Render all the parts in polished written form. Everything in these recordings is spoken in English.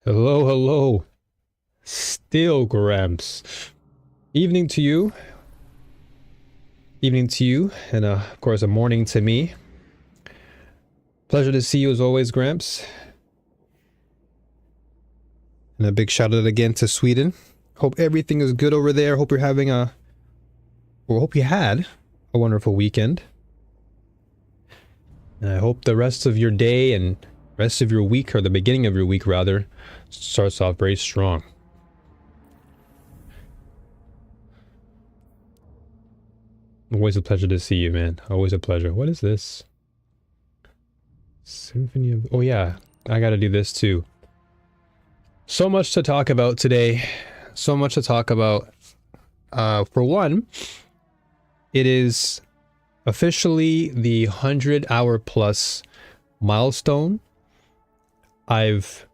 Hello, hello. Still Gramps. Evening to you. Evening to you, and of course a morning to me. Pleasure to see you as always, Gramps. And a big shout out again to Sweden. Hope everything is good over there. Hope you're having hope you had a wonderful weekend. And I hope the rest of your day and rest of your week, or the beginning of your week rather, starts off very strong. Always a pleasure to see you, man. Always a pleasure. What is this? Symphony of... Oh yeah, I gotta do this too. So much to talk about today. So much to talk about. For one, it is officially the 100-hour plus milestone. I've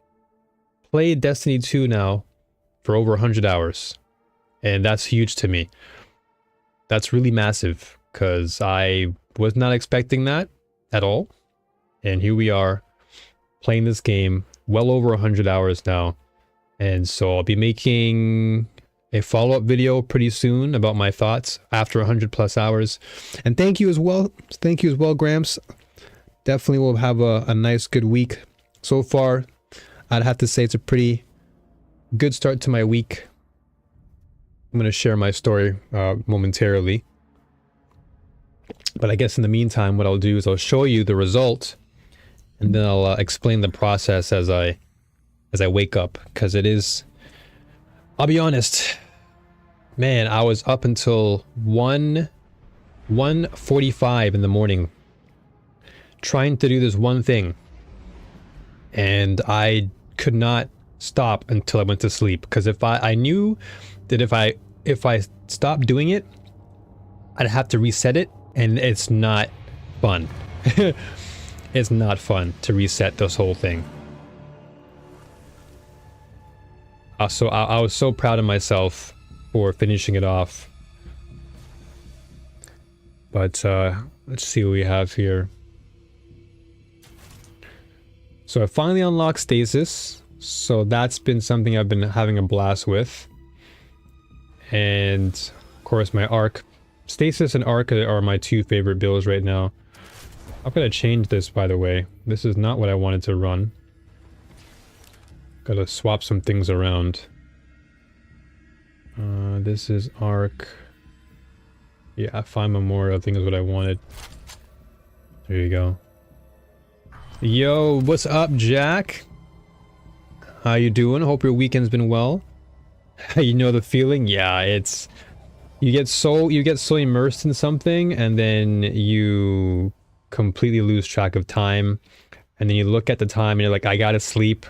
played Destiny 2 now for over 100 hours, and that's huge to me. That's really massive, because I was not expecting that at all. And here we are, playing this game well over 100 hours now. And so I'll be making a follow-up video pretty soon about my thoughts after 100 plus hours. And thank you as well. Thank you as well, Gramps. Definitely will have a nice, good week. So far, I'd have to say it's a pretty good start to my week. I'm going to share my story momentarily. But I guess in the meantime, what I'll do is I'll show you the result, and then I'll explain the process as I wake up, because it is, I'll be honest, man, I was up until 1:45 in the morning trying to do this one thing, and I could not stop until I went to sleep, because if I knew that if I stopped doing it, I'd have to reset it, and it's not fun. It's not fun to reset this whole thing. So I was so proud of myself for finishing it off. But let's see what we have here. So I finally unlocked stasis. So that's been something I've been having a blast with. And of course my arc. Stasis and arc are my two favorite builds right now. I'm gonna change this, by the way. This is not what I wanted to run. Gotta swap some things around. This is arc. Yeah, Fine Memorial, I think is what I wanted. There you go. Yo, what's up, Jack? How you doing? Hope your weekend's been well. You know the feeling? Yeah, it's... You get so immersed in something, and then you completely lose track of time. And then you look at the time and you're like, I gotta sleep.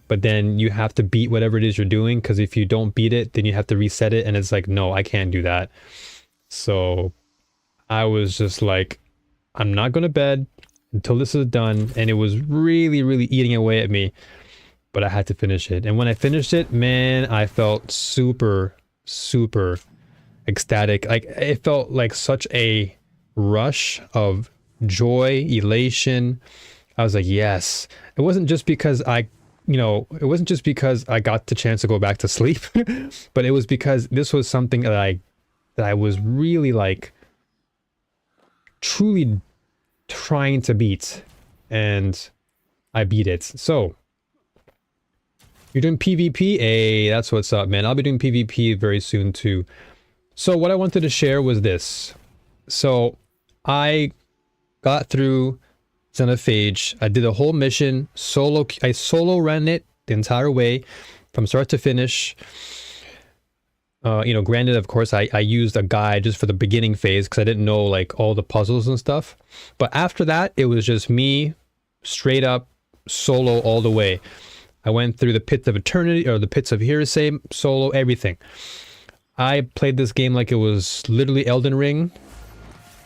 But then you have to beat whatever it is you're doing, because if you don't beat it, then you have to reset it, and it's like, no, I can't do that. So I was just like, I'm not going to bed until this is done, and it was really, really eating away at me, but I had to finish it. And when I finished it, man, I felt super, super ecstatic. Like, it felt like such a rush of joy, elation. I was like, yes. It wasn't just because it wasn't just because I got the chance to go back to sleep, but it was because this was something that I was really like truly trying to beat, and I beat it. So you're doing PvP? Hey, that's what's up, man. I'll be doing PvP very soon too. So what I wanted to share was this. So I got through Xenophage. I did a whole mission solo. I solo ran it the entire way from start to finish. Granted, of course, I used a guide just for the beginning phase because I didn't know like all the puzzles and stuff. But after that, it was just me straight up solo all the way. I went through the pits of eternity, or the pits of hearsay, solo, everything. I played this game like it was literally Elden Ring.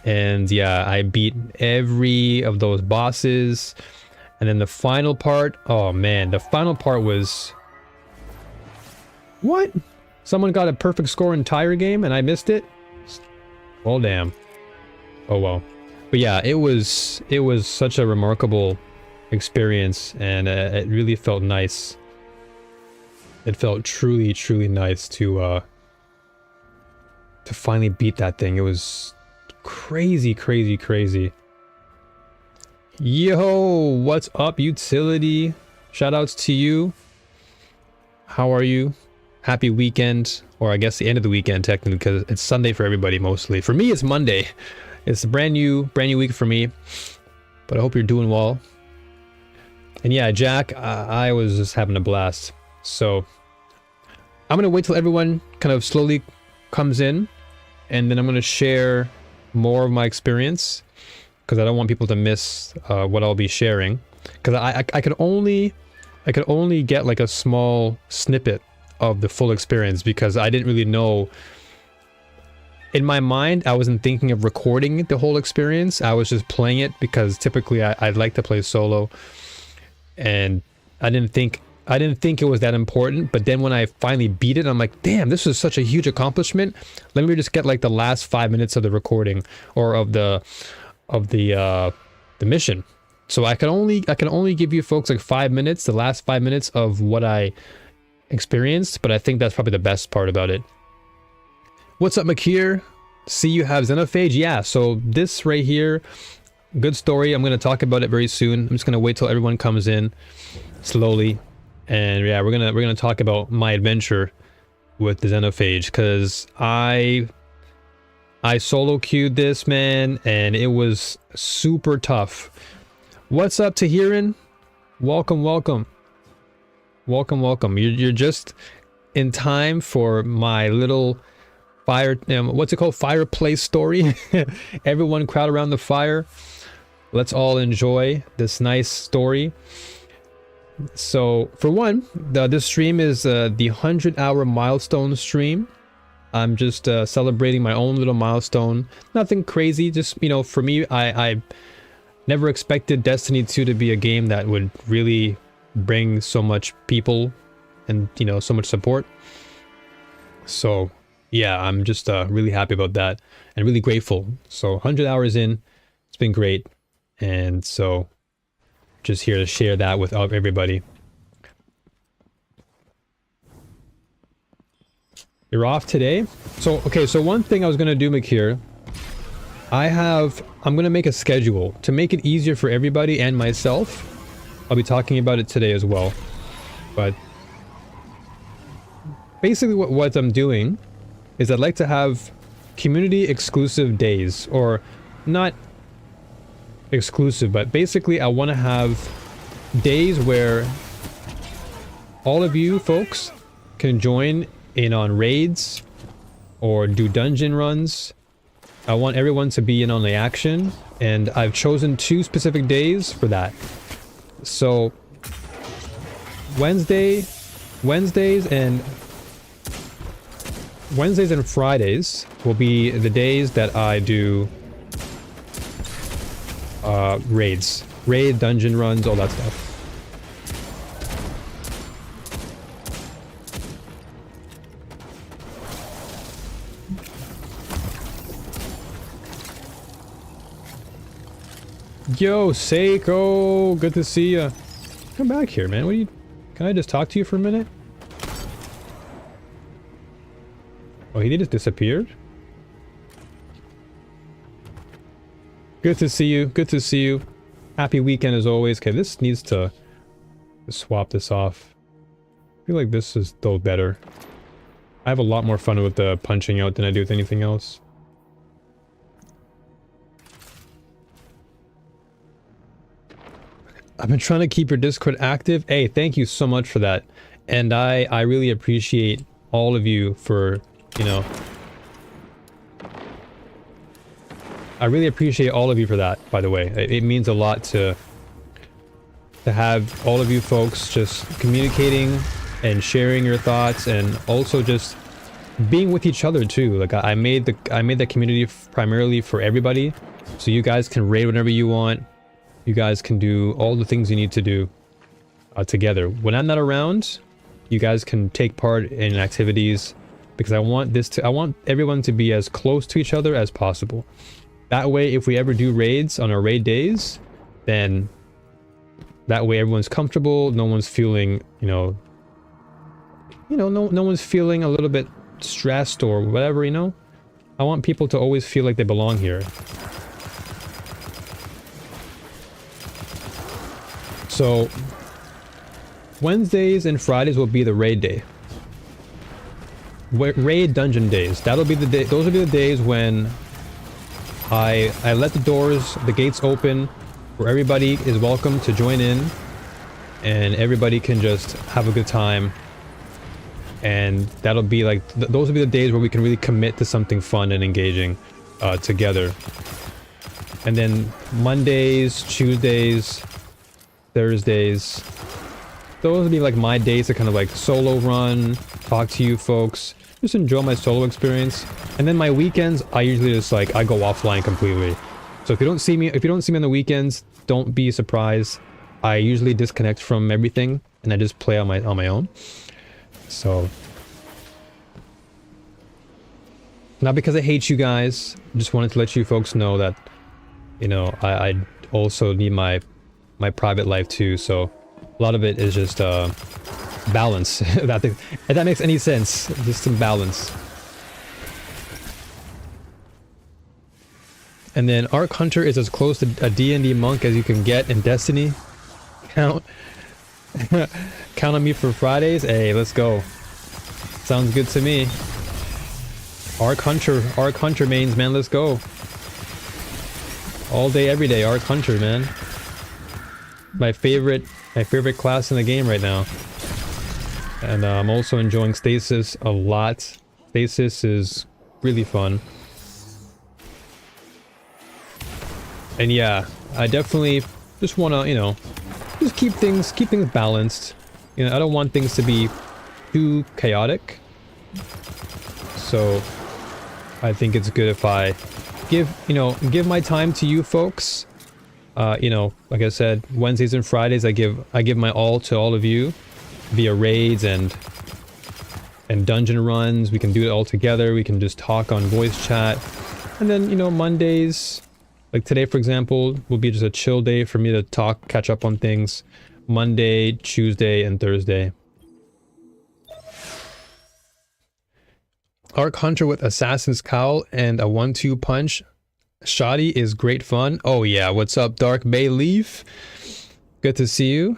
And yeah, I beat every of those bosses. And then the final part, oh man, the final part was... What? Someone got a perfect score entire game and I missed it? Well, damn. Oh well. But yeah, it was such a remarkable experience, and it really felt nice It felt truly, truly nice to finally beat that thing. It was crazy, crazy, crazy. Yo, what's up, Utility? Shoutouts to you. How are you? Happy weekend, or I guess the end of the weekend technically, because it's Sunday for everybody mostly. For me, it's Monday. It's a brand new week for me. But I hope you're doing well. And yeah, Jack, I was just having a blast. So I'm gonna wait till everyone kind of slowly comes in, and then I'm gonna share more of my experience, because I don't want people to miss what I'll be sharing. Because I could only get like a small snippet of the full experience, because I didn't really know. In my mind, I wasn't thinking of recording the whole experience. I was just playing it because typically I'd like to play solo, and I didn't think it was that important. But then when I finally beat it, I'm like, damn, this was such a huge accomplishment. Let me just get like the last 5 minutes of the recording, or of the mission. So I can only give you folks like 5 minutes, the last 5 minutes of what I experienced, but I think that's probably the best part about it. What's up, Makir? See, you have Xenophage. Yeah, so this right here, good story. I'm going to talk about it very soon. I'm just going to wait till everyone comes in slowly. And yeah, we're going to talk about my adventure with the Xenophage, because I solo queued this, man, and it was super tough. What's up, Tahirin? Welcome, welcome. Welcome, welcome. You're just in time for my little fire, what's it called? Fireplace story. Everyone crowd around the fire. Let's all enjoy this nice story. So, for one, this stream is the 100-hour milestone stream. I'm just celebrating my own little milestone. Nothing crazy, just, you know, for me, I never expected Destiny 2 to be a game that would really bring so much people and, you know, so much support. So yeah, I'm just really happy about that and really grateful. So 100 hours in, it's been great, and so just here to share that with everybody. You're off today? So okay, so one thing I was gonna do, Makir, I'm gonna make a schedule to make it easier for everybody and myself. I'll be talking about it today as well. But basically what I'm doing is I'd like to have community exclusive days, or not exclusive, but basically I want to have days where all of you folks can join in on raids or do dungeon runs. I want everyone to be in on the action, and I've chosen 2 specific days for that. So Wednesdays and Fridays will be the days that I do raid, dungeon runs, all that stuff. Yo, Seiko, good to see ya. Come back here, man. What are you? Can I just talk to you for a minute? Oh, he just disappeared? Good to see you. Good to see you. Happy weekend as always. Okay, this needs to swap this off. I feel like this is though better. I have a lot more fun with the punching out than I do with anything else. I've been trying to keep your Discord active. Hey, thank you so much for that. And I really appreciate all of you for, you know... I really appreciate all of you for that, by the way. It means a lot to have all of you folks just communicating and sharing your thoughts, and also just being with each other too. Like I made the community primarily for everybody, so you guys can raid whenever you want. You guys can do all the things you need to do together. When I'm not around, you guys can take part in activities, because I want everyone to be as close to each other as possible. That way, if we ever do raids on our raid days, then that way everyone's comfortable, no one's feeling, you know, you know, no one's feeling a little bit stressed or whatever, you know? I want people to always feel like they belong here. So, Wednesdays and Fridays will be the raid day. Raid dungeon days. That'll be the day. Those will be the days when I let the gates open, where everybody is welcome to join in, and everybody can just have a good time. And that'll be like those will be the days where we can really commit to something fun and engaging together. And then Mondays, Tuesdays, Thursdays, those would be like my days to kind of like solo run, talk to you folks, just enjoy my solo experience. And then my weekends, I usually just like I go offline completely. So if you don't see me on the weekends, don't be surprised. I usually disconnect from everything and I just play on my own. So, not because I hate you guys, just wanted to let you folks know that, you know, I also need my private life too, so a lot of it is just balance. If that makes any sense, just some balance. And then Arc Hunter is as close to a D&D monk as you can get in Destiny. Count on me for Fridays. Hey, let's go. Sounds good to me. Arc Hunter mains, man, let's go. All day, every day, Arc Hunter, man. My favorite class in the game right now. And I'm also enjoying Stasis a lot. Stasis is really fun. And yeah, I definitely just want to, you know, just keep things balanced. You know, I don't want things to be too chaotic. So I think it's good if I give my time to you folks. You know, like I said, Wednesdays and Fridays I give my all to all of you via raids and dungeon runs. We can do it all together. We can just talk on voice chat. And then, you know, Mondays, like today for example, will be just a chill day for me to talk, catch up on things. Monday, Tuesday, and Thursday. Arc Hunter with Assassin's Cowl and a 1-2 punch. Shoddy is great fun. Oh yeah, what's up, Dark Bay Leaf? Good to see you.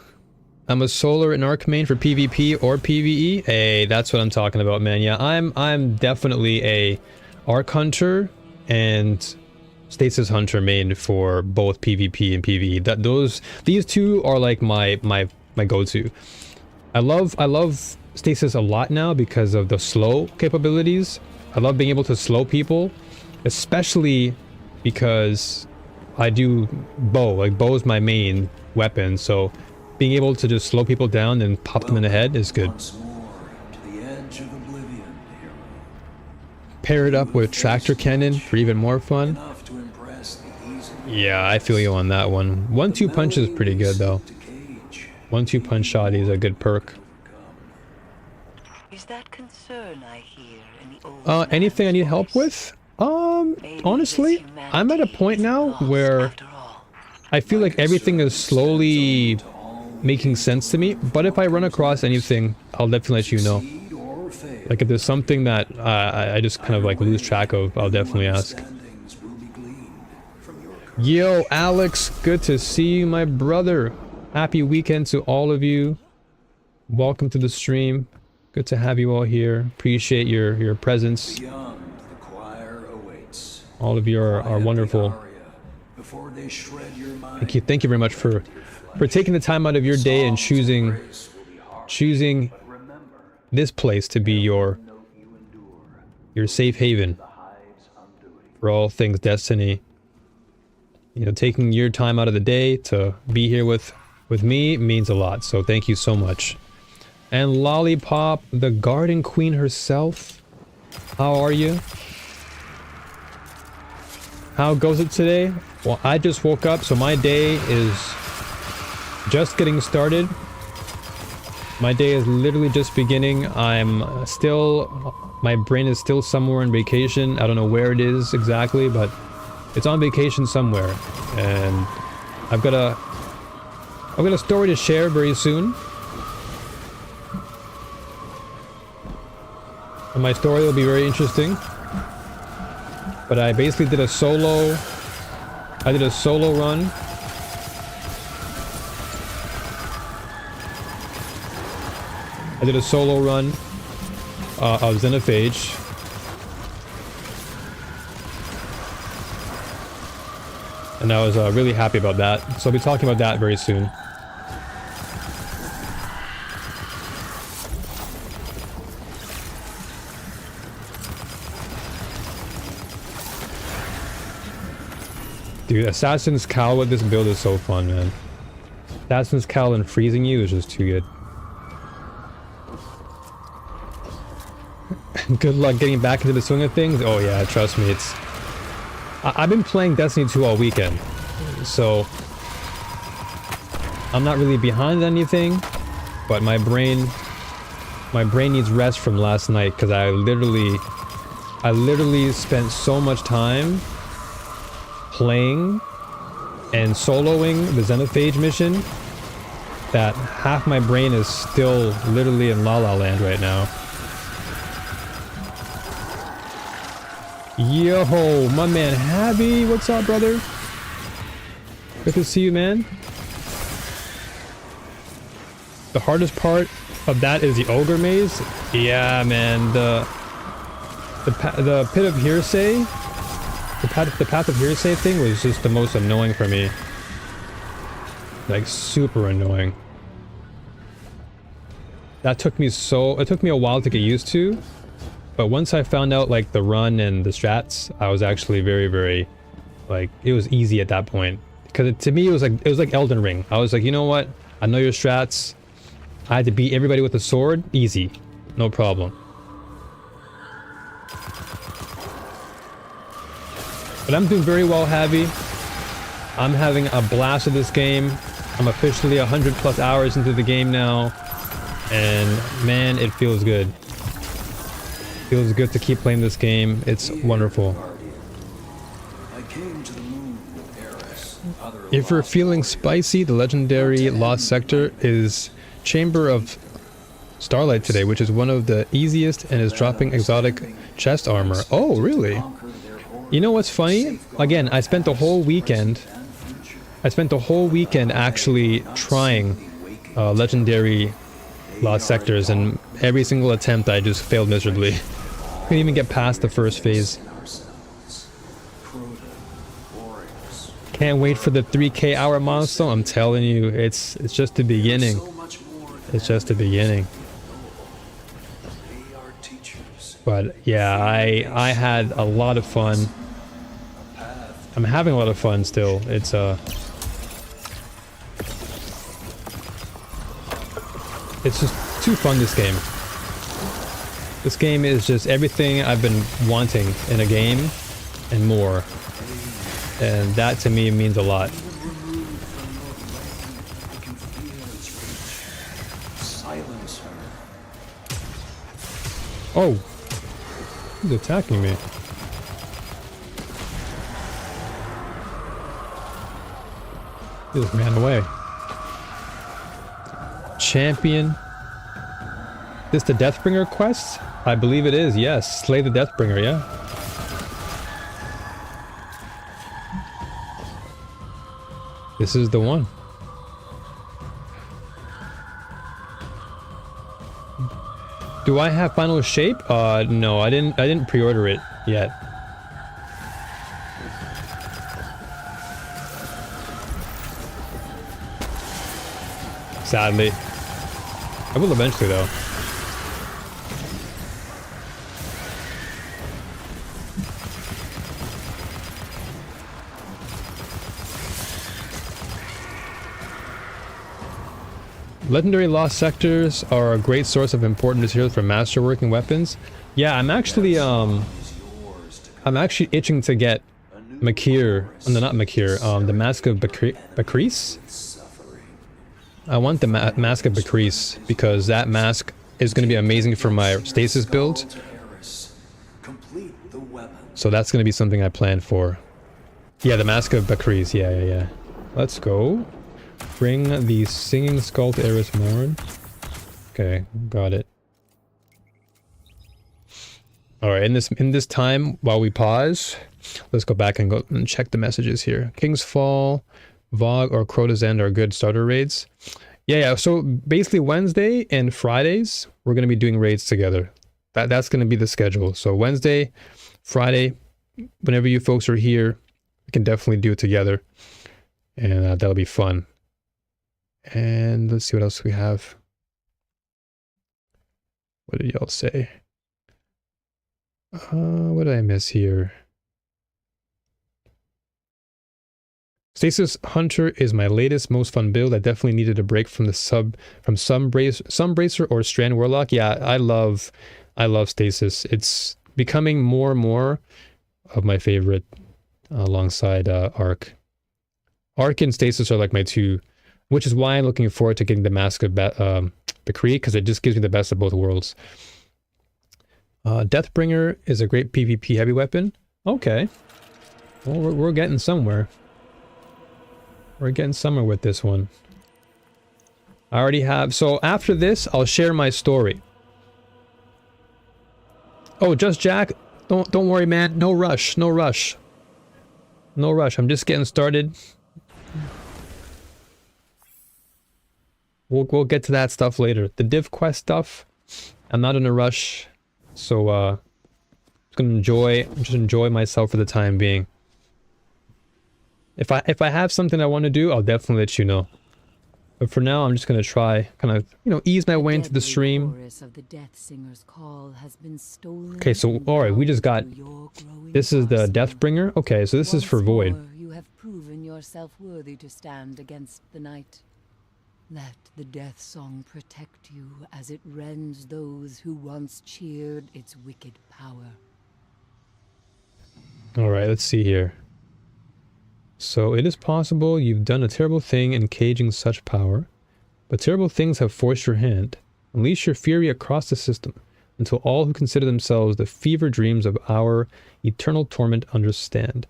I'm a solar and arc main for PvP or PvE. Hey, that's what I'm talking about, man. Yeah, I'm definitely a Arc Hunter and Stasis Hunter main for both PvP and PvE. These two are like my go-to. I love Stasis a lot now because of the slow capabilities. I love being able to slow people, especially because I do bow. Like bow is my main weapon, so being able to just slow people down and pop them in the head is good. Pair it up with tractor cannon for even more fun. Yeah, I feel you on that one. 1-2 punch is pretty good though. 1-2 punch shot is a good perk. Is that concern I hear in the old anything I need help with? Honestly, I'm at a point now where I feel like everything is slowly making sense to me, but if I run across anything, I'll definitely let you know. Like if there's something that I just kind of like lose track of, I'll definitely ask. Yo, Alex, good to see you, my brother. Happy weekend to all of you. Welcome to the stream. Good to have you all here. Appreciate your presence. All of you are wonderful. Thank you very much for taking the time out of your day and choosing this place to be your safe haven for all things Destiny. You know, taking your time out of the day to be here with me means a lot, so thank you so much. And Lollipop, the Garden Queen herself, how are you? How goes it today? Well, I just woke up, so my day is just getting started. My day is literally just beginning. My brain is still somewhere on vacation. I don't know where it is exactly, but it's on vacation somewhere. And I've got a story to share very soon. my story will be very interesting. But I basically did a solo... I did a solo run. I did a solo run of Xenophage. And I was really happy about that. So I'll be talking about that very soon. Dude, Assassin's Cowl with this build is so fun, man. Assassin's Cowl and freezing you is just too good. Good luck getting back into the swing of things. Oh yeah, trust me, it's... I've been playing Destiny 2 all weekend, so... I'm not really behind anything, but my brain needs rest from last night, because I literally spent so much time playing and soloing the Xenophage mission that half my brain is still literally in La La Land right now. Yo, my man Habby, what's up, brother? Good to see you, man. The hardest part of that is the Ogre Maze. Yeah, man, the Pit of Hearsay, the Path of Hearsay thing was just the most annoying for me. Like, super annoying. It took me a while to get used to. But once I found out, like, the run and the strats, I was actually very, very, like, it was easy at that point. Because to me, it was like Elden Ring. I was like, you know what? I know your strats. I had to beat everybody with a sword. Easy. No problem. But I'm doing very well, Habby. I'm having a blast with this game. I'm officially 100+ hours into the game now. And, man, it feels good. Feels good to keep playing this game. It's wonderful. If you're feeling spicy, the legendary Lost Sector is Chamber of Starlight today, which is one of the easiest and is dropping exotic chest armor. Oh, really? You know what's funny? Again, I spent the whole weekend actually trying legendary Lost Sectors, and every single attempt I just failed miserably. Couldn't even get past the first phase. Can't wait for the 3K hour milestone. I'm telling you, it's just the beginning. It's just the beginning. But yeah, I had a lot of fun. I'm having a lot of fun still. It's just too fun, this game. This game is just everything I've been wanting in a game and more. And that to me means a lot. Oh! He's attacking me. He just ran away. Champion. This the Deathbringer quest? I believe it is, yes. Slay the Deathbringer, yeah. This is the one. Do I have final shape? No, I didn't pre-order it yet. Sadly. I will eventually, though. Legendary Lost Sectors are a great source of important materials for masterworking weapons. Yeah, I'm actually itching to get Makir. No, not Makir. The Mask of Bakris? I want the Mask of Bakris because that mask is going to be amazing for my stasis build. So that's going to be something I plan for. Yeah, the Mask of Bakris. Yeah. Let's go. Bring the Singing Skull to Eris Morn. Okay, got it. All right, in this time while we pause, let's go back and go and check the messages here. King's Fall, Vogue, or Crota's End are good starter raids. Yeah. So basically Wednesday and Fridays we're gonna be doing raids together. That's gonna be the schedule. So Wednesday, Friday, whenever you folks are here, we can definitely do it together, and that'll be fun. And let's see what else we have. What did y'all say? What did I miss here? Stasis Hunter is my latest, most fun build. I definitely needed a break from the Sunbracer or Strand Warlock. Yeah, I love Stasis. It's becoming more and more of my favorite, alongside Arc. Arc and Stasis are like my two, which is why I'm looking forward to getting the Mask of Bakri, because it just gives me the best of both worlds. Deathbringer is a great PvP heavy weapon. Okay. Well, we're getting somewhere. We're getting somewhere with this one. I already have... So after this, I'll share my story. Oh, just Jack? Don't worry, man. No rush. No rush. No rush. I'm just getting started. We'll get to that stuff later. The div quest stuff, I'm not in a rush. So, just gonna enjoy myself for the time being. If I have something I want to do, I'll definitely let you know. But for now, I'm just gonna try, kind of, ease my way into the stream. Okay, so alright, we just got. This is the Deathbringer. Okay, so this is for Void. You have proven yourself worthy to stand against the night. Let the death song protect you as it rends those who once cheered its wicked power. Alright, let's see here. So it is possible you've done a terrible thing in caging such power, but terrible things have forced your hand. Unleash your fury across the system, until all who consider themselves the fever dreams of our eternal torment understand.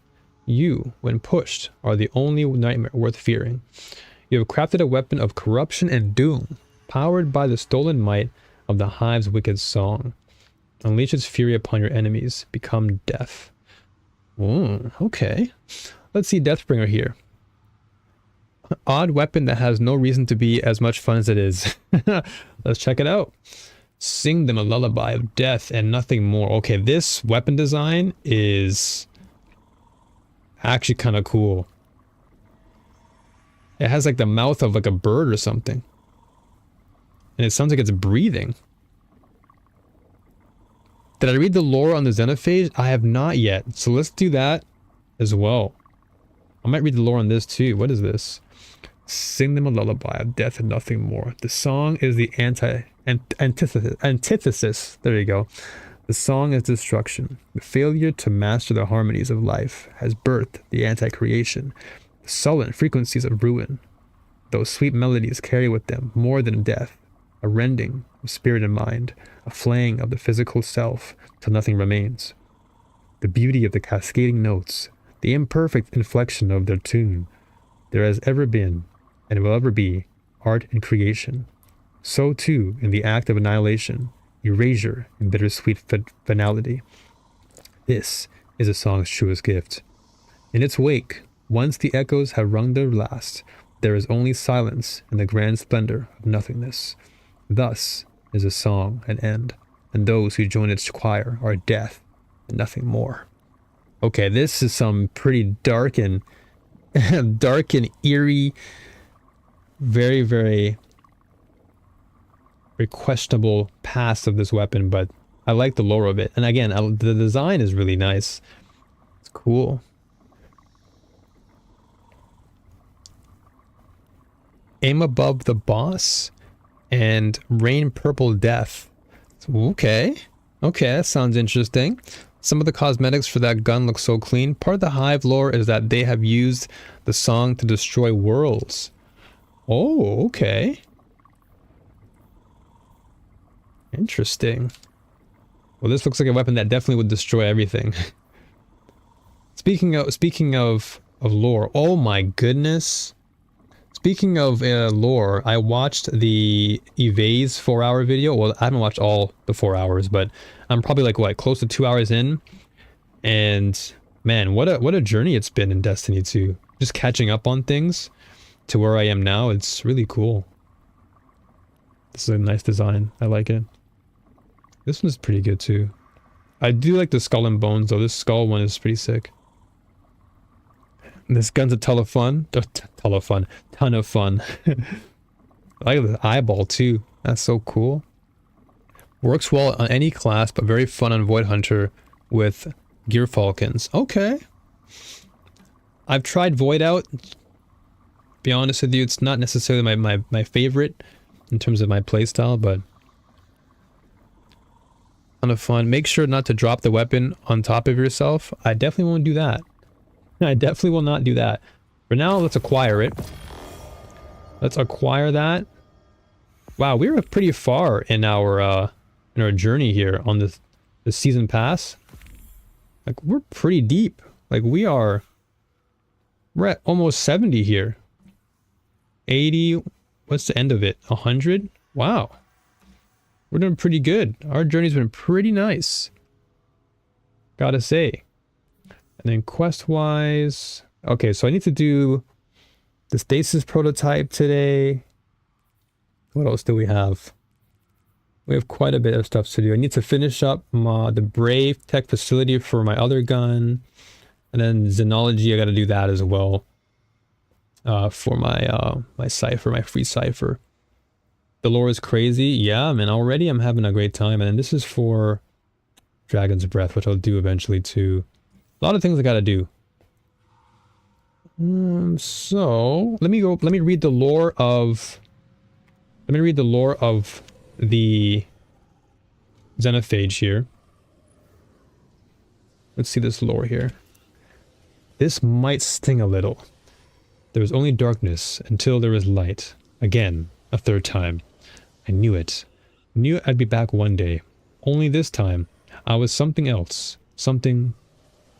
You, when pushed, are the only nightmare worth fearing. You have crafted a weapon of corruption and doom, powered by the stolen might of the Hive's wicked song. Unleash its fury upon your enemies. Become death. Ooh, okay. Let's see Deathbringer here. Odd weapon that has no reason to be as much fun as it is. Let's check it out. Sing them a lullaby of death and nothing more. Okay, this weapon design is actually kind of cool. It has like the mouth of like a bird or something. And it sounds like it's breathing. Did I read the lore on the Xenophage? I have not yet. So let's do that as well. I might read the lore on this too. What is this? Sing them a lullaby of death and nothing more. The song is the antithesis. There you go. The song is destruction. The failure to master the harmonies of life has birthed the anti-creation. The sullen frequencies of ruin. Those sweet melodies carry with them more than death, a rending of spirit and mind, a flaying of the physical self till nothing remains. The beauty of the cascading notes, the imperfect inflection of their tune. There has ever been, and will ever be, art and creation. So too in the act of annihilation, erasure and bittersweet finality. This is a song's truest gift. In its wake, once the echoes have rung their last, there is only silence and the grand splendor of nothingness. Thus is a song an end, and those who join its choir are death and nothing more. Okay, this is some pretty dark and dark and eerie, very, very questionable past of this weapon, but I like the lore of it. And again, the design is really nice. It's cool. Aim above the boss and rain purple death. Okay. Okay, that sounds interesting. Some of the cosmetics for that gun look so clean. Part of the Hive lore is that they have used the song to destroy worlds. Oh, okay. Interesting. Well, this looks like a weapon that definitely would destroy everything. Speaking of lore, oh my goodness. Speaking of lore, I watched the Evase 4-hour video. Well, I haven't watched all the 4 hours, but I'm probably like, what, close to 2 hours in? And man, what a journey it's been in Destiny 2. Just catching up on things to where I am now. It's really cool. This is a nice design. I like it. This one's pretty good too. I do like the skull and bones though. This skull one is pretty sick. And this gun's a ton of fun. Ton of fun. Ton of fun. I like the eyeball too. That's so cool. Works well on any class, but very fun on Void Hunter with Gear Falcons. Okay. I've tried Void out. Be honest with you, it's not necessarily my favorite in terms of my playstyle, but ton of fun. Make sure not to drop the weapon on top of yourself. I definitely won't do that. I definitely will not do that. For now, let's acquire it. Let's acquire that. Wow, we were pretty far in our journey here on the season pass. Like, we're pretty deep. Like, we're at almost 70 here. 80, what's the end of it? 100? Wow. We're doing pretty good. Our journey's been pretty nice. Gotta say. And then quest-wise... Okay, so I need to do the stasis prototype today. What else do we have? We have quite a bit of stuff to do. I need to finish up the Brave Tech facility for my other gun. And then Xenology, I gotta do that as well. For my cipher, my free cipher. The lore is crazy. Yeah, man, already I'm having a great time. And then this is for Dragon's Breath, which I'll do eventually too. A lot of things I gotta do. So let me read the lore of the Xenophage here. Let's see this lore here. This might sting a little. There was only darkness until there was light. Again, a third time. I knew it. Knew I'd be back one day. Only this time, I was something else. Something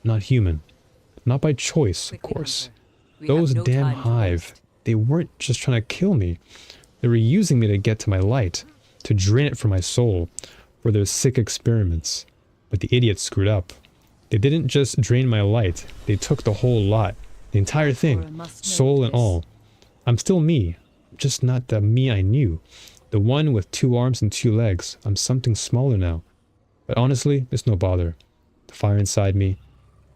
not human. Not by choice, of course. Those damn hive. They weren't just trying to kill me. They were using me to get to my light. To drain it from my soul. For their sick experiments. But the idiots screwed up. They didn't just drain my light. They took the whole lot. The entire thing. Soul and all. I'm still me. Just not the me I knew. The one with 2 arms and 2 legs. I'm something smaller now. But honestly, it's no bother. The fire inside me,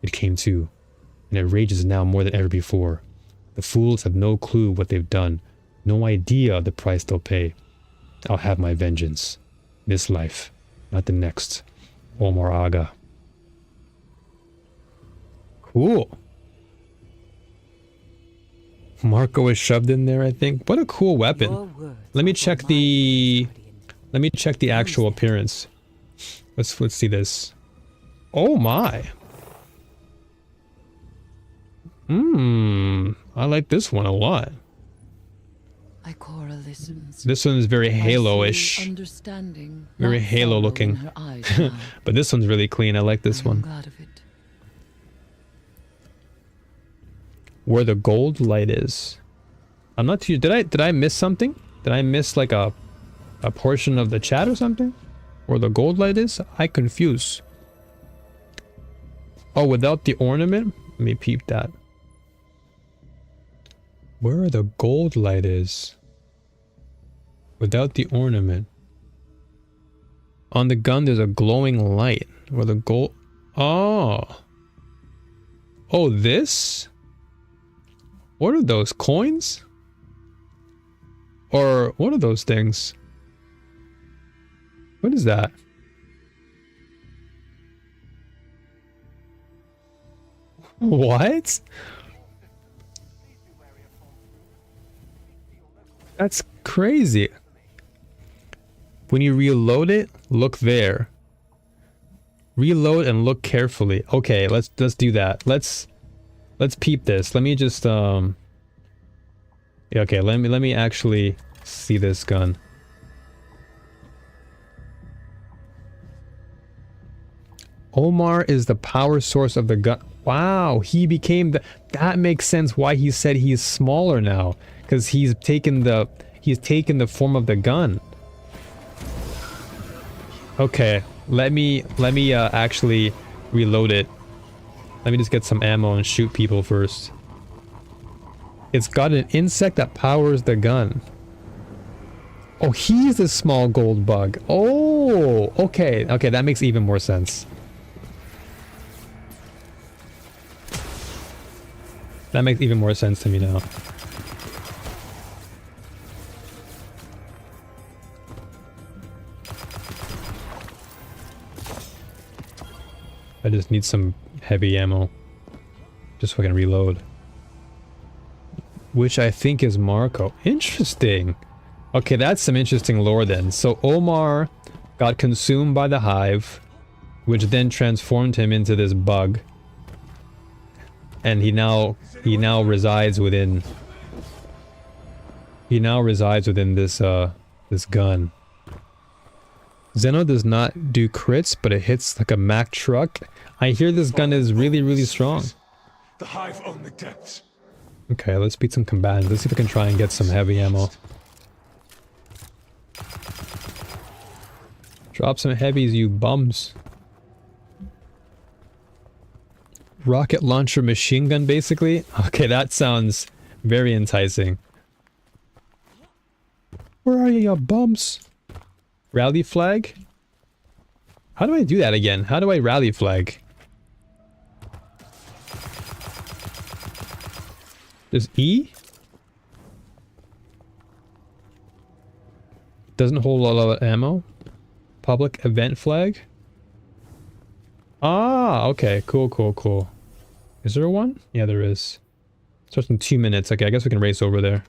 it came too. And it rages now more than ever before. The fools have no clue what they've done. No idea of the price they'll pay. I'll have my vengeance. This life, not the next. Omar Aga. Cool. Marco is shoved in there, I think. What a cool weapon. Let me check the actual appearance. Let's see this. Oh my. I like this one a lot. This one is very Halo-ish. Very Halo looking. But this one's really clean. I like this one. Where the gold light is. I'm not too... Did I miss something? Did I miss like a portion of the chat or something? Where the gold light is? I confuse. Oh, without the ornament? Let me peep that. Where the gold light is. Without the ornament. On the gun there's a glowing light. Where the gold... Oh. Oh, this? What are those? Coins? Or what are those things? What is that? What? That's crazy. When you reload it, look there. Reload and look carefully. Okay, let's do that. Let's peep this. Let me just yeah, okay, let me actually see this gun. Omar is the power source of the gun. Wow, he became the... that makes sense why he said he's smaller now. Because he's taken the form of the gun. Okay, let me actually reload it. Let me just get some ammo and shoot people first. It's got an insect that powers the gun. Oh, he's a small gold bug. Oh, okay. Okay, that makes even more sense. That makes even more sense to me now. I just need some heavy ammo. Just so I can reload. Which I think is Marco. Interesting. Okay, that's some interesting lore then. So Omar got consumed by the hive, which then transformed him into this bug. And he now resides within this this gun. Zeno does not do crits, but it hits like a Mack truck. I hear this gun is really, really strong. The hive own the depths. Okay, let's beat some combatants. Let's see if we can try and get some heavy ammo. Drop some heavies, you bums. Rocket launcher machine gun, basically? Okay, that sounds very enticing. Where are you bums? Rally flag? How do I do that again? How do I rally flag? Does E? Doesn't hold a lot of ammo. Public event flag? Ah, okay. Cool, cool, cool. Is there one? Yeah, there is. Starts in 2 minutes. Okay, I guess we can race over there.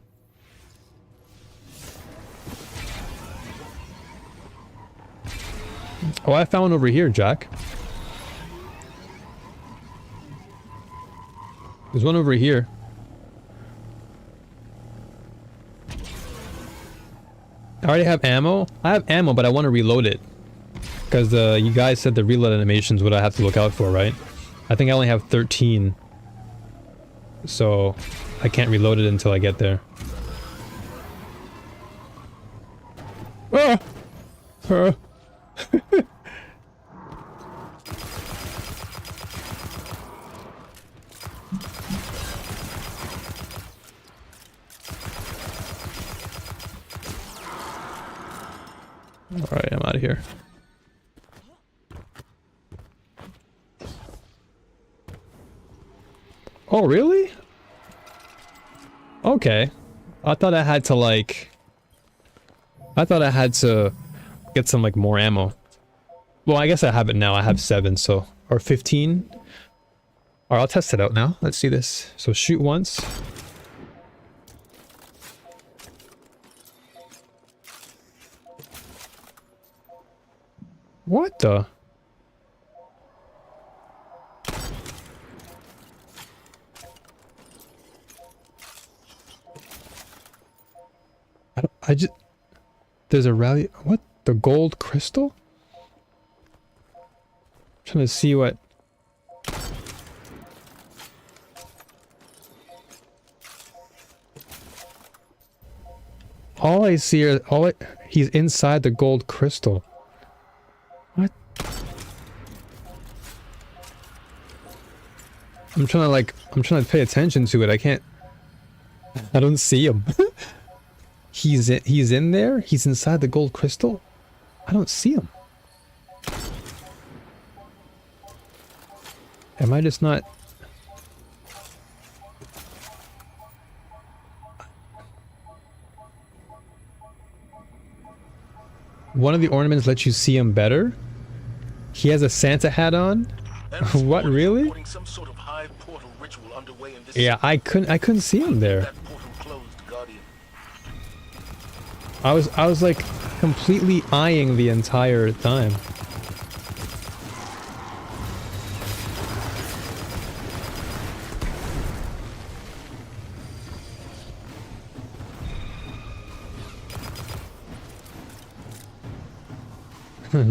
Oh, I found one over here, Jack. There's one over here. I already have ammo. I have ammo, but I want to reload it. Because you guys said the reload animation is what I have to look out for, right? I think I only have 13. So I can't reload it until I get there. Ah! Alright, I'm out of here. Oh, really? Okay. I thought I had to, like... I thought I had to get some, like, more ammo. Well, I guess I have it now. I have 7, so... Or 15. Alright, I'll test it out now. Let's see this. So, shoot once. What the? I just... There's a rally... What? The gold crystal? I'm trying to see what... All I see are... He's inside the gold crystal. What? I'm trying to pay attention to it. I can't... I don't see him. He's in there? He's inside the gold crystal? I don't see him. Am I just not... One of the ornaments lets you see him better? He has a Santa hat on? What, really? Yeah, I couldn't see him there. I was like completely eyeing the entire time.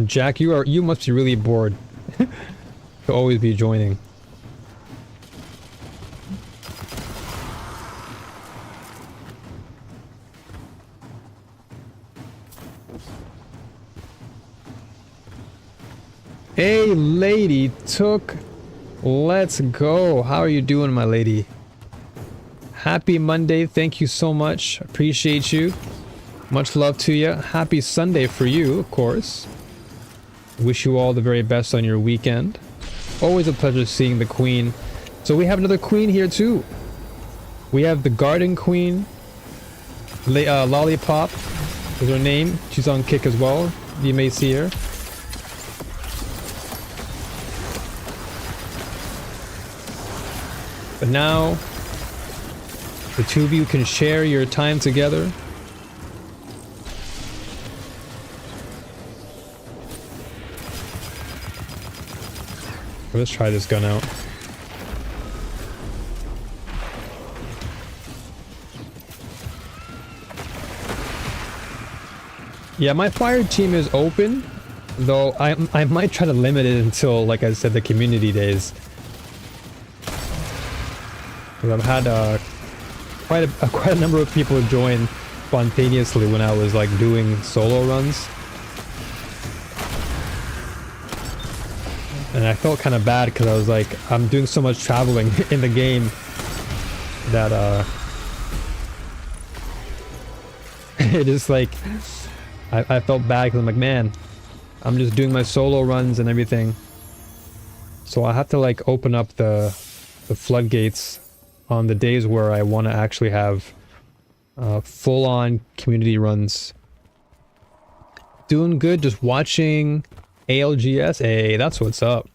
Jack, you must be really bored to always be joining. Hey, lady, took. Let's go. How are you doing, my lady? Happy Monday. Thank you so much. Appreciate you. Much love to you. Happy Sunday for you, of course. Wish you all the very best on your weekend. Always a pleasure seeing the queen. So we have another queen here too. We have the garden queen. Lollipop is her name. She's on kick as well. You may see her. But now, the two of you can share your time together. Let's try this gun out. Yeah, my fire team is open, though I might try to limit it until, like I said, the community days. Because I've had quite a number of people join spontaneously when I was like doing solo runs. And I felt kind of bad because I was like, I'm doing so much traveling in the game that it is like, I felt bad because I'm like, man, I'm just doing my solo runs and everything. So I have to like open up the floodgates on the days where I want to actually have full-on community runs. Doing good, just watching ALGS. Hey, that's what's up.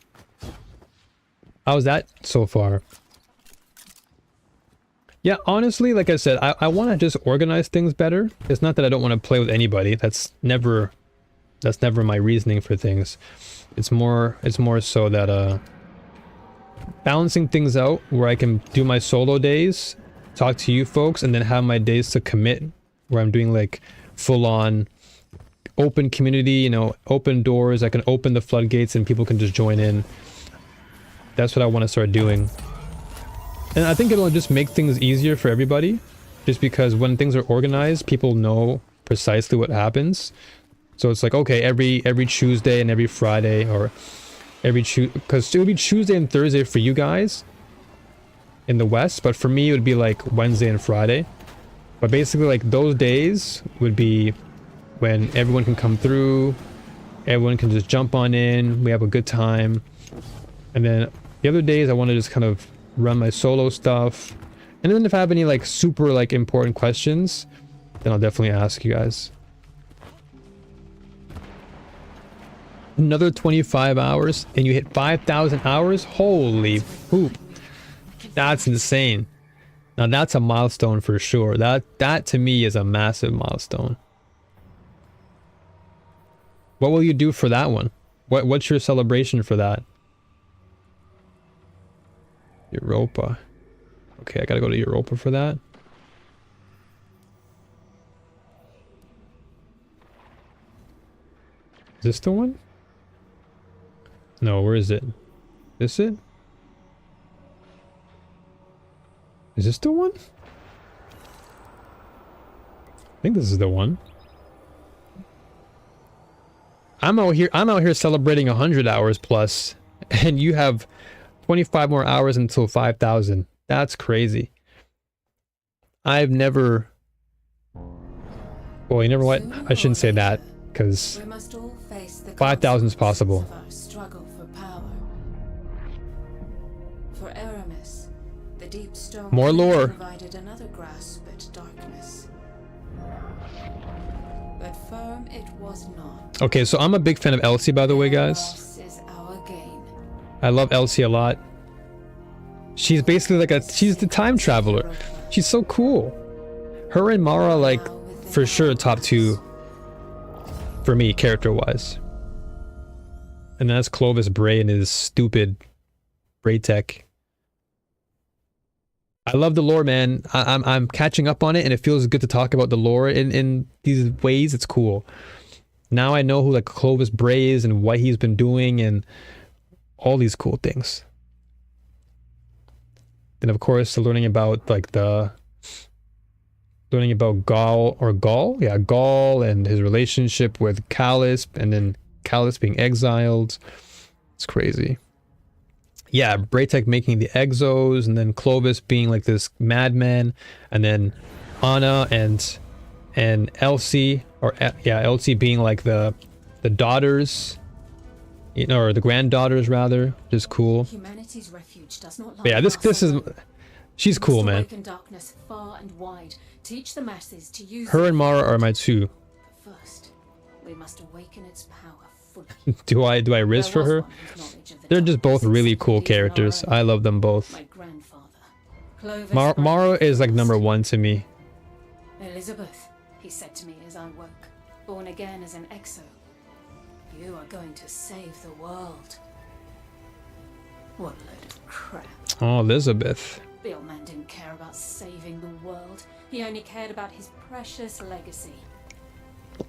How's that so far? Yeah, honestly, like I said, I want to just organize things better. It's not that I don't want to play with anybody. That's never my reasoning for things. It's more so that balancing things out where I can do my solo days, talk to you folks, and then have my days to commit where I'm doing like full-on open community, you know, open doors. I can open the floodgates and people can just join in. That's what I want to start doing. And I think it'll just make things easier for everybody, just because when things are organized, people know precisely what happens. So it's like, okay, every Tuesday and every Friday, or because it would be Tuesday and Thursday for you guys in the West, but for me it would be like Wednesday and Friday. But basically, like, those days would be when everyone can come through, everyone can just jump on in, we have a good time. And then the other days I want to just kind of run my solo stuff. And then if I have any like super like important questions, then I'll definitely ask you guys. Another 25 hours and you hit 5,000 hours? Holy poop. That's insane. Now that's a milestone for sure. That to me is a massive milestone. What will you do for that one? What's your celebration for that? Europa. Okay, I gotta go to Europa for that. Is this the one? No, where is it? This it? Is this the one? I think this is the one. I'm out here celebrating 100 hours plus, and you have 25 more hours until 5,000. That's crazy. I've never... Well, you never what? I shouldn't say that, because 5,000 is possible. Struggle for power. For Aramis, the deep stone More lore. provided another grasp at darkness. But firm it was not. Okay, so I'm a big fan of Elsie, by the way, guys. Loss is our gain. I love Elsie a lot. She's basically like she's the time traveler. She's so cool. Her and Mara, like, for sure top two for me, character-wise. And that's Clovis Bray and his stupid Bray tech. I love the lore, man. I'm catching up on it, and it feels good to talk about the lore in these ways. It's cool. Now I know who like Clovis Bray is and what he's been doing and all these cool things. Then of course learning about like learning about Gaul and his relationship with Callus, and then Callus being exiled. It's crazy. Yeah, Braytek making the exos, and then Clovis being like this madman, and then Anna and Elsie, or yeah, Elsie being like the daughters, you know, or the granddaughters rather, which is cool. Humanity's refuge does not lie But yeah, in this our is, suburb. she's We cool, must man. awaken darkness far and wide. Teach the masses to use Her it. and Mara are my two. But first, we must awaken its power fully. Do I riz There for was her? one whose knowledge of the They're just both darkness really exceeded cool even our characters. own. I love them both. My grandfather, Clovis Mara Bray is like first. number one to me. Elizabeth, he said to me as I woke, born again as an exo. You are going to save the world. What a load of crap. Oh, Elizabeth. The old man didn't care about saving the world. He only cared about his precious legacy.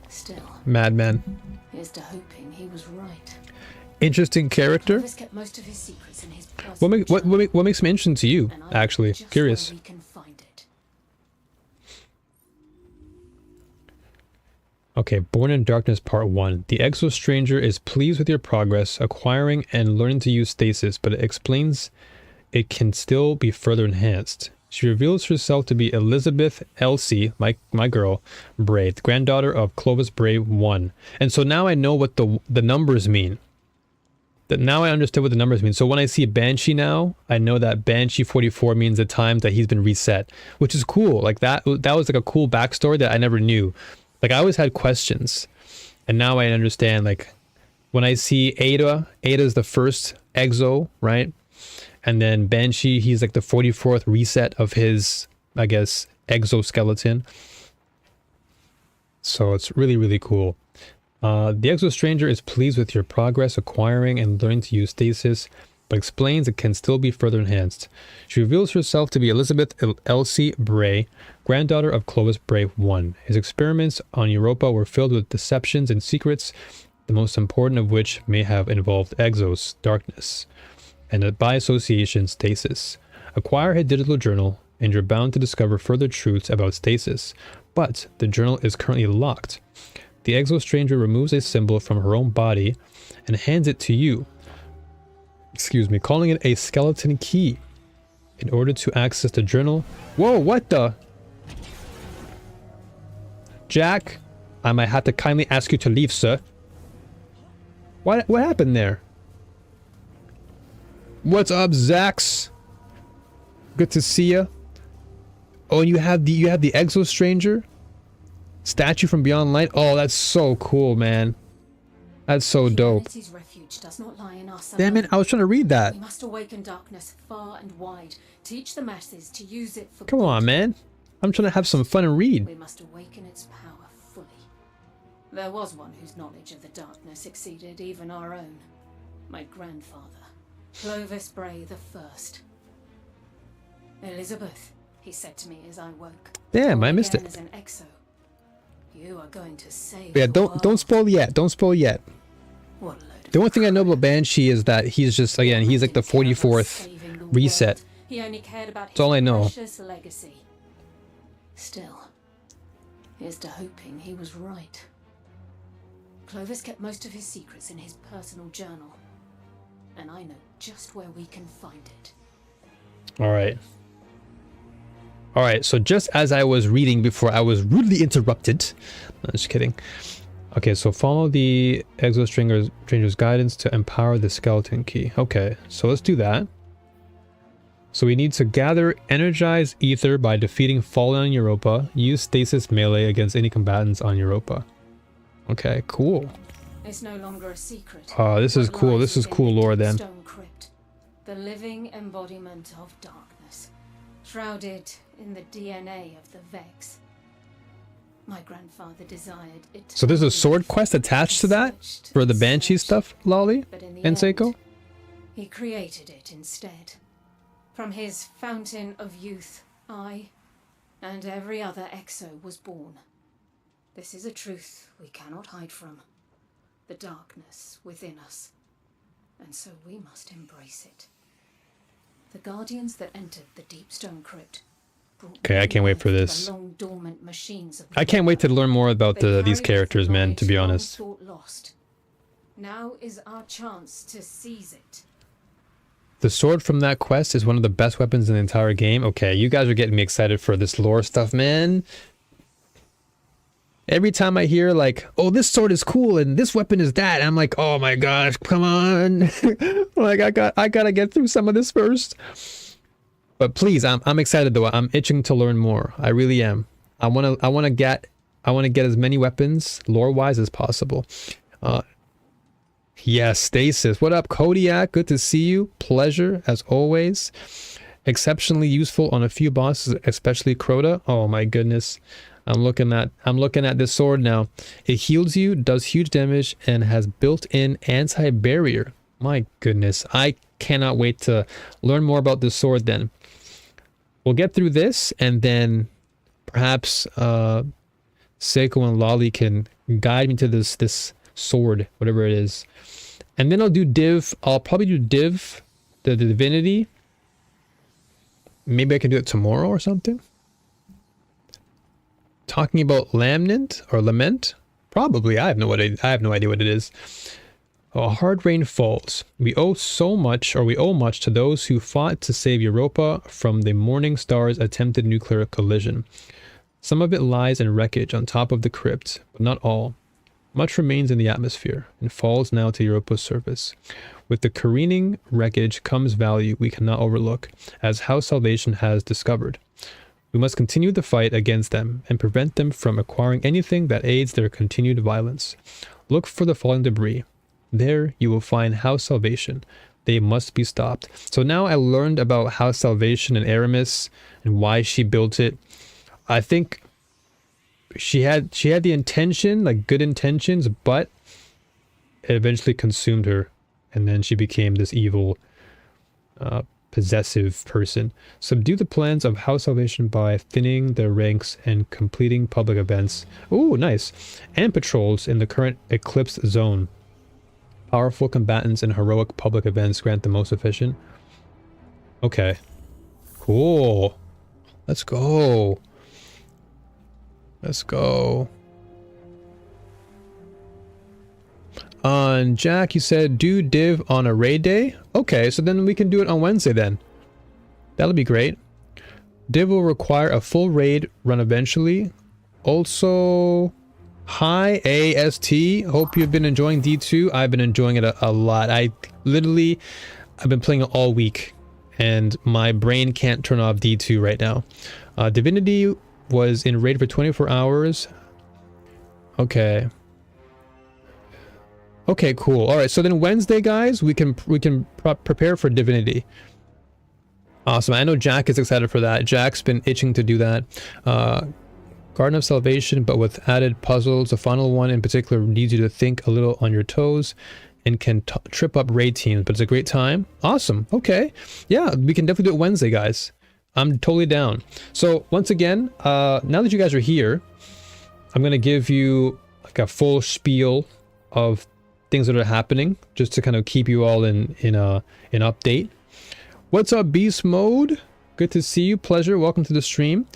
Still, Madman. here's to hoping he was right. Interesting character. Clovis kept most of his secrets in his personal What makes him interesting to you? and I know Actually, just curious. where we can find it. Okay, Born in Darkness Part 1. The Exo Stranger is pleased with your progress, acquiring and learning to use stasis, but it explains it can still be further enhanced. She reveals herself to be Elizabeth Elsie, my girl, Bray, the granddaughter of Clovis Bray 1. And so now I know what the numbers mean. Now I understood what the numbers mean. So when I see Banshee now, I know that Banshee 44 means the time that he's been reset, which is cool. Like that was like a cool backstory that I never knew. Like I always had questions, and now I understand. Like when I see Ada's the first exo, right? And then Banshee, he's like the 44th reset of his, I guess, exoskeleton. So it's really, really cool. The Exo Stranger is pleased with your progress acquiring and learning to use stasis, but explains it can still be further enhanced. She reveals herself to be Elizabeth Elsie Bray, granddaughter of Clovis Bray 1. His experiments on Europa were filled with deceptions and secrets, the most important of which may have involved exos, darkness, and by association, stasis. Acquire her digital journal, and you're bound to discover further truths about stasis, but the journal is currently locked. The Exo Stranger removes a symbol from her own body and hands it to you. Excuse me, calling it a skeleton key. In order to access the journal... Whoa, what the... Jack, I might have to kindly ask you to leave, sir. What happened there? What's up, Zax? Good to see ya. Oh, and you have the Exo Stranger statue from Beyond Light. Oh, that's so cool, man. That's so dope. Humanity's refuge does not lie in our Damn it, I was trying to read that. We must awaken darkness far and wide. Teach the masses to use it for Come good. on, man. I'm trying to have some fun and read. We must awaken its power fully. There was one whose knowledge of the darkness exceeded even our own. My grandfather, Clovis Bray the First. Elizabeth, he said to me as I woke. Damn, I born missed again it. As an exo. You are going to save Yeah, the don't world. spoil yet. Don't spoil yet. What a load of The only thing I know crap. about Banshee is that he's just, again, he's like the Didn't care about 44th saving the reset. world. He only cared about That's all I know. his precious legacy. Still, here's to hoping he was right. Clovis kept most of his secrets in his personal journal, and I know just where we can find it. Alright. Alright, so just as I was reading before I was rudely interrupted. No, just kidding. Okay, so follow the Exo Stranger's guidance to empower the skeleton key. Okay, so let's do that. So we need to gather energized ether by defeating Fallen on Europa. Use stasis melee against any combatants on Europa. Okay, cool. It's no longer a secret. This is What cool. lies This is within cool the lore deep then. Stone crypt, the living embodiment of darkness, shrouded in the DNA of the Vex. My grandfather desired it. So there's a sword quest attached to that for the Banshee stuff, Lolly But in the and Seiko? end, he created it instead. From his fountain of youth, I and every other exo was born. This is a truth we cannot hide from. The darkness within us. And so we must embrace it. The guardians that entered the deep stone crypt. Okay, I can't wait for this. The long dormant machines of the I can't wait to learn more about They these carried characters, man, to be knowledge long honest. thought lost. Now is our chance to seize it. The sword from that quest is one of the best weapons in the entire game. Okay, you guys are getting me excited for this lore stuff, man. Every time I hear like, oh, this sword is cool and this weapon is that, I'm like, oh my gosh, come on. Like I gotta get through some of this first. But please, I'm excited though. I'm itching to learn more. I really am. I wanna get as many weapons lore-wise as possible. Yeah, Stasis. What up, Kodiak? Good to see you. Pleasure, as always. Exceptionally useful on a few bosses, especially Crota. Oh my goodness. I'm looking at this sword now. It heals you, does huge damage, and has built-in anti-barrier. My goodness. I cannot wait to learn more about this sword then. We'll get through this, and then perhaps Seiko and Lolly can guide me to this sword, whatever it is. And then I'll do div. I'll probably do div, the divinity. Maybe I can do it tomorrow or something. Talking about lament or lament? Probably. I have no idea what it is. Oh, hard rain falls. We owe much to those who fought to save Europa from the Morning Star's attempted nuclear collision. Some of it lies in wreckage on top of the crypt, but not all. Much remains in the atmosphere and falls now to Europa's surface. With the careening wreckage comes value we cannot overlook, as House Salvation has discovered. We must continue the fight against them and prevent them from acquiring anything that aids their continued violence. Look for the falling debris. There you will find House Salvation. They must be stopped. So now I learned about House Salvation and Aramis and why she built it. I think she had the intention, like good intentions, but it eventually consumed her, and then she became this evil, possessive person. Subdue the plans of House Salvation by thinning their ranks and completing public events. Ooh, nice. And patrols in the current Eclipse Zone. Powerful combatants and heroic public events grant the most efficient. Okay. Cool. Let's go. Let's go. On Jack, you said do div on a raid day? Okay, so then we can do it on Wednesday then. That'll be great. Div will require a full raid run eventually. Also, hi AST. Hope you've been enjoying D2. I've been enjoying it a lot. I've been playing it all week, and my brain can't turn off D2 right now. Divinity was in raid for 24 hours. Okay. Okay, cool. All right, so then Wednesday, guys, we can prepare for Divinity. Awesome. I know Jack is excited for that. Jack's been itching to do that. Garden of Salvation, but with added puzzles. The final one in particular needs you to think a little on your toes and can trip up raid teams, but it's a great time. Awesome. Okay. Yeah, we can definitely do it Wednesday, guys. I'm totally down. So once again, now that you guys are here, I'm going to give you like a full spiel of things that are happening, just to kind of keep you all in update. What's up, Beast Mode? Good to see you. Pleasure. Welcome to the stream.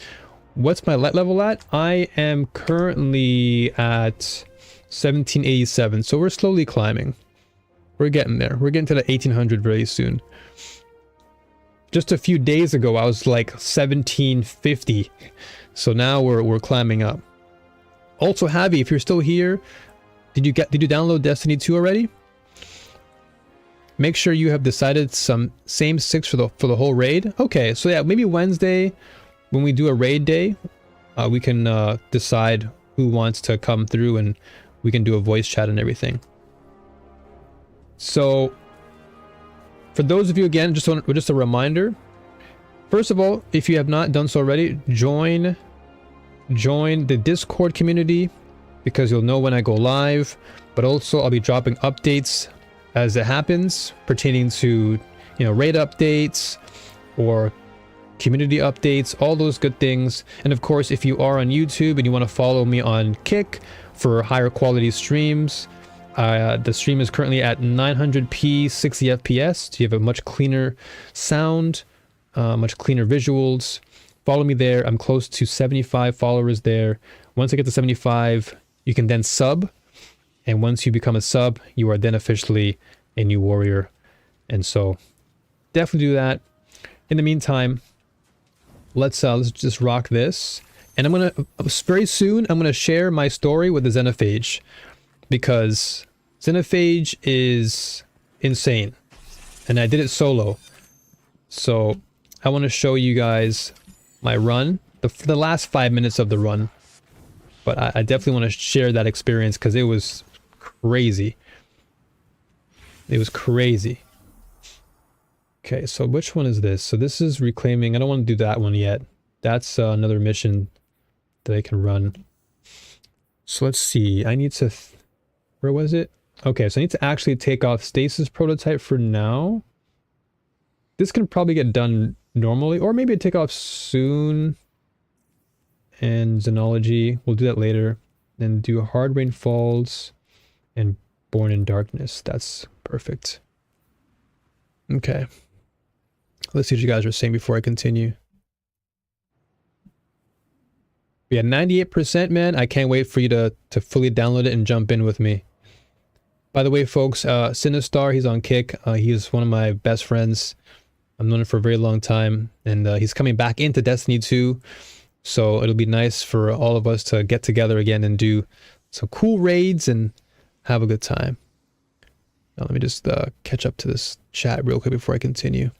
What's my let level at? I am currently at 1787, so we're slowly climbing. We're getting there. We're getting to the 1800 very soon. Just a few days ago, I was like 1750, so now we're climbing up. Also, Javi, if you're still here, did you download Destiny 2 already? Make sure you have decided some same 6 for the whole raid. Okay, so yeah, maybe Wednesday when we do a raid day, we can decide who wants to come through, and we can do a voice chat and everything. So for those of you, again, just a reminder. First of all, if you have not done so already, join the Discord community, because you'll know when I go live. But also, I'll be dropping updates as it happens, pertaining to, raid updates or community updates, all those good things. And of course, if you are on YouTube and you want to follow me on Kick for higher quality streams, the stream is currently at 900p 60 fps, so you have a much cleaner sound, much cleaner visuals. Follow me there. I'm close to 75 followers there. Once I get to 75, you can then sub, And once you become a sub, you are then officially a new warrior. And so definitely do that. In the meantime, let's just rock this. And I'm gonna very soon I'm gonna share my story with the Xenophage, because Xenophage is insane, and I did it solo. So I want to show you guys my run, the last 5 minutes of the run. But I definitely want to share that experience because it was crazy. It was crazy. Okay, so which one is this? So this is reclaiming. I don't want to do that one yet. That's another mission that I can run. So let's see. I need to... where was it? Okay, so I need to actually take off Stasis Prototype for now. This can probably get done normally, or maybe take off soon. And Xenology, we'll do that later. Then do Hard Rain Falls and Born in Darkness. That's perfect. Okay. Let's see what you guys are saying before I continue. Yeah, 98%, man. I can't wait for you to fully download it and jump in with me. By the way, folks, Sinistar, he's on Kick. He's one of my best friends. I've known him for a very long time. And he's coming back into Destiny 2. So it'll be nice for all of us to get together again and do some cool raids and have a good time. Now let me just catch up to this chat real quick before I continue.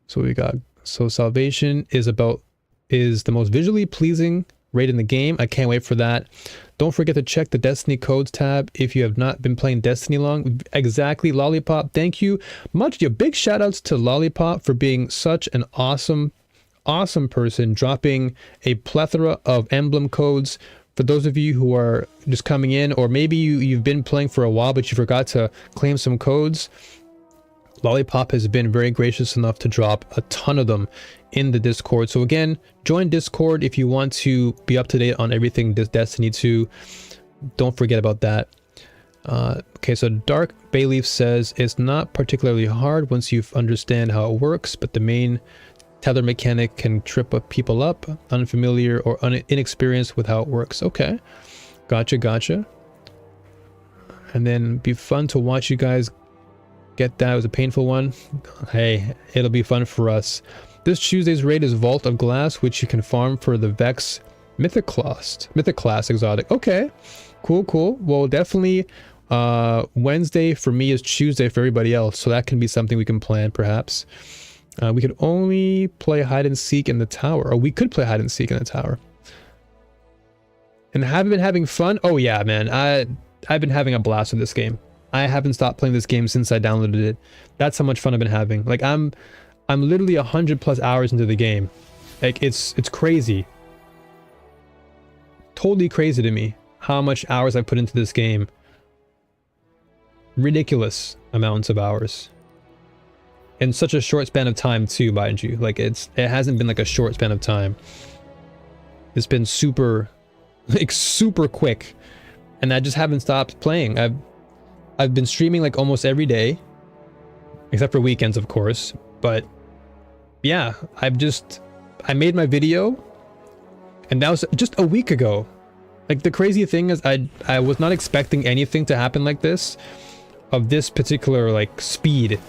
So we got, so Salvation is the most visually pleasing raid in the game. I can't wait for that. Don't forget to check the Destiny codes tab if you have not been playing Destiny long. Exactly, Lollipop. Thank you much. Big shout outs to Lollipop for being such an awesome person, dropping a plethora of emblem codes. For those of you who are just coming in, or maybe you've been playing for a while but you forgot to claim some codes, Lollipop has been very gracious enough to drop a ton of them in the Discord. So again, join Discord if you want to be up to date on everything Destiny 2. Don't forget about that. Okay, so Dark Bayleaf says it's not particularly hard once you understand how it works, but the main tether mechanic can trip people up, unfamiliar or inexperienced with how it works. Okay, gotcha. And then be fun to watch you guys get that. It was a painful one. Hey, it'll be fun for us. This Tuesday's raid is Vault of Glass, which you can farm for the Vex Mythic Class exotic. Okay, cool. Well, definitely Wednesday for me is Tuesday for everybody else, so that can be something we can plan perhaps. We could only play hide and seek in the tower, or we could play hide and seek in the tower. And have you been having fun? Oh yeah, man. I've been having a blast with this game. I haven't stopped playing this game since I downloaded it. That's how much fun I've been having. Like I'm literally 100+ hours into the game. Like it's crazy. Totally crazy to me how much hours I put into this game. Ridiculous amounts of hours. In such a short span of time too, mind you. Like it hasn't been like a short span of time. It's been super quick. And I just haven't stopped playing. I've been streaming like almost every day. Except for weekends, of course. But yeah, I made my video. And that was just a week ago. Like the crazy thing is I was not expecting anything to happen like this. Of this particular like speed.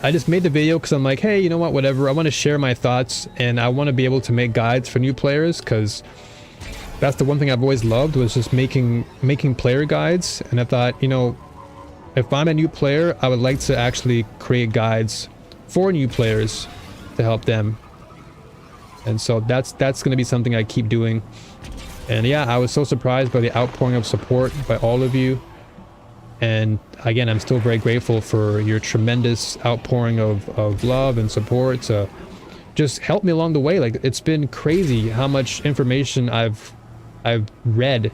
I just made the video because I'm like, hey, you know what, whatever. I want to share my thoughts and I want to be able to make guides for new players, because that's the one thing I've always loved, was just making player guides. And I thought, you know, if I'm a new player, I would like to actually create guides for new players to help them. And so that's going to be something I keep doing. And yeah, I was so surprised by the outpouring of support by all of you. And again, I'm still very grateful for your tremendous outpouring of love and support to just help me along the way. Like it's been crazy how much information I've read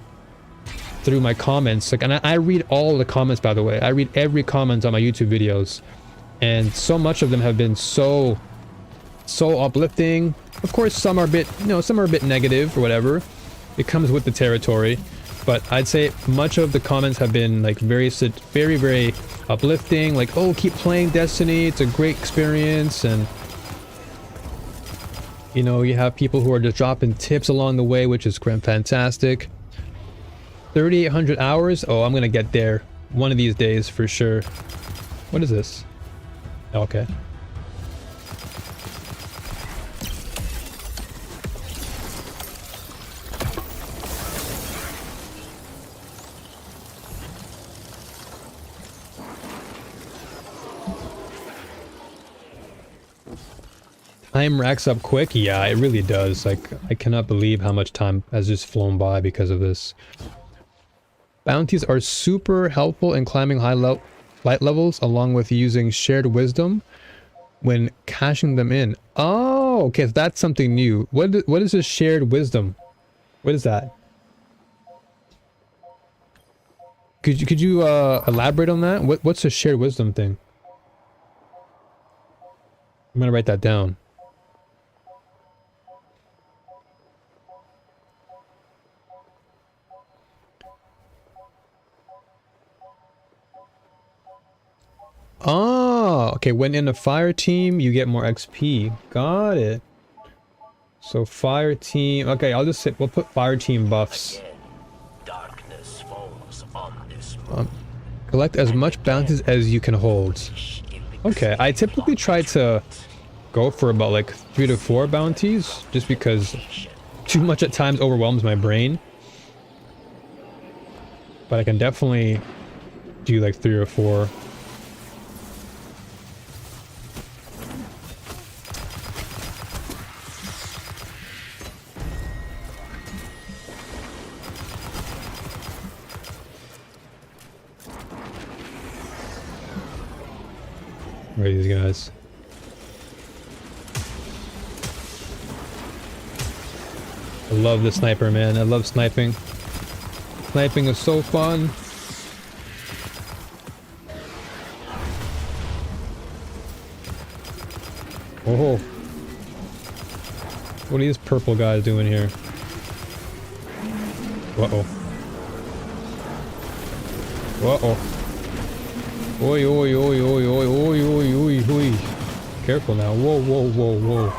through my comments. Like, and I read all the comments, by the way. I read every comment on my YouTube videos, and so much of them have been so uplifting. Of course, some are a bit, some are a bit negative or whatever. It comes with the territory. But I'd say much of the comments have been like very uplifting. Like, oh, keep playing Destiny. It's a great experience. And you have people who are just dropping tips along the way, which is fantastic. 3,800 hours? Oh, I'm gonna get there one of these days for sure. What is this? Okay. Time racks up quick? Yeah, it really does. Like, I cannot believe how much time has just flown by because of this. Bounties are super helpful in climbing light levels, along with using shared wisdom when cashing them in. Oh, okay, so that's something new. What is this shared wisdom? What is that? Could you elaborate on that? What's a shared wisdom thing? I'm gonna write that down. Oh, okay. When in a fire team, you get more XP. Got it. So fire team. Okay, I'll just say we'll put fire team buffs. Darkness falls on this Collect as much bounties as you can hold. Okay, I typically try to go for about like 3 to 4 bounties, just because too much at times overwhelms my brain. But I can definitely do like 3 or 4. Where are these guys? I love the sniper, man. I love sniping. Sniping is so fun. Oh. What are these purple guys doing here? Uh-oh. Uh-oh. Oi, oi, oi, oi, oi, oi, oi, oi, oi. Careful now. Whoa, whoa, whoa, whoa.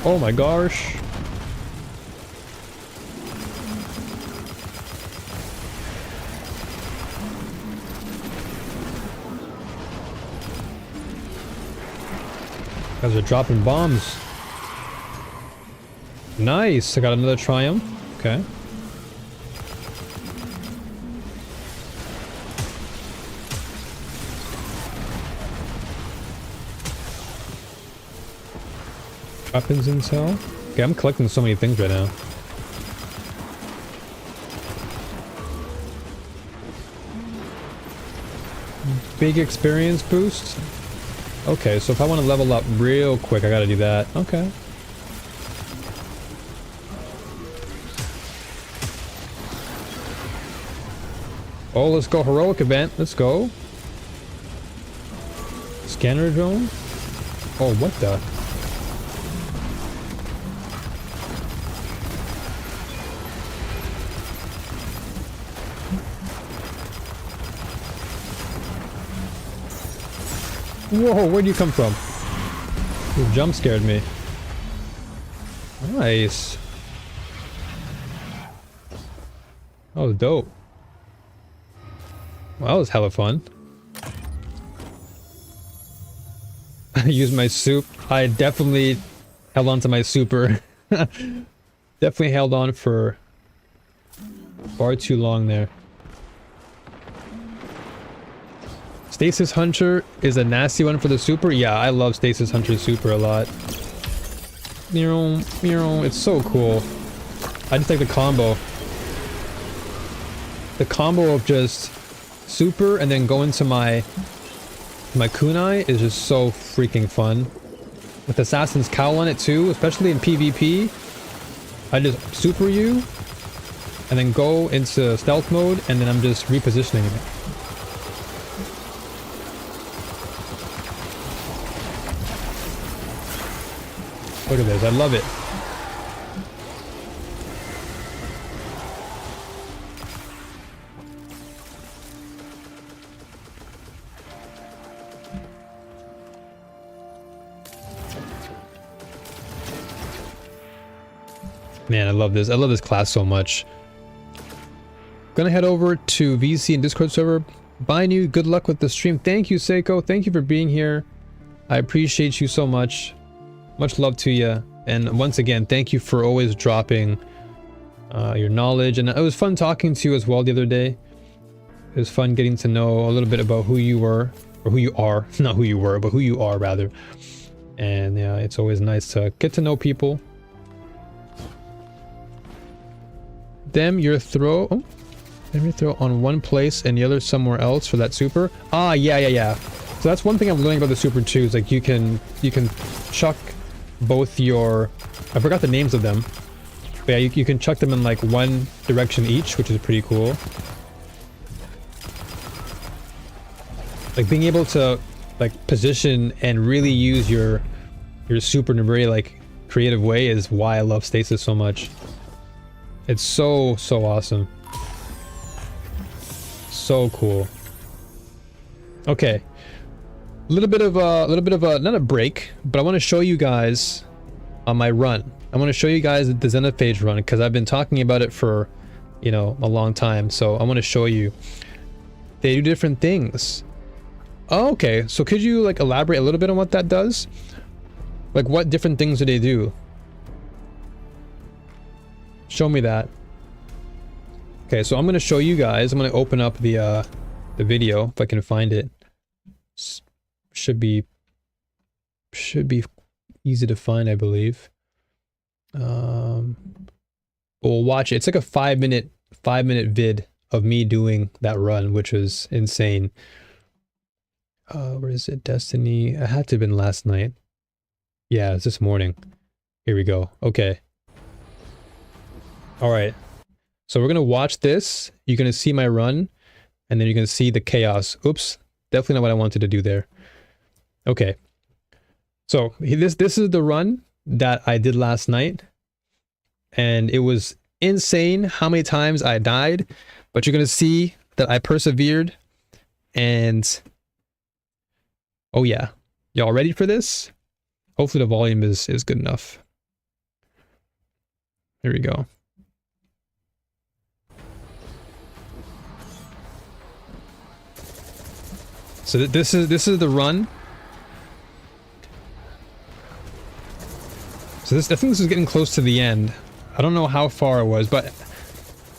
Oh my gosh. Guys are dropping bombs. Nice. I got another triumph. Okay. Weapons intel. Okay, I'm collecting so many things right now. Big experience boost. Okay, so if I want to level up real quick, I gotta do that. Okay. Oh, let's go heroic event. Let's go. Scanner drone. Oh, what the? Whoa, where'd you come from? You jump scared me. Nice. That was dope. Well, that was hella fun. I used my soup. I definitely held on to my super. Definitely held on for far too long there. Stasis Hunter is a nasty one for the super. Yeah, I love Stasis Hunter super a lot. It's so cool. I just like the combo. The combo of just super and then go into my kunai is just so freaking fun. With Assassin's Cowl on it too, especially in PvP. I just super you and then go into stealth mode and then I'm just repositioning it. Look at this, I love it. Man, I love this. I love this class so much. Gonna head over to VC and Discord server. Bye, new. Good luck with the stream. Thank you, Seiko. Thank you for being here. I appreciate you so much. Much love to you. And once again, thank you for always dropping your knowledge. And it was fun talking to you as well the other day. It was fun getting to know a little bit about who you were, or who you are. Not who you were, but who you are, rather. And yeah, it's always nice to get to know people. Them your throw. Oh, them your throw on one place and the other somewhere else for that super. Ah, yeah. So that's one thing I'm learning about the super too. Is like you can chuck both your. I forgot the names of them. But yeah, you can chuck them in like one direction each, which is pretty cool. Like being able to like position and really use your super in a very like creative way is why I love stasis so much. It's so awesome. So cool. Okay. A little bit of a not a break, but I want to show you guys on my run. I want to show you guys the Xenophage run because I've been talking about it for, you know, a long time. So I want to show you. They do different things. Oh, okay. So could you like elaborate a little bit on what that does? Like what different things do they do? Show me that. Okay, so I'm going to show you guys. I'm going to open up the video if I can find it. Should be easy to find, I believe. We'll watch it. It's like a 5-minute vid of me doing that run, which was insane. Where is it? Destiny. It had to have been last night. Yeah, it's this morning. Here we go. Okay. All right. So we're going to watch this. You're going to see my run, and then you're going to see the chaos. Oops. Definitely not what I wanted to do there. Okay. So this is the run that I did last night, and it was insane how many times I died, but you're going to see that I persevered, and oh yeah. Y'all ready for this? Hopefully the volume is good enough. Here we go. So this is the run. So I think this is getting close to the end. I don't know how far it was, but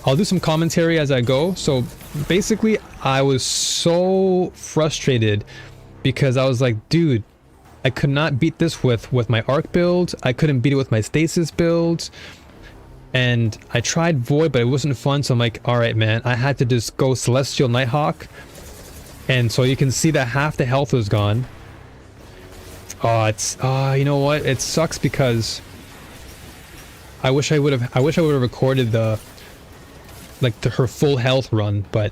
I'll do some commentary as I go. So basically, I was so frustrated because I was like, dude, I could not beat this with my arc build. I couldn't beat it with my stasis build. And I tried Void, but it wasn't fun. So I'm like, all right, man, I had to just go Celestial Nighthawk. And so you can see that half the health was gone. Oh, it's you know what? It sucks because I wish I would have recorded the her full health run, but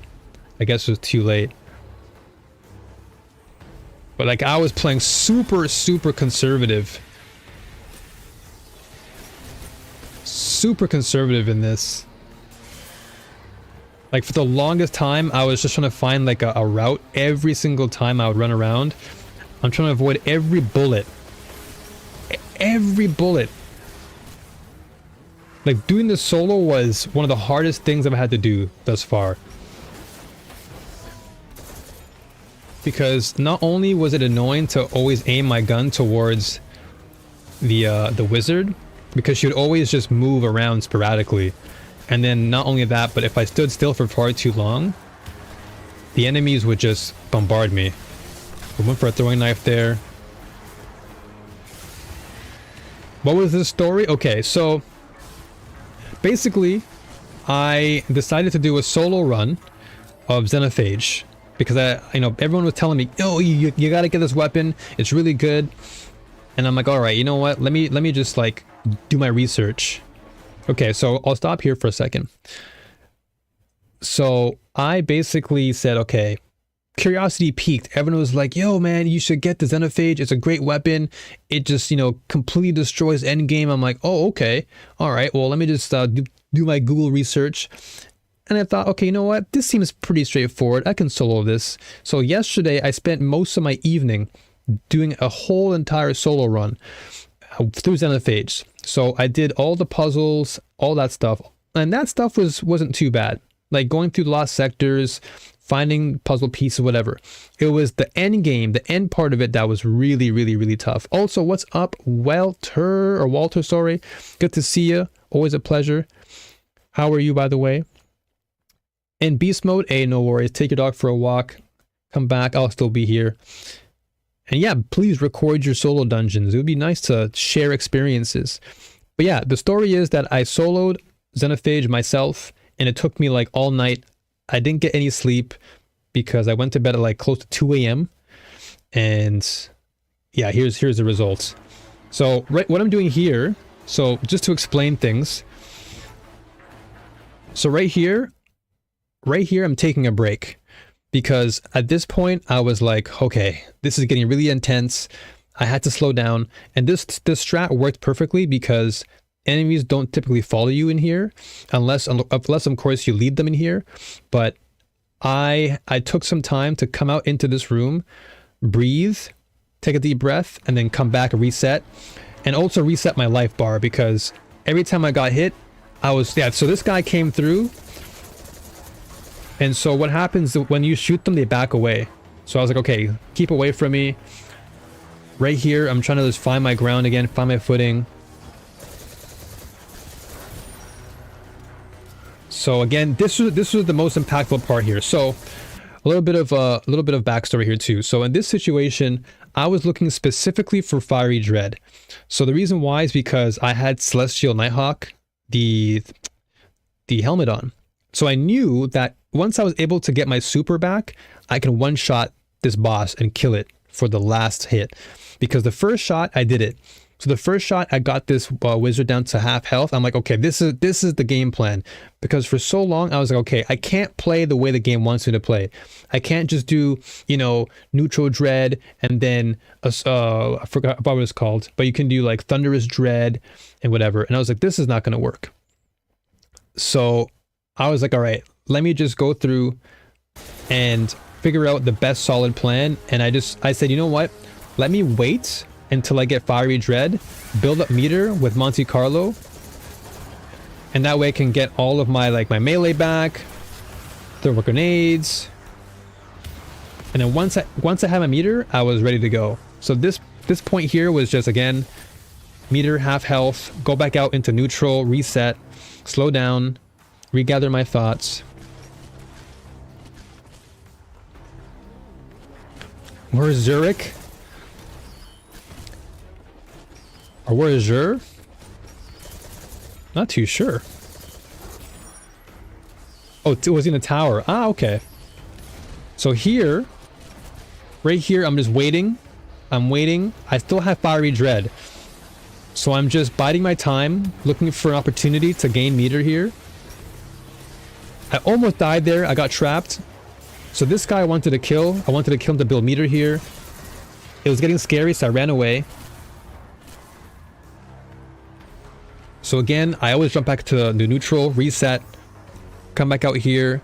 I guess it was too late. But like I was playing super conservative. Super conservative in this. Like for the longest time, I was just trying to find like a route every single time I would run around. I'm trying to avoid every bullet. Every bullet. Like doing this solo was one of the hardest things I've had to do thus far. Because not only was it annoying to always aim my gun towards the wizard, because she would always just move around sporadically. And then not only that, but if I stood still for far too long, the enemies would just bombard me. We went for a throwing knife there. What was the story? Okay, so basically, I decided to do a solo run of Xenophage because everyone was telling me, "Oh, you gotta get this weapon. It's really good." And I'm like, "All right, you know what? Let me just like do my research." Okay, so I'll stop here for a second. So I basically said, okay, curiosity peaked. Everyone was like, yo, man, you should get the Xenophage. It's a great weapon. It just, completely destroys endgame. I'm like, oh, okay. All right, well, let me just do my Google research. And I thought, okay, you know what? This seems pretty straightforward. I can solo this. So yesterday, I spent most of my evening doing a whole entire solo run. through Xenophage. So I did all the puzzles, all that stuff, and that stuff wasn't too bad. Like going through the lost sectors, finding puzzle pieces, whatever. It was the end game, the end part of it that was really, really, really tough. Also, what's up, Walter, sorry. Good to see you. Always a pleasure. How are you, by the way? In beast mode, hey, no worries. Take your dog for a walk. Come back. I'll still be here. And yeah, please record your solo dungeons. It would be nice to share experiences. But yeah, the story is that I soloed Xenophage myself, and it took me like all night. I didn't get any sleep because I went to bed at like close to 2 a.m. And yeah, here's the results. So what I'm doing here, so just to explain things. So right here, I'm taking a break. Because at this point, I was like, okay, this is getting really intense. I had to slow down. And this strat worked perfectly because enemies don't typically follow you in here. Unless of course, you lead them in here. But I took some time to come out into this room, breathe, take a deep breath, and then come back and reset. And also reset my life bar because every time I got hit, so this guy came through. And so what happens when you shoot them, they back away. So I was like, okay, keep away from me. Right here, I'm trying to just find my ground again, find my footing. So again, this was the most impactful part here. So a little bit of backstory here too. So in this situation, I was looking specifically for Fiery Dread. So the reason why is because I had Celestial Nighthawk, the helmet on. So I knew that once I was able to get my super back, I can one-shot this boss and kill it for the last hit. Because the first shot, I did it. So the first shot, I got this wizard down to half health. I'm like, okay, this is the game plan. Because for so long, I was like, okay, I can't play the way the game wants me to play. I can't just do, neutral dread and then, I forgot what it's called. But you can do like thunderous dread and whatever. And I was like, this is not going to work. So I was like, all right, let me just go through and figure out the best solid plan. And I said, you know what? Let me wait until I get Fiery Dread, build up meter with Monte Carlo. And that way I can get all of my melee back, throw grenades. And then once I had my meter, I was ready to go. So this point here was just, again, meter, half health, go back out into neutral, reset, slow down, regather my thoughts. Where is Zurich? Or where is Zur? Not too sure. Oh, it was in the tower. Ah, okay. So here, right here, I'm just waiting. I'm waiting. I still have Fiery Dread. So I'm just biding my time, looking for an opportunity to gain meter here. I almost died there. I got trapped. So this guy I wanted to kill. I wanted to kill him to build meter here. It was getting scary, so I ran away. So again, I always jump back to the neutral, reset, come back out here.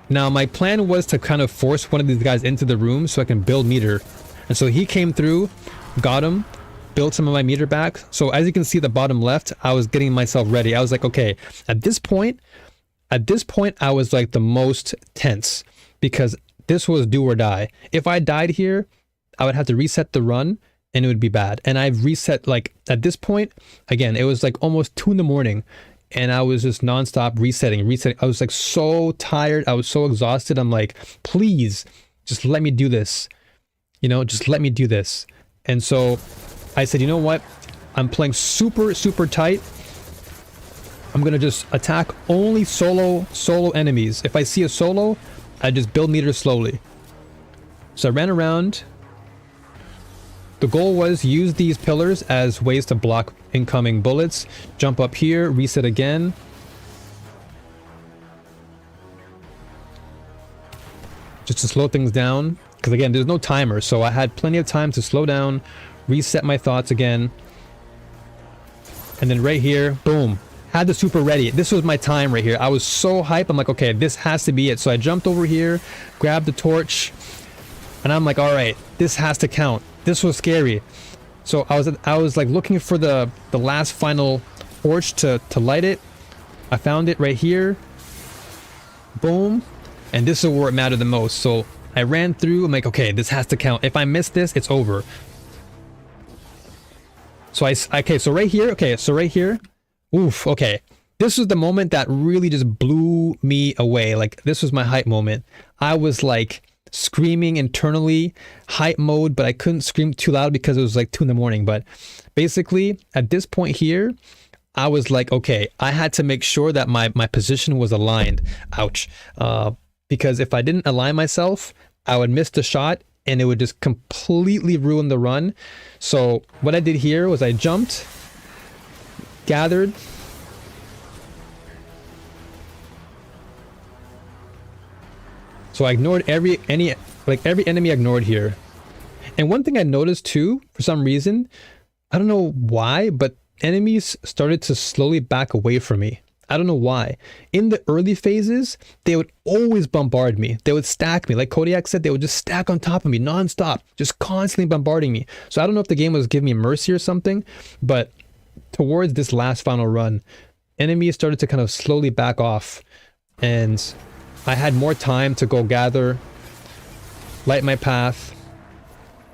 Now my plan was to kind of force one of these guys into the room so I can build meter. And so he came through, got him, built some of my meter back. So as you can see at the bottom left, I was getting myself ready. I was like, okay, at this point, I was like the most tense because this was do or die. If I died here, I would have to reset the run and it would be bad. And I've reset, like at this point, again, it was like almost 2 in the morning and I was just nonstop resetting. I was like so tired. I was so exhausted. I'm like, please just let me do this. Just let me do this. And so I said, you know what? I'm playing super, super tight. I'm going to just attack only solo enemies. If I see a solo, I just build meter slowly. So I ran around. The goal was use these pillars as ways to block incoming bullets. Jump up here, reset again. Just to slow things down. Because again, there's no timer. So I had plenty of time to slow down, reset my thoughts again. And then right here, boom. Had the super ready. This was my time right here. I was so hyped. I'm like, okay, this has to be it. So I jumped over here, grabbed the torch. And I'm like, all right, this has to count. This was scary. So I was like looking for the last final torch to light it. I found it right here. Boom. And this is where it mattered the most. So I ran through. I'm like, okay, this has to count. If I miss this, it's over. So okay, so right here. Okay, so right here. Oof. Okay. This was the moment that really just blew me away. Like, this was my hype moment. I was like screaming internally, hype mode, but I couldn't scream too loud because it was like 2 in the morning. But basically, at this point here, I was like, okay, I had to make sure that my position was aligned. Ouch. Because if I didn't align myself, I would miss the shot and it would just completely ruin the run. So what I did here was I jumped, gathered, so I ignored every enemy I ignored here. And one thing I noticed too, for some reason, I don't know why, but enemies started to slowly back away from me. I don't know why. In the early phases, they would always bombard me. They would stack me. Like Kodiak said, they would just stack on top of me non-stop, just constantly bombarding me. So I don't know if the game was giving me mercy or something, but towards this last final run, enemies started to kind of slowly back off. And I had more time to go gather, light my path.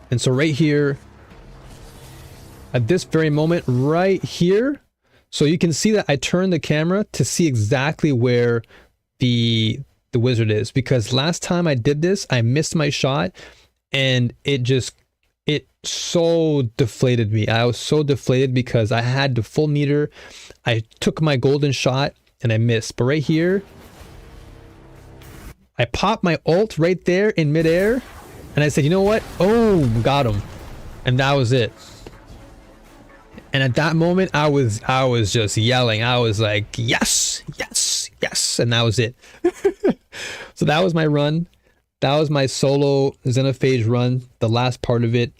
And so right here, at this very moment, right here, so you can see that I turned the camera to see exactly where the wizard is, because last time I did this, I missed my shot and it so deflated me. I was so deflated because I had the full meter. I took my golden shot and I missed. But right here, I popped my ult right there in midair and I said, you know what? Oh, got him. And that was it. And at that moment, I was just yelling. I was like, yes, yes, yes. And that was it. So that was my run. That was my solo Xenophage run, the last part of it.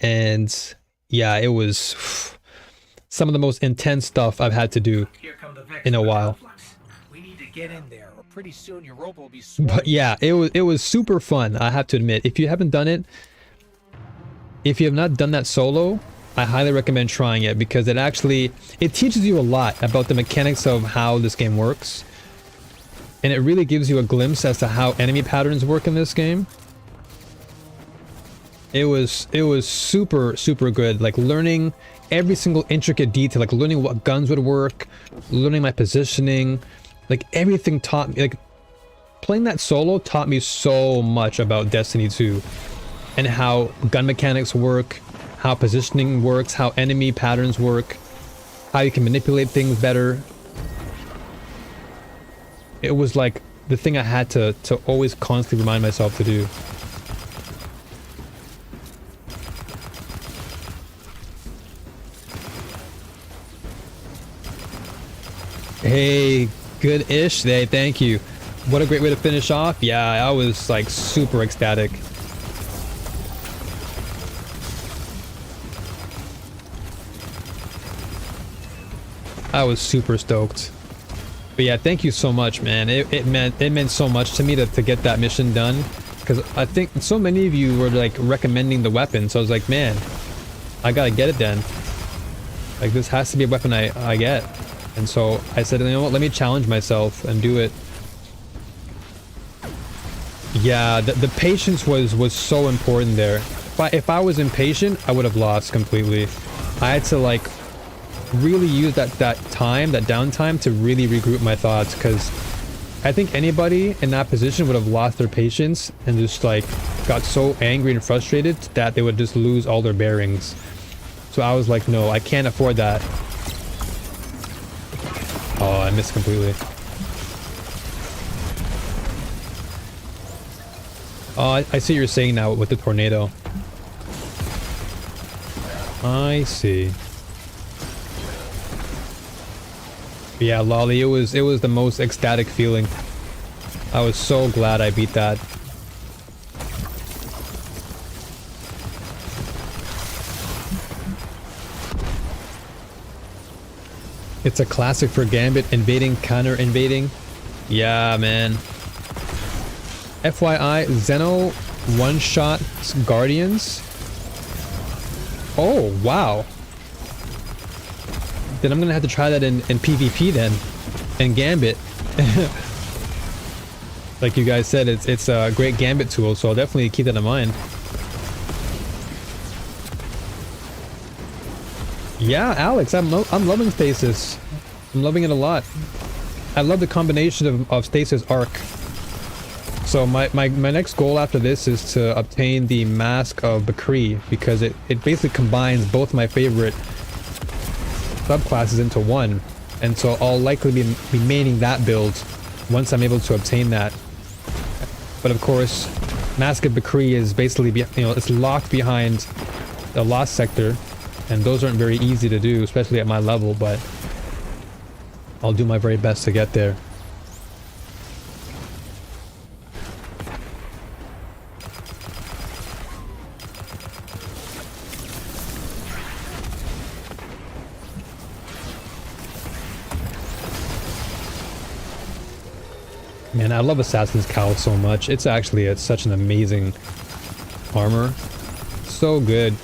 And yeah, it was some of the most intense stuff I've had to do in a while. We need to get in there, or pretty soon Europa will be But yeah, it was super fun, I have to admit. If you haven't done it, if you have not done that solo, I highly recommend trying it, because it teaches you a lot about the mechanics of how this game works. And it really gives you a glimpse as to how enemy patterns work in this game. It was super, super good. Like learning every single intricate detail, like learning what guns would work, learning my positioning, like everything taught me, like playing that solo taught me so much about Destiny 2 and how gun mechanics work, how positioning works, how enemy patterns work, how you can manipulate things better. It was like the thing I had to always constantly remind myself to do. Hey, good-ish. Hey, thank you. What a great way to finish off. Yeah, I was like super ecstatic. I was super stoked. But yeah, thank you so much, man. It meant so much to me to get that mission done, because I think so many of you were like recommending the weapon, so I was like, man, I gotta get it then. Like, this has to be a weapon I get. And so I said, you know what, let me challenge myself and do it. Yeah, the patience was so important there. If I was impatient, I would have lost completely. I had to like really use that downtime to really regroup my thoughts, because I think anybody in that position would have lost their patience and just like got so angry and frustrated that they would just lose all their bearings. So I was like, no, I can't afford that. Oh, I missed completely. Oh, I see what you're saying now with the tornado. I see. But yeah, Lolly, it was the most ecstatic feeling. I was so glad I beat that. It's a classic for Gambit, invading, counter invading. Yeah, man. FYI, Zeno one-shot Guardians Oh, wow. Then I'm gonna have to try that in PvP then. And Gambit. Like you guys said, it's a great Gambit tool, so I'll definitely keep that in mind. Yeah, Alex, I'm loving Stasis. I'm loving it a lot. I love the combination of Stasis Arc. So my next goal after this is to obtain the Mask of Bakri, because it basically combines both my favorite subclasses into one. And so I'll likely be maining that build once I'm able to obtain that. But of course, Mask of Bakri is basically, it's locked behind the Lost Sector. And those aren't very easy to do, especially at my level, but I'll do my very best to get there. Man, I love Assassin's Cowl so much. It's such an amazing armor. So good.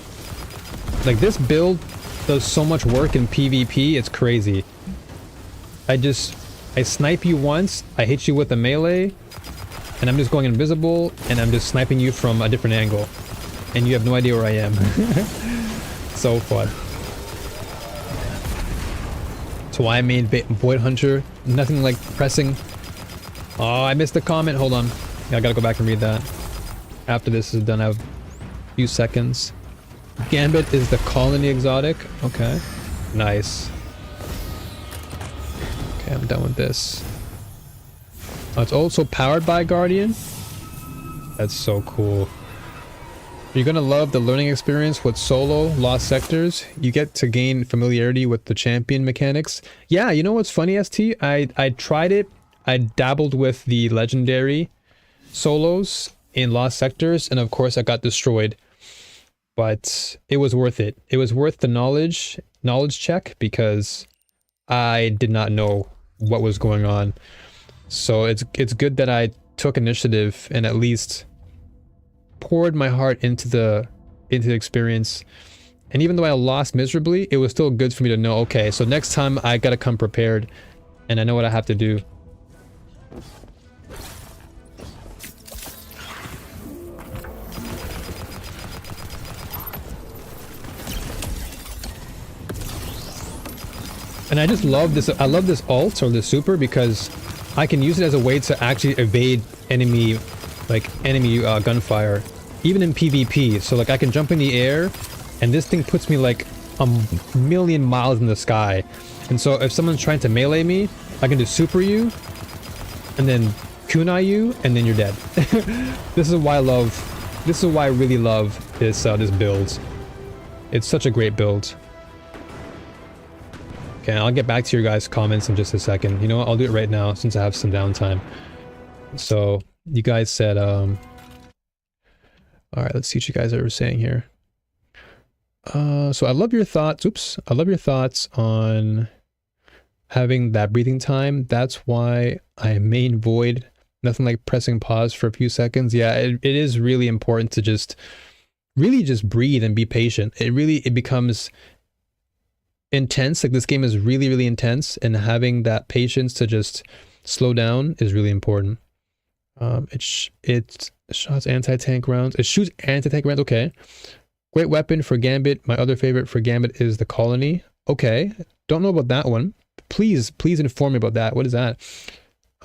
Like, this build does so much work in PvP, it's crazy. I snipe you once, I hit you with a melee, and I'm just going invisible, and I'm just sniping you from a different angle. And you have no idea where I am. So fun. That's why I made Void Hunter. Nothing like pressing. Oh, I missed the comment. Hold on. Yeah, I gotta go back and read that. After this is done, I have a few seconds. Gambit is the colony exotic. Okay. Nice. Okay, I'm done with this. Oh, it's also powered by Guardian? That's so cool. You're gonna love the learning experience with solo Lost Sectors. You get to gain familiarity with the champion mechanics. Yeah, you know what's funny, ST? I tried it. I dabbled with the legendary solos in Lost Sectors, and of course I got destroyed. But it was worth it. It was worth the knowledge check, because I did not know what was going on. So it's good that I took initiative and at least poured my heart into the experience. And even though I lost miserably, it was still good for me to know, okay, so next time I gotta come prepared and I know what I have to do. And I just love this. I love this ult or this super because I can use it as a way to actually evade enemy gunfire, even in PvP. So like I can jump in the air, and this thing puts me like a million miles in the sky. And so if someone's trying to melee me, I can just super you, and then kunai you, and then you're dead. This is why I love. This is why I really love this this build. It's such a great build. Okay, I'll get back to your guys' comments in just a second. You know what? I'll do it right now since I have some downtime. So, you guys said, alright, let's see what you guys are saying here. So I love your thoughts, I love your thoughts on having that breathing time. That's why I main Void. Nothing like pressing pause for a few seconds. Yeah, it is really important to just breathe and be patient. It becomes intense. Like, this game is really intense, and having that patience to just slow down is really important. It shots anti-tank rounds. It shoots anti-tank rounds. Okay, great weapon for Gambit. My other favorite for Gambit is the colony. Okay, don't know about that one. Please inform me about that. What is that?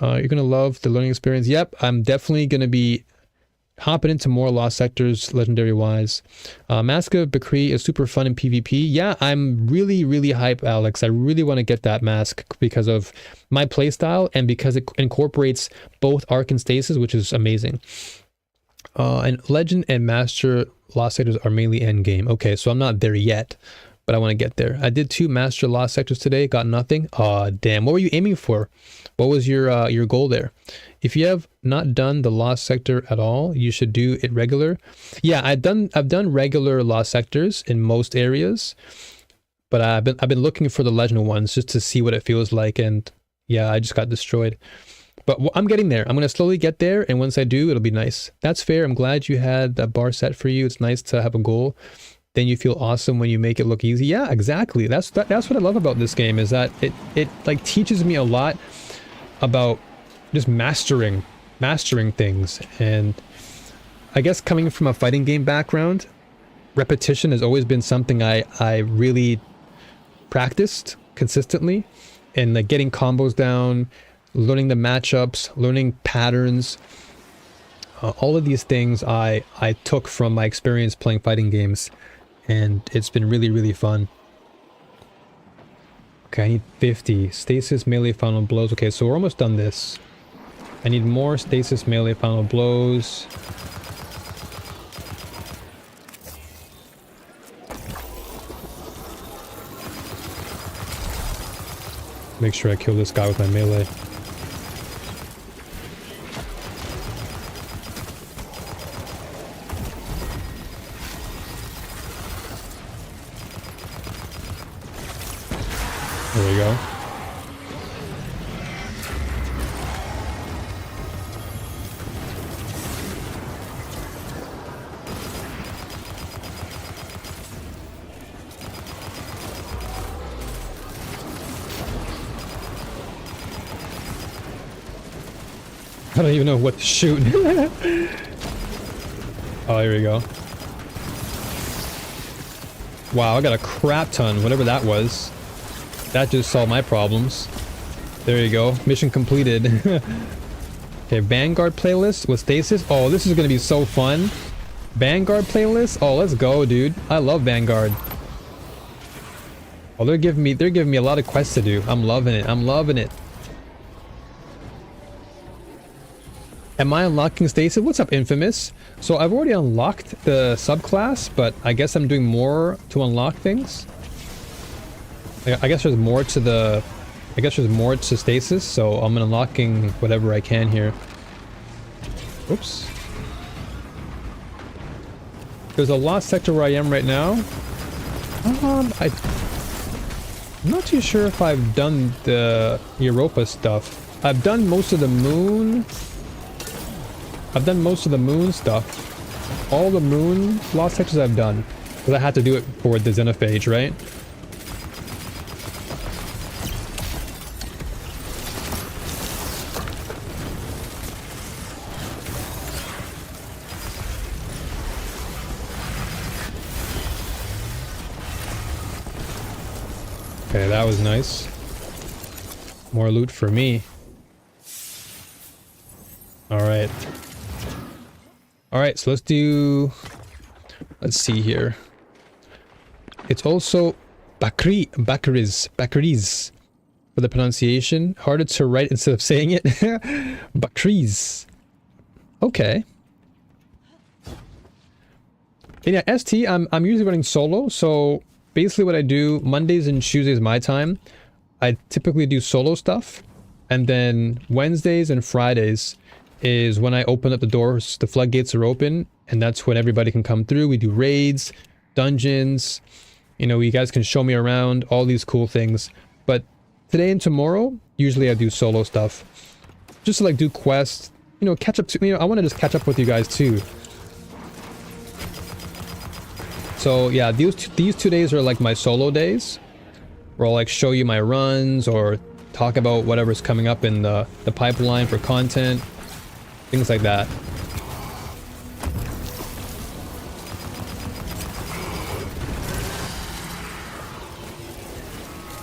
You're gonna love the learning experience. Yep, I'm definitely gonna be hopping into more Lost Sectors, legendary wise. Mask of Bakri is super fun in PvP. Yeah, I'm really hype, Alex. I really want to get that mask because of my playstyle and because it incorporates both Arc and Stasis, which is amazing. And Legend and Master Lost Sectors are mainly endgame. Okay, so I'm not there yet, but I want to get there. I did 2 Master Lost Sectors today, got nothing. Aw, damn. What were you aiming for? What was your goal there? If you have not done the Lost Sector at all, you should do it regular. Yeah, I've done regular Lost Sectors in most areas, but I've been looking for the Legend ones just to see what it feels like, and yeah, I just got destroyed. But I'm getting there. I'm gonna slowly get there, and once I do, it'll be nice. That's fair. I'm glad you had that bar set for you. It's nice to have a goal. then you feel awesome when you make it look easy. Yeah, exactly. That's what I love about this game, is that it like teaches me a lot about just mastering things. And I guess coming from a fighting game background, repetition has always been something I really practiced consistently, and like getting combos down, learning the matchups, learning patterns. All of these things I took from my experience playing fighting games, and it's been really, really fun. Okay, I need 50. Stasis, melee, final blows. Okay, so we're almost done this. I need more stasis, melee, final blows. Make sure I kill this guy with my melee. There we go. I don't even know what to shoot. Oh, here we go. Wow, I got a crap ton, whatever that was. That just solved my problems. There you go. Mission completed. Okay, Vanguard playlist with Stasis. Oh, this is gonna be so fun. Vanguard playlist? Oh, let's go, dude. I love Vanguard. Oh, they're giving me a lot of quests to do. I'm loving it. I'm loving it. Am I unlocking Stasis? What's up, Infamous? So I've already unlocked the subclass, but I guess I'm doing more to unlock things. I guess there's more to the... I guess there's more to Stasis, so I'm unlocking whatever I can here. Oops. There's a lost sector where I am right now. I'm not too sure if I've done the Europa stuff. I've done most of the moon... I've done most of the moon stuff. All the moon lost sectors I've done. Because I had to do it for the Xenophage, right? Okay, that was nice. More loot for me. Alright. Alright, so let's see here. It's also Bakriz for the pronunciation. Harder to write instead of saying it. Bakriz. Okay. And yeah, ST, I'm usually running solo, so basically what I do, Mondays and Tuesdays my time, I typically do solo stuff. And then Wednesdays and Fridays is when I open up the doors, the floodgates are open, and that's when everybody can come through. We do raids, dungeons, you know, you guys can show me around, all these cool things. But today and tomorrow, usually I do solo stuff. Just to like do quests, you know, catch up to, you know, I want to just catch up with you guys too. So yeah, these 2 days are like my solo days, where I'll like show you my runs or talk about whatever's coming up in the pipeline for content. Things like that.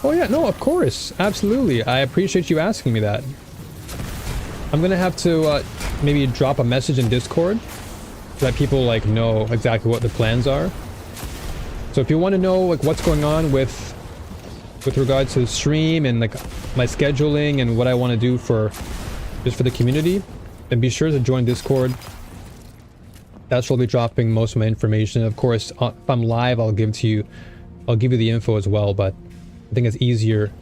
Oh yeah, no, of course. Absolutely. I appreciate you asking me that. I'm gonna have to maybe drop a message in Discord so that people like know exactly what the plans are. So if you want to know like what's going on with regards to the stream and like my scheduling and what I want to do for just for the community, then be sure to join Discord. That's where I'll be dropping most of my information. Of course, if I'm live, I'll give you the info as well, but I think it's easier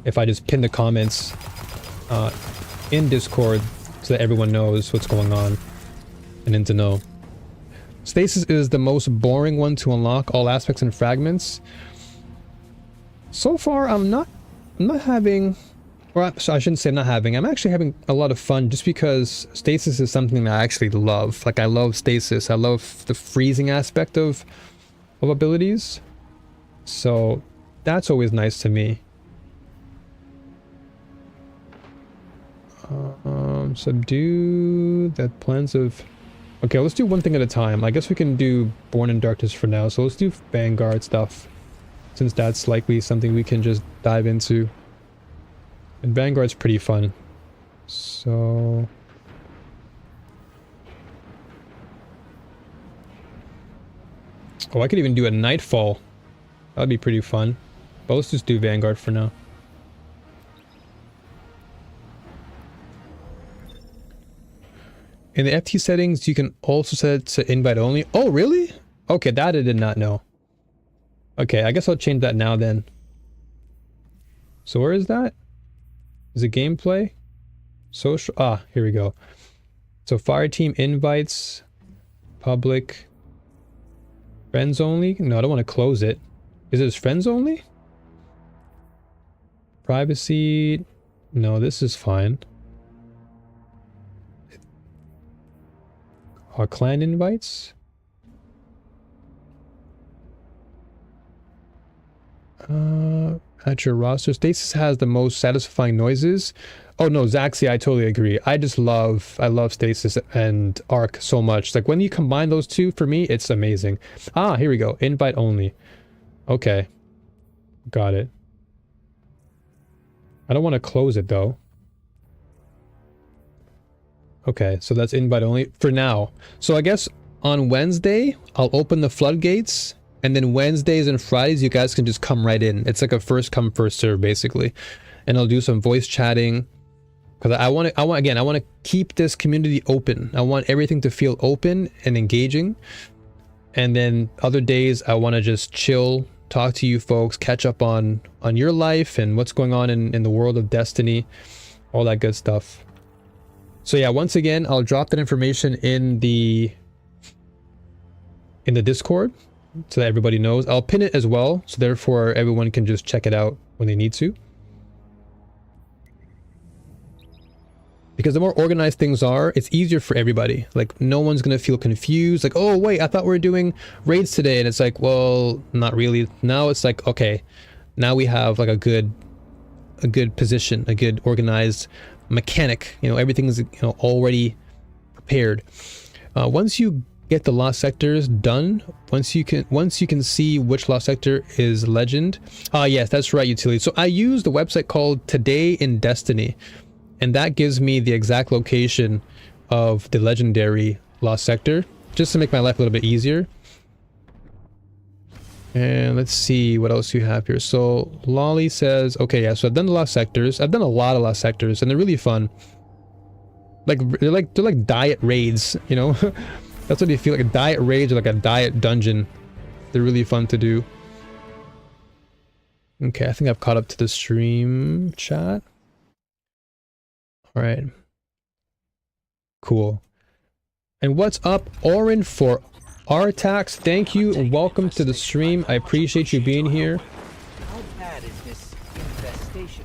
if I just pin the comments in Discord so that everyone knows what's going on and in to know. Stasis is the most boring one to unlock all aspects and fragments. So far, I'm not having... Or so I shouldn't say I'm not having. I'm actually having a lot of fun just because Stasis is something that I actually love. Like, I love Stasis. I love the freezing aspect of of abilities. So that's always nice to me. Subdue that plans of... Okay, let's do one thing at a time. I guess we can do Born in Darkness for now. So let's do Vanguard stuff, since that's likely something we can just dive into. And Vanguard's pretty fun. So... Oh, I could even do a Nightfall. That'd be pretty fun. But let's just do Vanguard for now. In the FT settings, you can also set it to invite only. Oh, really? Okay, that I did not know. Okay, I guess I'll change that now then. So where is that? Is it gameplay? Social? Ah, here we go. So Fireteam invites, public, friends only? No, I don't want to close it. Is it friends only? Privacy? No, this is fine. Our clan invites? At your roster. Stasis has the most satisfying noises. Oh no, Zaxi, I totally agree. I love Stasis and Arc so much. Like when you combine those two, for me, it's amazing. Ah, here we go. Invite only. Okay. Got it. I don't want to close it though. Okay, so that's invite only for now. So I guess on Wednesday, I'll open the floodgates, and then Wednesdays and Fridays, you guys can just come right in. It's like a first come, first serve, basically. And I'll do some voice chatting, because I want to keep this community open. I want everything to feel open and engaging. And then other days, I want to just chill, talk to you folks, catch up on your life and what's going on in the world of Destiny, all that good stuff. So yeah, once again, I'll drop that information in the Discord so that everybody knows. I'll pin it as well, so therefore everyone can just check it out when they need to. Because the more organized things are, it's easier for everybody. Like no one's gonna feel confused. Like, oh wait, I thought we were doing raids today, and it's like, well, not really. Now it's like, okay, now we have like a good position, a good organized mechanic. You know, everything's already prepared. Once you get the lost sectors done, once you can see which lost sector is legend. Yes, that's right, utility. So I use the website called Today in Destiny, and that gives me the exact location of the legendary lost sector, just to make my life a little bit easier. And let's see what else you have here. So Lolly says, okay, yeah, so I've done the lost sectors. I've done a lot of lost sectors, and they're really fun. Like they're like diet raids, you know? That's what you feel like, a diet raid or like a diet dungeon. They're really fun to do. Okay, I think I've caught up to the stream chat. All right. Cool. And what's up, Orin for Artax? Thank you and welcome to the stream. I appreciate you being here. How bad is this infestation?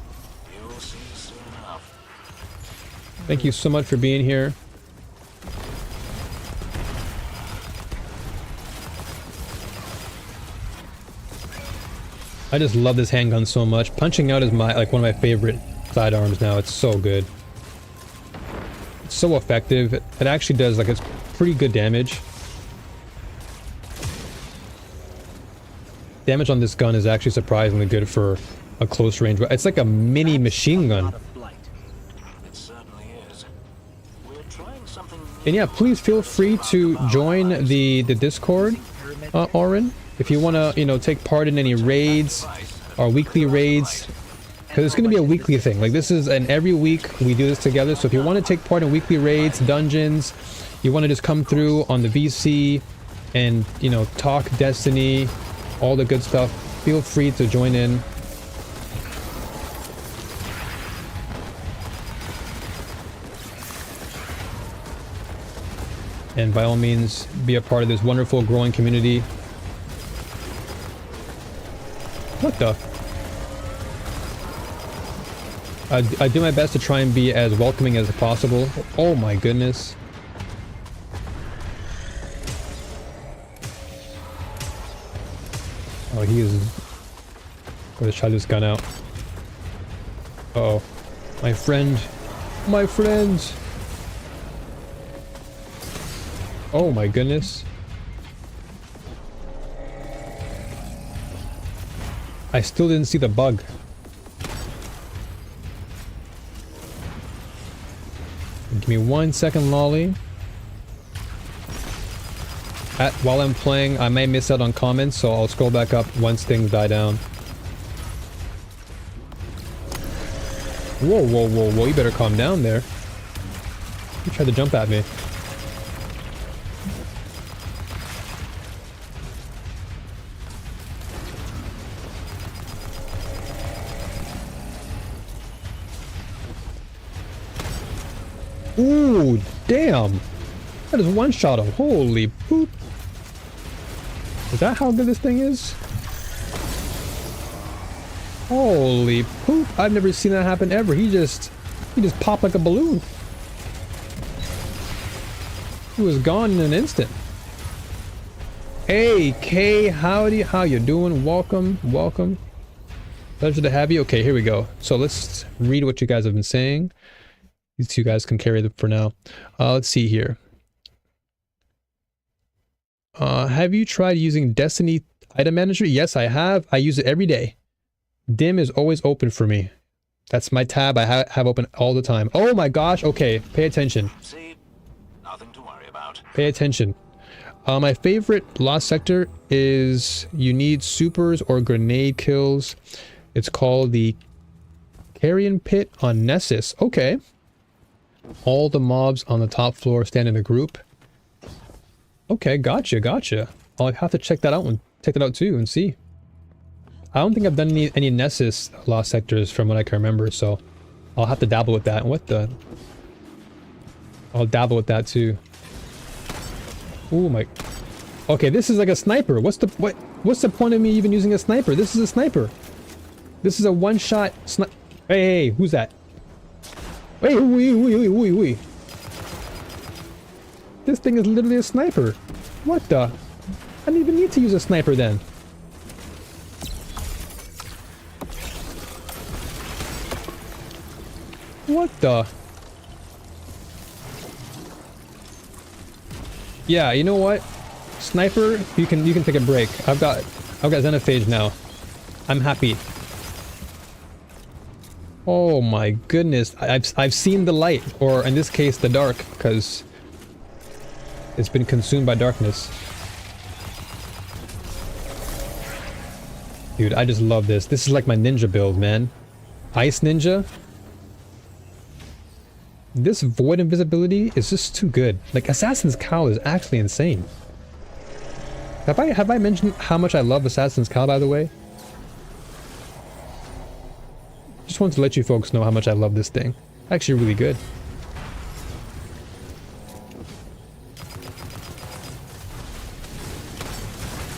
You'll see soon enough. Thank you so much for being here. I just love this handgun so much. Punching out is one of my favorite sidearms now. It's so good. It's so effective. It actually does it's pretty good damage. Damage on this gun is actually surprisingly good for a close range. It's like a mini machine gun. It certainly is. We're trying something new. And yeah, please feel free to join the Discord, Orin, if you want to, take part in any raids or weekly raids, because it's going to be a weekly thing. Like this is every week we do this together. So if you want to take part in weekly raids, dungeons, you want to just come through on the VC and, talk Destiny, all the good stuff, feel free to join in. And by all means, be a part of this wonderful growing community. What the? I do my best to try and be as welcoming as possible. Oh my goodness. Oh, he is... Let's try this gun out. Uh-oh. My friend. My friends! Oh my goodness. I still didn't see the bug. Give me 1 second, lolly. While I'm playing, I may miss out on comments, so I'll scroll back up once things die down. Whoa, whoa, whoa, whoa, you better calm down there. You tried to jump at me. Ooh, damn! That is one shot him. Holy poop! Is that how good this thing is? Holy poop! I've never seen that happen ever. He just popped like a balloon. He was gone in an instant. Hey, Kay, howdy, how you doing? Welcome, welcome. Pleasure to have you. Okay, here we go. So let's read what you guys have been saying. These two guys can carry them for now. Let's see here. Have you tried using Destiny Item Manager? Yes, I have. I use it every day. Dim is always open for me. That's my tab I have open all the time. Oh my gosh. Okay, pay attention. See, nothing to worry about. Pay attention. My favorite Lost Sector is you need supers or grenade kills. It's called the Carrion Pit on Nessus. Okay. All the mobs on the top floor stand in a group. Okay, gotcha, gotcha. I'll have to check that out too and see. I don't think I've done any Nessus Lost Sectors from what I can remember, so I'll have to dabble with that. What the? I'll dabble with that too. Oh my. Okay, this is like a sniper. What's the point of me even using a sniper? This is a sniper. This is a one-shot sniper. Hey, who's that? Wait, wait. This thing is literally a sniper. What the? I didn't even need to use a sniper then. What the? Yeah, you know what? Sniper, you can take a break. I've got Xenophage now. I'm happy. Oh my goodness. I've seen the light, or in this case the dark, because it's been consumed by darkness. Dude, I just love this. This is like my ninja build, man. Ice ninja. This void invisibility is just too good. Like, Assassin's Cowl is actually insane. Have I mentioned how much I love Assassin's Cowl, by the way? Just wanted to let you folks know how much I love this thing. Actually really good.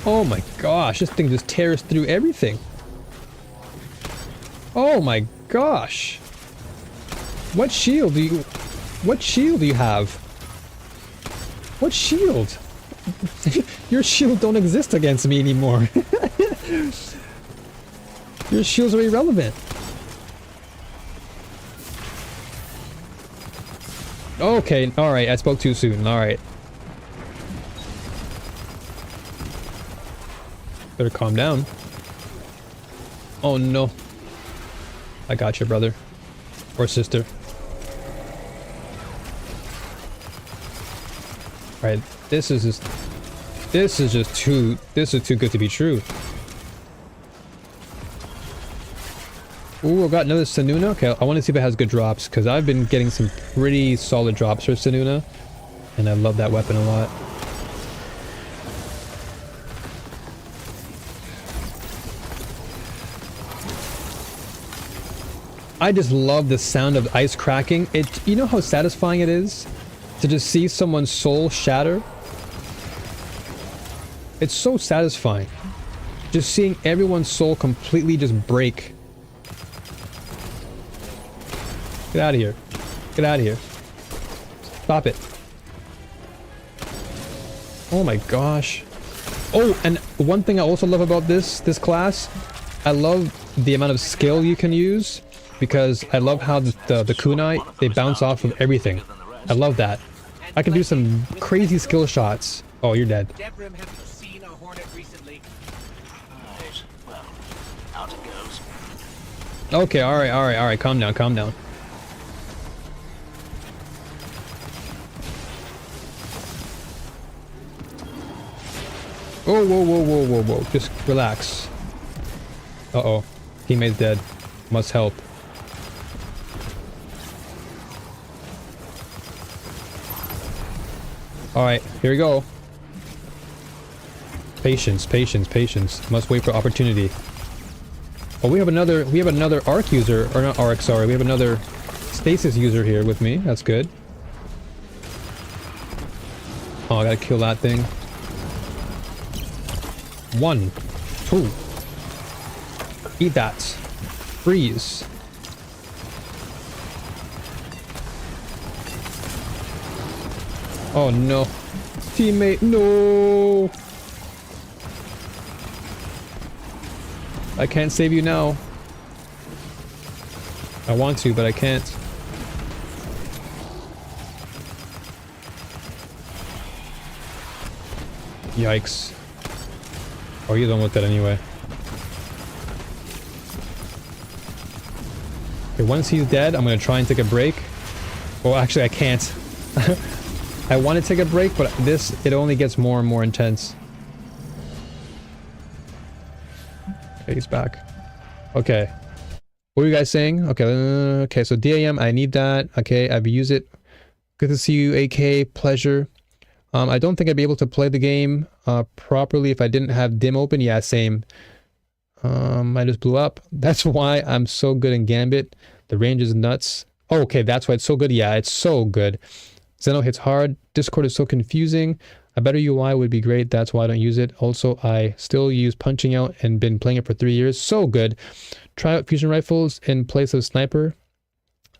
Oh my gosh, this thing just tears through everything. Oh my gosh. What shield do you have? What shield? Your shield don't exist against me anymore. Your shields are irrelevant. Okay, alright, I spoke too soon, alright. Better calm down. Oh no. I got you, brother. Or sister. Alright, this is too good to be true. Ooh, I've got another Sanuna. Okay, I want to see if it has good drops, because I've been getting some pretty solid drops for Sanuna, and I love that weapon a lot. I just love the sound of ice cracking. You know how satisfying it is to just see someone's soul shatter? It's so satisfying. Just seeing everyone's soul completely just break. Get out of here. Get out of here. Stop it. Oh my gosh. Oh, and one thing I also love about this class, I love the amount of skill you can use, because I love how the kunai, they bounce off of everything. I love that. I can do some crazy skill shots. Oh, you're dead. Debrim, have you seen a hornet recently? Right. Well, out it goes. Okay, alright, calm down, calm down. Oh, whoa. Just relax. Uh-oh. Teammate's dead. Must help. Alright, here we go. Patience. Must wait for opportunity. Oh, we have another arc user, or not arc, sorry. We have another stasis user here with me. That's good. Oh, I gotta kill that thing. 1, 2. Eat that. Freeze. Oh no. Teammate, no! I can't save you now. I want to, but I can't. Yikes. Oh, you're done with that anyway. Okay, once he's dead, I'm gonna try and take a break. Well, actually, I can't. I want to take a break, but it only gets more and more intense. Okay, he's back. Okay. What were you guys saying? Okay, so DAM, I need that. Okay, I've used it. Good to see you, AK. Pleasure. I don't think I'd be able to play the game properly if I didn't have dim open. Yeah, same. I just blew up. That's why I'm so good in Gambit. The range is nuts. Oh, okay, that's why it's so good. Yeah, it's so good. Zeno hits hard. Discord is so confusing. A better UI would be great. That's why I don't use it. Also, I still use Punching Out and been playing it for 3 years. So good. Try out fusion rifles in place of sniper.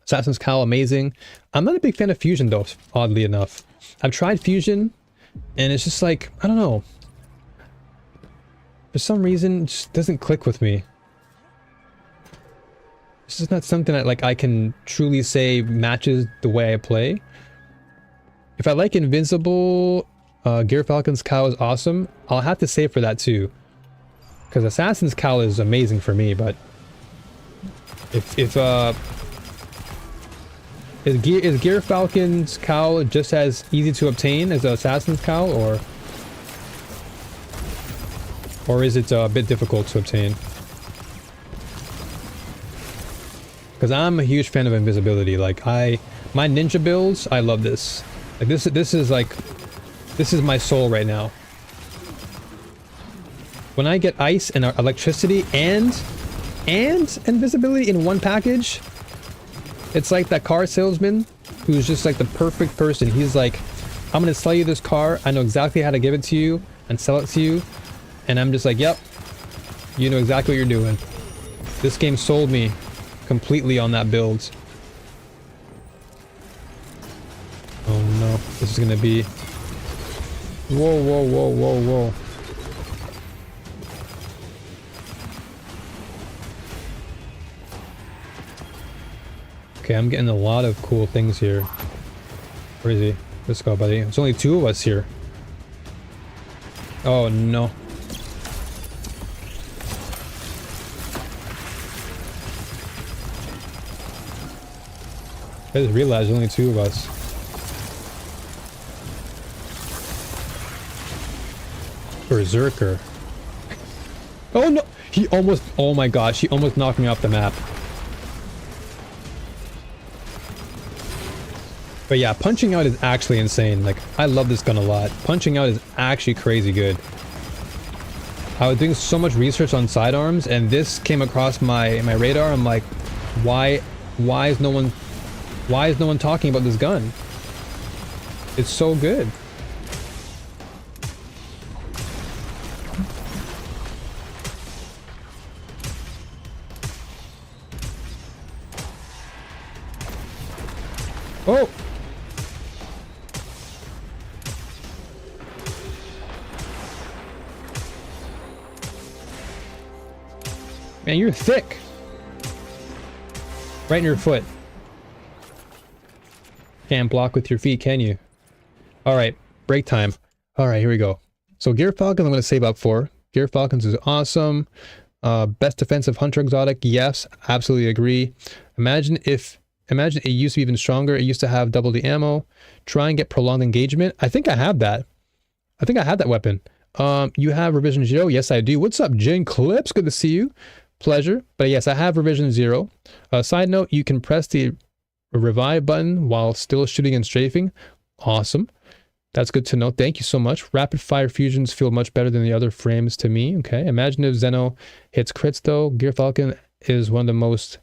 Assassin's Cowl, amazing. I'm not a big fan of fusion though, oddly enough. I've tried fusion and it's just like, I don't know. For some reason, it just doesn't click with me. This is not something that like I can truly say matches the way I play. If I like Invincible, Gear Falcon's Cowl is awesome. I'll have to say for that too. Because Assassin's Cowl is amazing for me, but is Gear Falcon's Cowl just as easy to obtain as Assassin's Cowl, or is it a bit difficult to obtain? Because I'm a huge fan of invisibility. Like my ninja builds, I love this. Like this is my soul right now. When I get ice and electricity and invisibility in one package, it's like that car salesman who's just like the perfect person. He's like, I'm gonna sell you this car. I know exactly how to give it to you and sell it to you. And I'm just like, yep, you know exactly what you're doing. This game sold me completely on that build. Oh no, this is gonna be... Whoa. Okay, I'm getting a lot of cool things here. Where is he? Let's go, buddy. There's only 2 of us here. Oh no. I just realized there's only 2 of us. Berserker. Oh no! He almost... Oh my gosh, he almost knocked me off the map. But yeah, Punching Out is actually insane. Like, I love this gun a lot. Punching Out is actually crazy good. I was doing so much research on sidearms, and this came across my radar. I'm like, why is no one talking about this gun? It's so good. Oh! Man, you're thick. Right in your foot. Can't block with your feet, can you? Alright, break time. Alright, here we go. So Gear Falcons I'm going to save up for. Gear Falcons is awesome. Best defensive hunter exotic, yes, absolutely agree. Imagine it used to be even stronger. It used to have double the ammo. Try and get prolonged engagement. I think I have that. I think I have that weapon. You have revision 0. Yes, I do. What's up, Jane Clips? Good to see you. Pleasure. But yes, I have revision 0. Side note, you can press the revive button while still shooting and strafing. Awesome. That's good to know. Thank you so much. Rapid fire fusions feel much better than the other frames to me. Okay. Imagine if Zeno hits crits though. Gear Falcon is one of the most...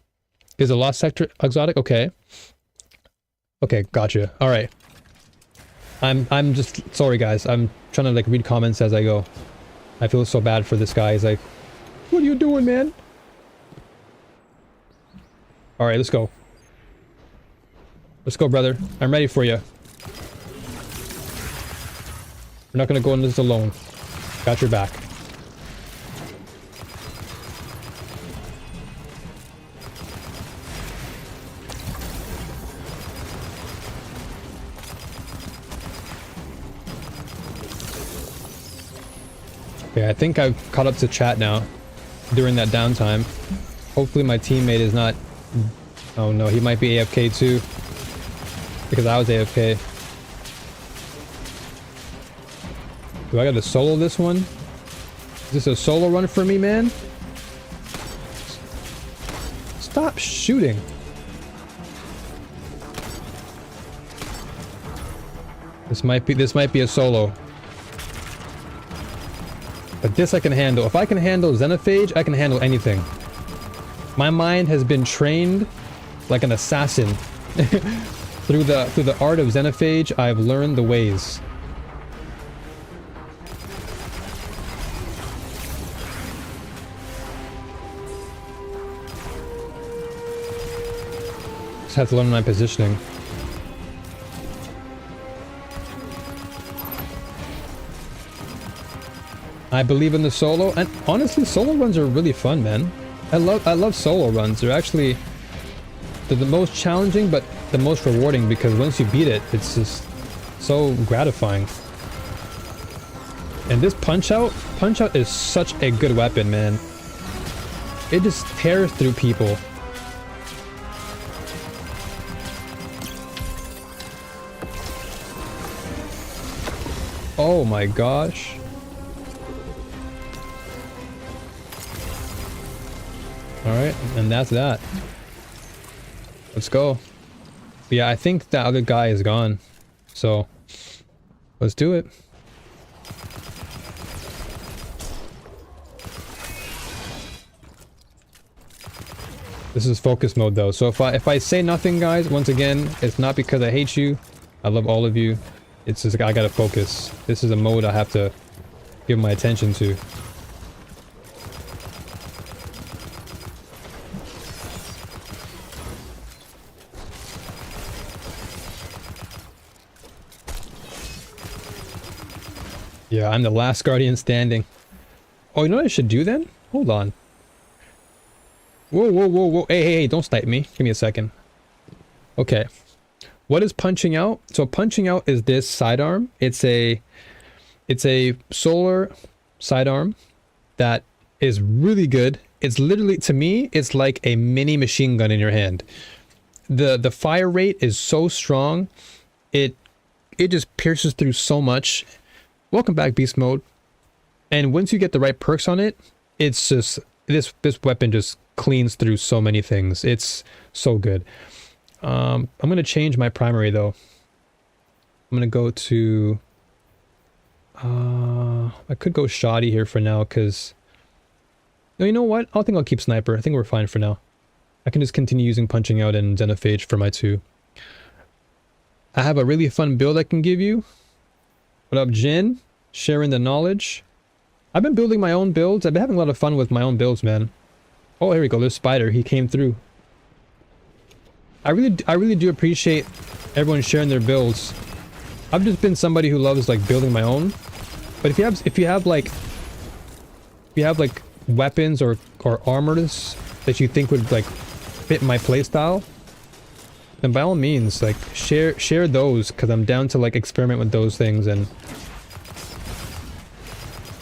Is a Lost Sector exotic? Okay. Okay, gotcha. Alright. I'm just... Sorry guys. I'm trying to like read comments as I go. I feel so bad for this guy. He's like, what are you doing, man? Alright, let's go. Let's go, brother. I'm ready for you. We're not gonna go into this alone. Got your back. Okay, I think I've caught up to chat now during that downtime. Hopefully my teammate is not... Oh no, he might be AFK too. Because I was AFK. Do I gotta solo this one? Is this a solo run for me, man? Stop shooting. This might be a solo. But this I can handle. If I can handle Xenophage, I can handle anything. My mind has been trained like an assassin. Through the art of Xenophage, I've learned the ways. Just have to learn my positioning. I believe in the solo, and honestly, solo runs are really fun, man. I love solo runs. They're the most challenging, but the most rewarding because once you beat it, it's just so gratifying. And this punch out is such a good weapon, man. It just tears through people. Oh my gosh. Alright, and that's that. Let's go. Yeah, I think that other guy is gone. So, let's do it. This is focus mode though. So if I say nothing, guys, once again, it's not because I hate you. I love all of you. It's just I gotta focus. This is a mode I have to give my attention to. Yeah, I'm the last guardian standing. Oh, you know what I should do then? Hold on. Whoa, whoa, whoa, whoa. Hey, don't snipe me. Give me a second. Okay. What is punching out? So punching out is this sidearm. It's a solar sidearm that is really good. It's literally, to me, it's like a mini machine gun in your hand. The fire rate is so strong. It just pierces through so much. Welcome back, beast mode. And once you get the right perks on it, it's just this weapon just cleans through so many things. It's so good. I'm gonna change my primary though. I'm gonna go to I could go shoddy here for now because no, you know what? I think I'll keep sniper. I think we're fine for now. I can just continue using punching out and xenophage for my 2. I have a really fun build I can give you. What up, Jin? Sharing the knowledge. I've been building my own builds. I've been having a lot of fun with my own builds, man. Oh, here we go. There's Spider. He came through. I really do appreciate everyone sharing their builds. I've just been somebody who loves like building my own. But if you have like weapons or or armors that you think would like fit my playstyle, then by all means, like share those, because I'm down to like experiment with those things and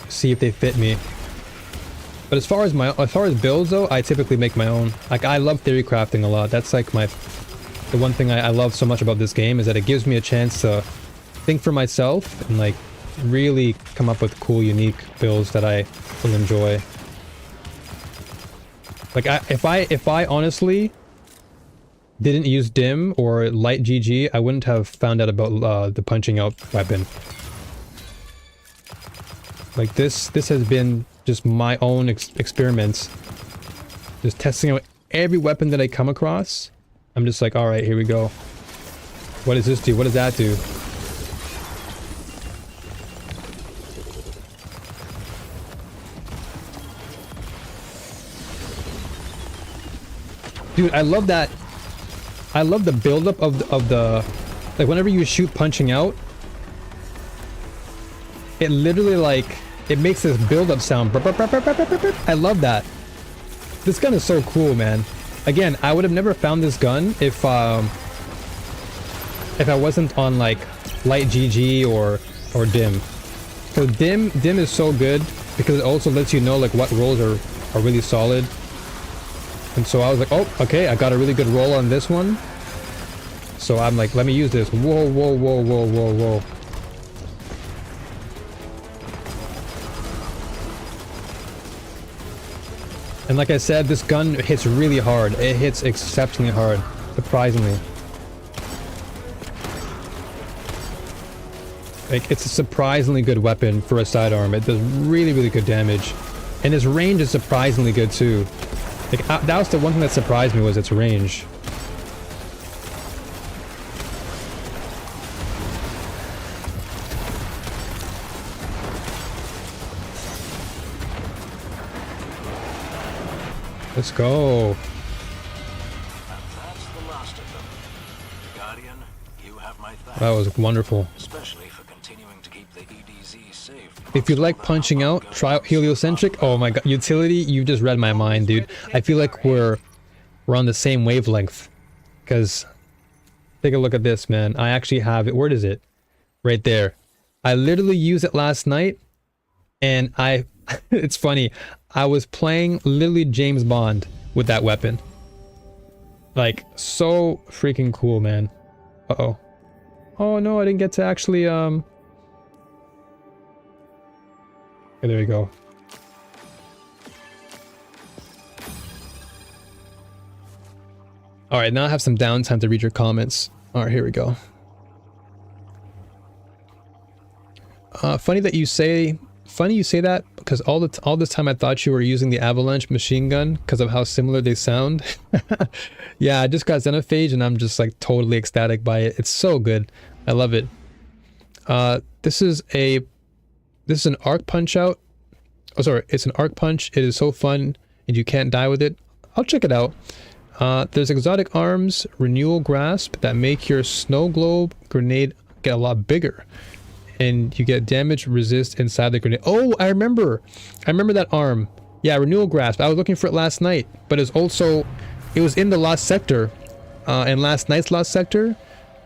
see if they fit me. But as far as builds though, I typically make my own. Like I love theory crafting a lot. That's like the one thing I love so much about this game, is that it gives me a chance to think for myself and like really come up with cool, unique builds that I will enjoy. Like if I honestly didn't use dim or light GG, I wouldn't have found out about the punching out weapon. Like this has been just my own experiments, just testing out every weapon that I come across. I'm just like, all right, here we go. What does this do? What does that do? Dude, I love that. I love the buildup of the like whenever you shoot punching out, it literally like it makes this build-up sound. I love that. This gun is so cool, man. Again, I would have never found this gun if I wasn't on like light GG or dim. So dim is so good because it also lets you know like what rolls are really solid. And so I was like, oh, okay, I got a really good roll on this one. So I'm like, let me use this. Whoa, whoa, whoa, whoa, whoa, whoa. And like I said, this gun hits really hard. It hits exceptionally hard, surprisingly. Like, it's a surprisingly good weapon for a sidearm. It does really, really good damage. And its range is surprisingly good too. Like, that was the one thing that surprised me, was its range. Let's go. And that's the last of them. Guardian, you have my thanks. That was wonderful. Especially for continuing to keep the EDZ safe. If you like punching out, try out heliocentric. Oh my god, utility, you just read my mind, dude. I feel like we're on the same wavelength. Because take a look at this, man. I actually have it. Where is it? Right there. I literally used it last night, and it's funny. I was playing literally James Bond with that weapon. Like, so freaking cool, man. Uh-oh. Oh no, I didn't get to actually, okay, there we go. Alright, now I have some downtime to read your comments. Alright, here we go. Funny you say that, because all this time I thought you were using the Avalanche machine gun because of how similar they sound. Yeah, I just got Xenophage and I'm just like totally ecstatic by it. It's so good. I love it. This is an arc punch out. Oh, sorry, it's an arc punch. It is so fun and you can't die with it. I'll check it out. There's exotic arms, renewal grasp, that make your snow globe grenade get a lot bigger. And you get damage resist inside the grenade. Oh, I remember that arm. Yeah, renewal grasp. I was looking for it last night, but it was in the lost sector, in last night's lost sector,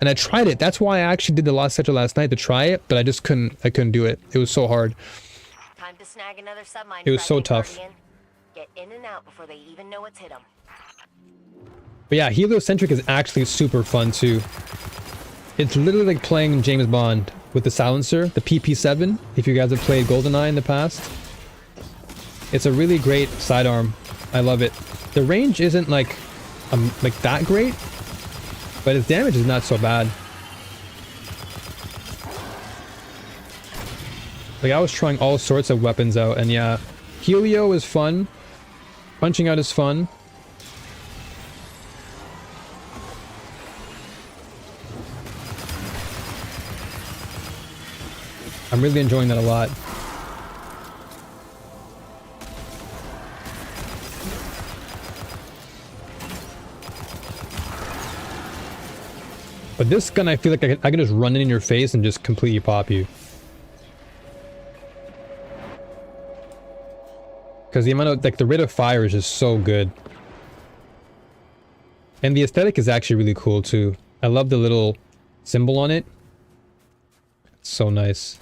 and I tried it. That's why I actually did the lost sector last night, to try it, but I just couldn't do it. It was so hard. Time to snag another submine. It was so tough. Guardian. Get in and out before they even know what's hit them. But yeah, heliocentric is actually super fun too. It's literally like playing James Bond with the silencer, the PP7, if you guys have played GoldenEye in the past. It's a really great sidearm. I love it. The range isn't like that great, but its damage is not so bad. Like, I was trying all sorts of weapons out, and yeah, Helio is fun. Punching out is fun. I'm really enjoying that a lot. But this gun, I feel like I can just run in your face and just completely pop you. Because the amount of, like, the rate of fire is just so good. And the aesthetic is actually really cool too. I love the little symbol on it. It's so nice.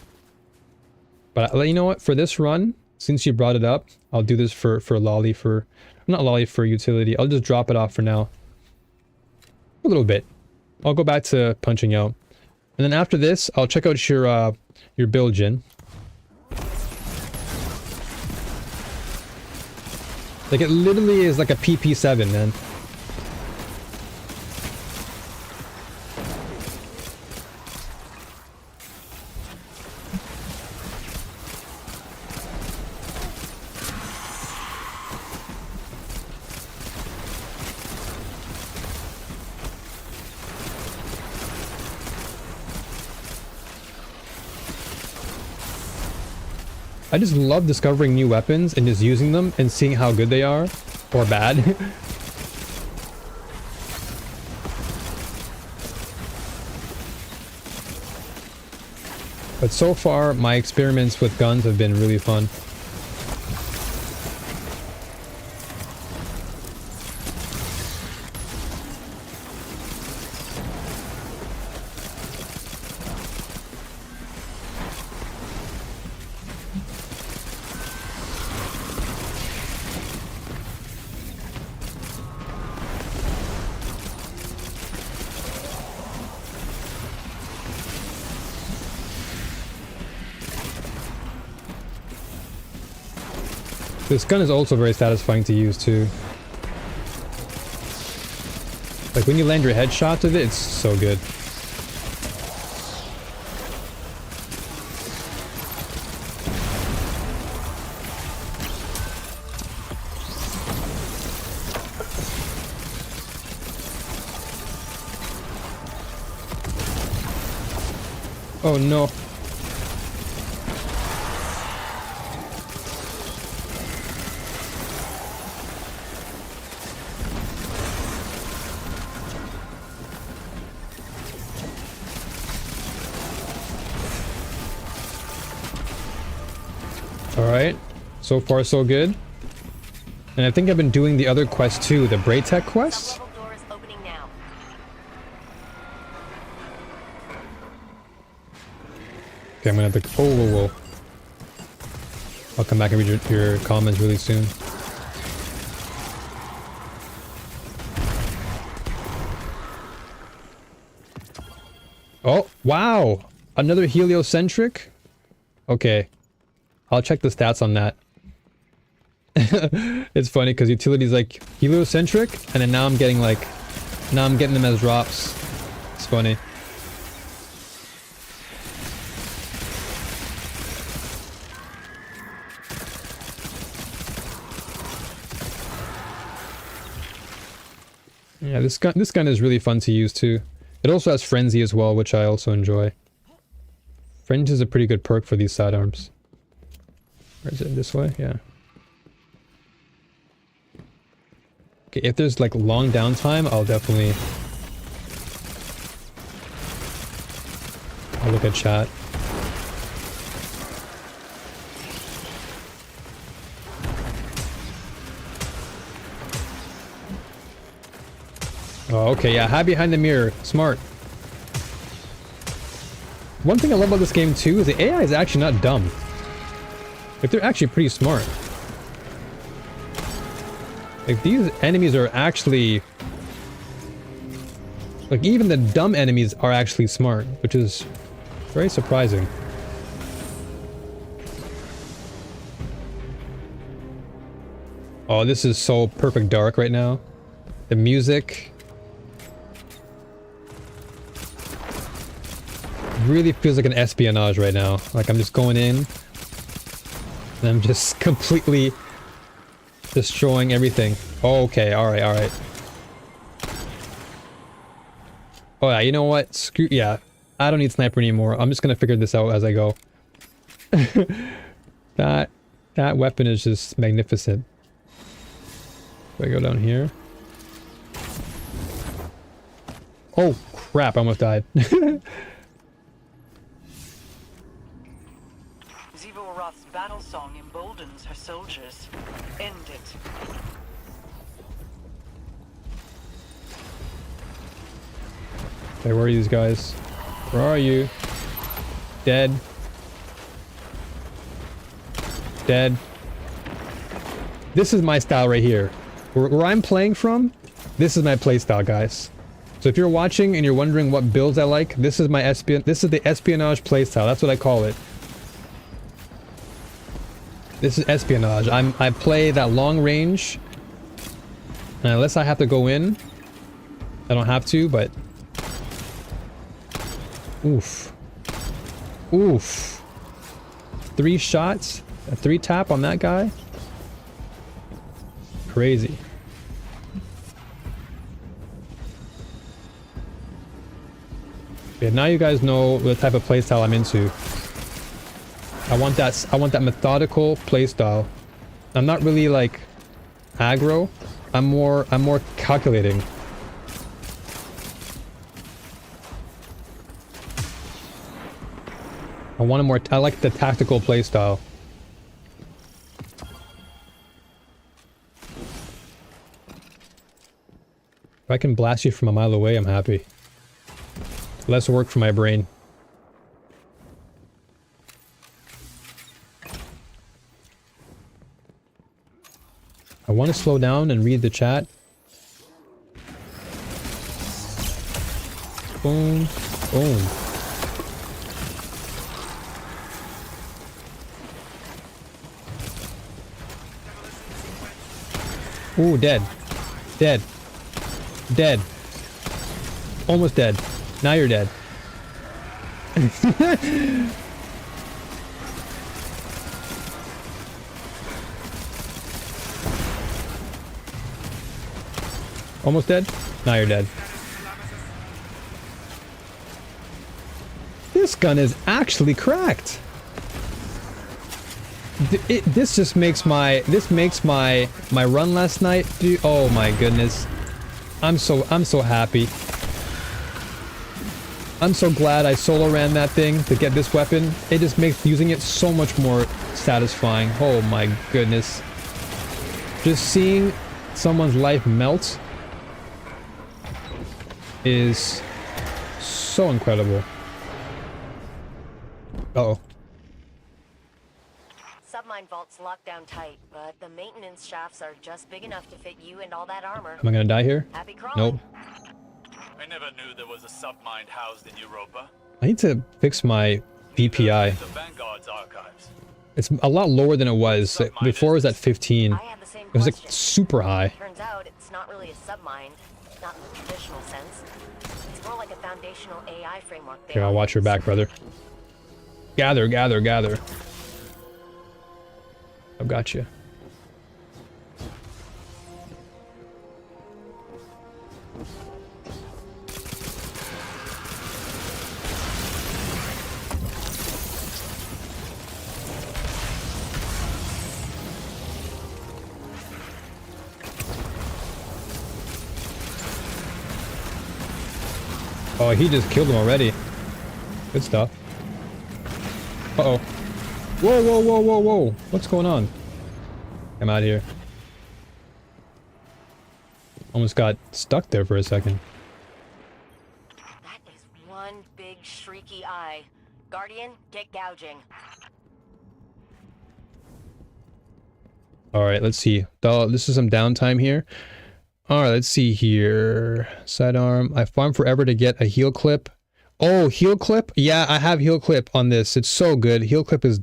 But you know what? For this run, since you brought it up, I'll do this for Lolly for... Not Lolly, for utility. I'll just drop it off for now. A little bit. I'll go back to punching out. And then after this, I'll check out your build, Jin. Like, it literally is like a PP7, man. I just love discovering new weapons and just using them and seeing how good they are, or bad. But so far, my experiments with guns have been really fun. This gun is also very satisfying to use too. Like when you land your headshots with it, it's so good. Oh no. Alright, so far so good. And I think I've been doing the other quest too, the Braytech quest. Level door is opening now. Okay, I'm gonna have to... Oh, whoa, whoa. I'll come back and read your comments really soon. Oh, wow! Another heliocentric? Okay. I'll check the stats on that. It's funny because utility's like heliocentric, and then now I'm getting like... Now I'm getting them as drops. It's funny. Yeah, this gun is really fun to use too. It also has frenzy as well, which I also enjoy. Frenzy is a pretty good perk for these sidearms. Or is it this way? Yeah. Okay, if there's like long downtime, I'll definitely... I'll look at chat. Oh, okay, yeah, hide behind the mirror. Smart. One thing I love about this game too is the AI is actually not dumb. Like, they're actually pretty smart. Like, these enemies are actually... Like, even the dumb enemies are actually smart, which is very surprising. Oh, this is so perfect dark right now. The music... really feels like an espionage right now. Like, I'm just going in... and I'm just completely destroying everything. Oh, okay, alright, alright. Oh yeah, you know what? Screw, yeah. I don't need sniper anymore. I'm just gonna figure this out as I go. That weapon is just magnificent. Do I go down here? Oh, crap, I almost died. Zivoroth's battle song emboldens her soldiers. End it. Okay, where are these guys? Where are you? Dead. Dead. This is my style right here. Where I'm playing from, this is my play style, guys. So if you're watching and you're wondering what builds I like, this is my this is the espionage playstyle. That's what I call it. This is espionage. I play that long range. And unless I have to go in, I don't have to, but oof. Oof. 3 shots, a 3 tap on that guy. Crazy. Yeah, now you guys know the type of playstyle I'm into. I want that methodical playstyle. I'm not really like aggro. I'm more calculating. I like the tactical playstyle. If I can blast you from a mile away, I'm happy. Less work for my brain. I want to slow down and read the chat. Boom. Boom. Ooh, dead. Dead. Dead. Almost dead. Now you're dead. Almost dead? Now you're dead. This gun is actually cracked. This just makes my run last night, dude. Oh my goodness. I'm so happy. I'm so glad I solo ran that thing to get this weapon. It just makes using it so much more satisfying. Oh my goodness. Just seeing someone's life melt is so incredible. Uh-oh. Submine vault's locked down tight, but the maintenance shafts are just big enough to fit you and all that armor. Am I gonna die here? Happy crawling. Nope. I never knew there was a submine housed in Europa. I need to fix my VPI. The Vanguard's archives. It's a lot lower than it was. Before it was at 15. I had the same It was like question. super high. Turns out it's not really a submine, not in the traditional sense. It's more like a foundational AI framework. Here, I'll watch your back, brother. Gather, gather, gather. I've got you. Oh, he just killed him already. Good stuff. Uh-oh. Whoa, whoa, whoa, whoa, whoa. What's going on? I'm out of here. Almost got stuck there for a second. That is one big shrieky eye. Guardian, get gouging. Alright, let's see. This is some downtime here. Alright, let's see here. Sidearm. I farmed forever to get a heal clip. Oh, heal clip? Yeah, I have heal clip on this. It's so good. Heal clip is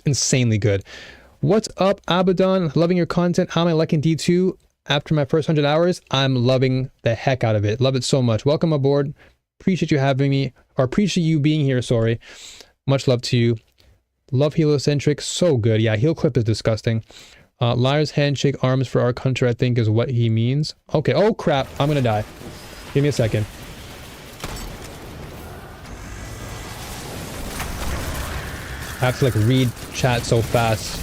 insanely good. What's up, Abaddon? Loving your content. How am I liking D2 after my first 100 hours? I'm loving the heck out of it. Love it so much. Welcome aboard. Appreciate you having me, or appreciate you being here, sorry. Much love to you. Love heliocentric. So good. Yeah, heal clip is disgusting. Liar's handshake, arms for our country, I think is what he means. Okay. Oh, crap. I'm gonna die. Give me a second. I have to like read chat so fast.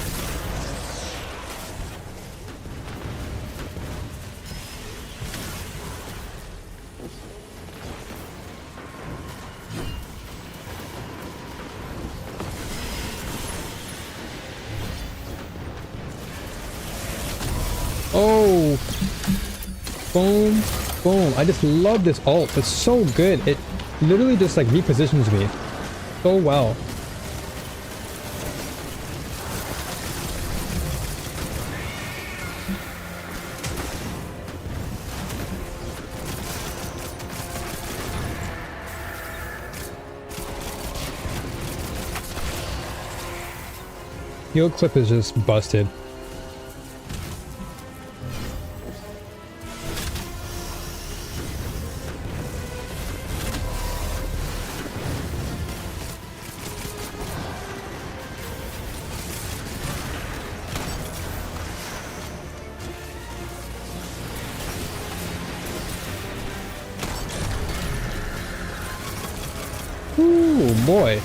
Oh! Boom, boom. I just love this ult. It's so good. It literally just like repositions me so well. Heal clip is just busted. Ooh, boy.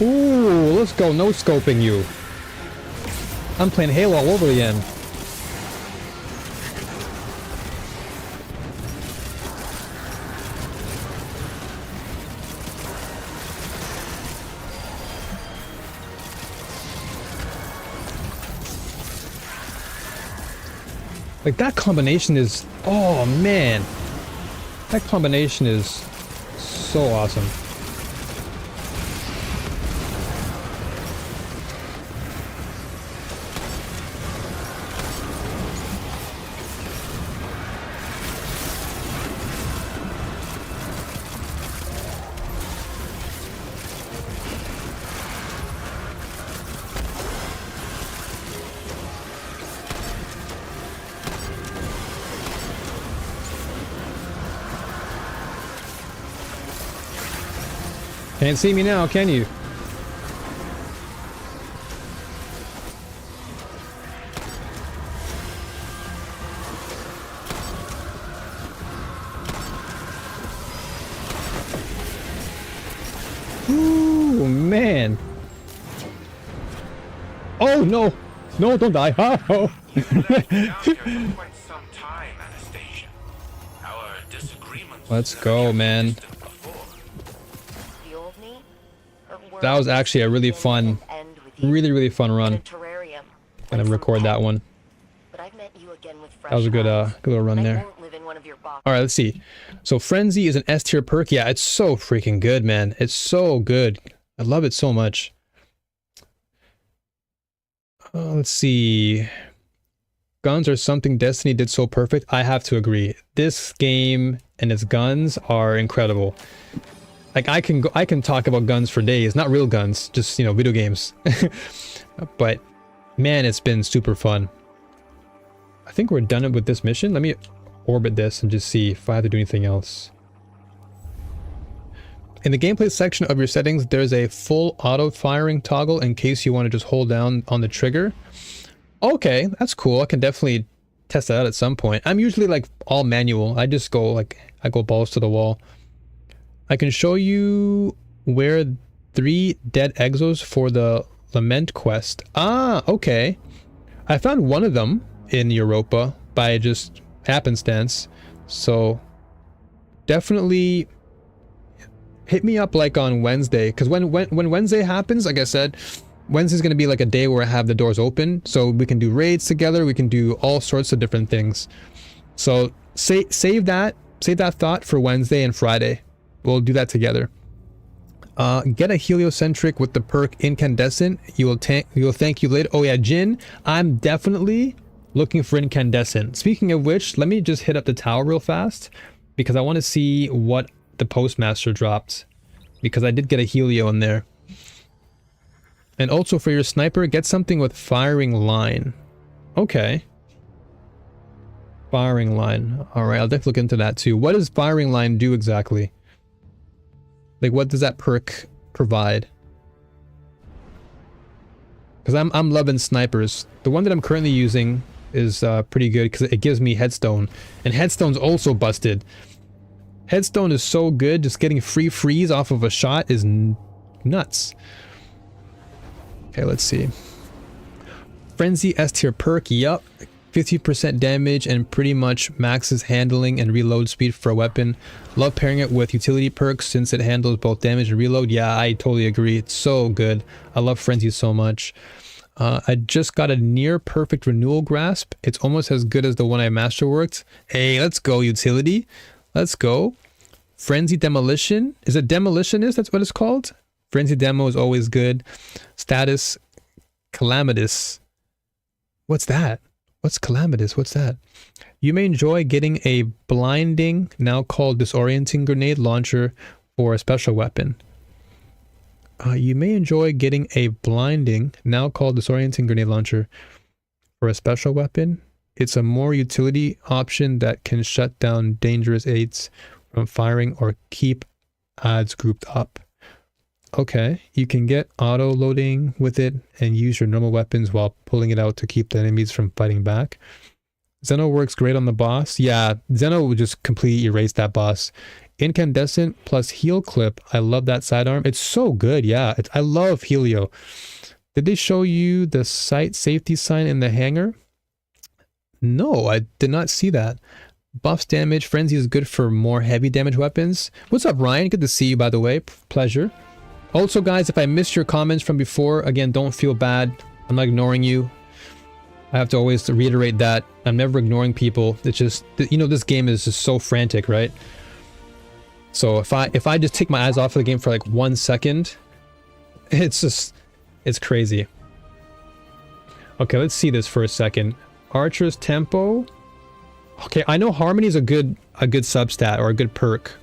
Ooh, let's go no scoping you. I'm playing Halo all over again. Like that combination is, oh man. That combination is so awesome. Can't see me now, can you? Ooh, man. Oh, no. No, don't die. Oh. Let's go, man. That was actually a really fun, really fun run. I'm gonna record that one. That was a good little run there. Alright, let's see. So Frenzy is an S tier perk. Yeah, it's so freaking good, man. It's so good. I love it so much. Let's see. Guns are something Destiny did so perfect. I have to agree. This game and its guns are incredible. Like I can talk about guns for days, not real guns, just, you know, video games. But man, it's been super fun. I think we're done with this mission. Let me orbit this and just see if I have to do anything else. In the gameplay section of your settings, there's a full auto firing toggle in case you want to just hold down on the trigger. Okay, that's cool. I can definitely test that out at some point. I'm usually like all manual. I just go like, I go balls to the wall. I can show you where 3 dead exos for the Lament quest. Ah, okay. I found one of them in Europa by just happenstance. So definitely hit me up like on Wednesday. Because when Wednesday happens, like I said, Wednesday's going to be like a day where I have the doors open. So we can do raids together. We can do all sorts of different things. So save that thought for Wednesday and Friday. We'll do that together. Get a heliocentric with the perk Incandescent. You will thank you later. Oh yeah, Jin, I'm definitely looking for Incandescent. Speaking of which, let me just hit up the tower real fast because I want to see what the postmaster dropped, because I did get a helio in there. And also for your sniper, get something with firing line. Okay. Firing line. All right, I'll definitely look into that too. What does firing line do exactly? Like, what does that perk provide? Because I'm loving snipers. The one that I'm currently using is pretty good because it gives me headstone, and headstone's also busted. Headstone is so good. Just getting free freeze off of a shot is nuts. Okay, let's see. Frenzy S tier perk. Yup. 50% damage and pretty much maxes handling and reload speed for a weapon. Love pairing it with utility perks since it handles both damage and reload. Yeah, I totally agree. It's so good. I love Frenzy so much. I just got a near perfect renewal grasp. It's almost as good as the one I masterworked. Hey, let's go, utility. Let's go. Frenzy demolition. Is it demolitionist? That's what it's called. Frenzy demo is always good. Status calamitous. What's that? What's calamitous? What's that? You may enjoy getting a blinding, now called disorienting grenade launcher for a special weapon. You may enjoy getting a blinding, now called disorienting grenade launcher for a special weapon. It's a more utility option that can shut down dangerous aids from firing or keep odds grouped up. Okay, you can get auto loading with it and use your normal weapons while pulling it out to keep the enemies from fighting back. Zeno works great on the boss. Yeah, Zeno would just completely erase that boss. Incandescent plus heal clip. I love that sidearm. It's so good. Yeah, I love Helio. Did they show you the site safety sign in the hangar? No, I did not see that. Buffs damage. Frenzy is good for more heavy damage weapons. What's up, Ryan? Good to see you, by the way. Pleasure. Also, guys, if I missed your comments from before, again, don't feel bad. I'm not ignoring you. I have to always reiterate that. I'm never ignoring people. It's just, you know, this game is just so frantic, right? So if I just take my eyes off of the game for like 1 second, it's crazy. Okay, let's see this for a second. Archer's tempo. Okay, I know Harmony is a good substat or a good perk.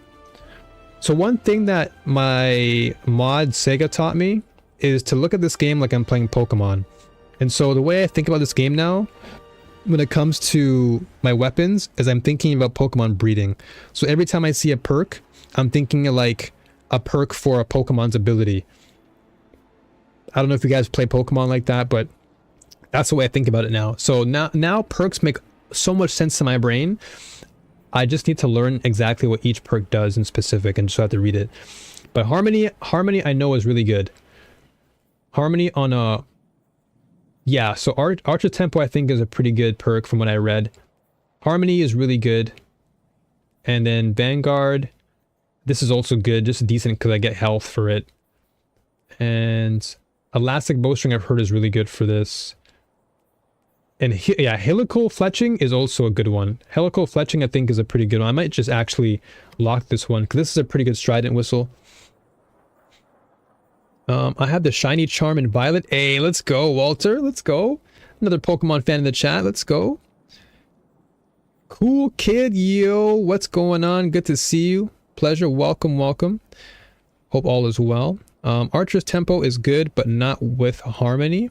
So one thing that my mod Sega taught me is to look at this game like I'm playing Pokemon. And so the way I think about this game now, when it comes to my weapons, is I'm thinking about Pokemon breeding. So every time I see a perk, I'm thinking of like a perk for a Pokemon's ability. I don't know if you guys play Pokemon like that, but that's the way I think about it now. So now perks make so much sense to my brain. I just need to learn exactly what each perk does in specific and just have to read it. But Harmony I know is really good. Harmony on a... Yeah, so Archer Tempo I think is a pretty good perk from what I read. Harmony is really good. And then Vanguard, this is also good, just decent because I get health for it. And Elastic Bowstring I've heard is really good for this. And yeah, Helical Fletching is also a good one. Helical Fletching I think is a pretty good one. I might just actually lock this one because this is a pretty good Strident Whistle. I have the Shiny Charm and Violet. Hey, let's go, Walter. Let's go. Another Pokemon fan in the chat. Let's go. Cool kid, yo. What's going on? Good to see you. Pleasure. Welcome, welcome. Hope all is well. Archer's Tempo is good, but not with Harmony.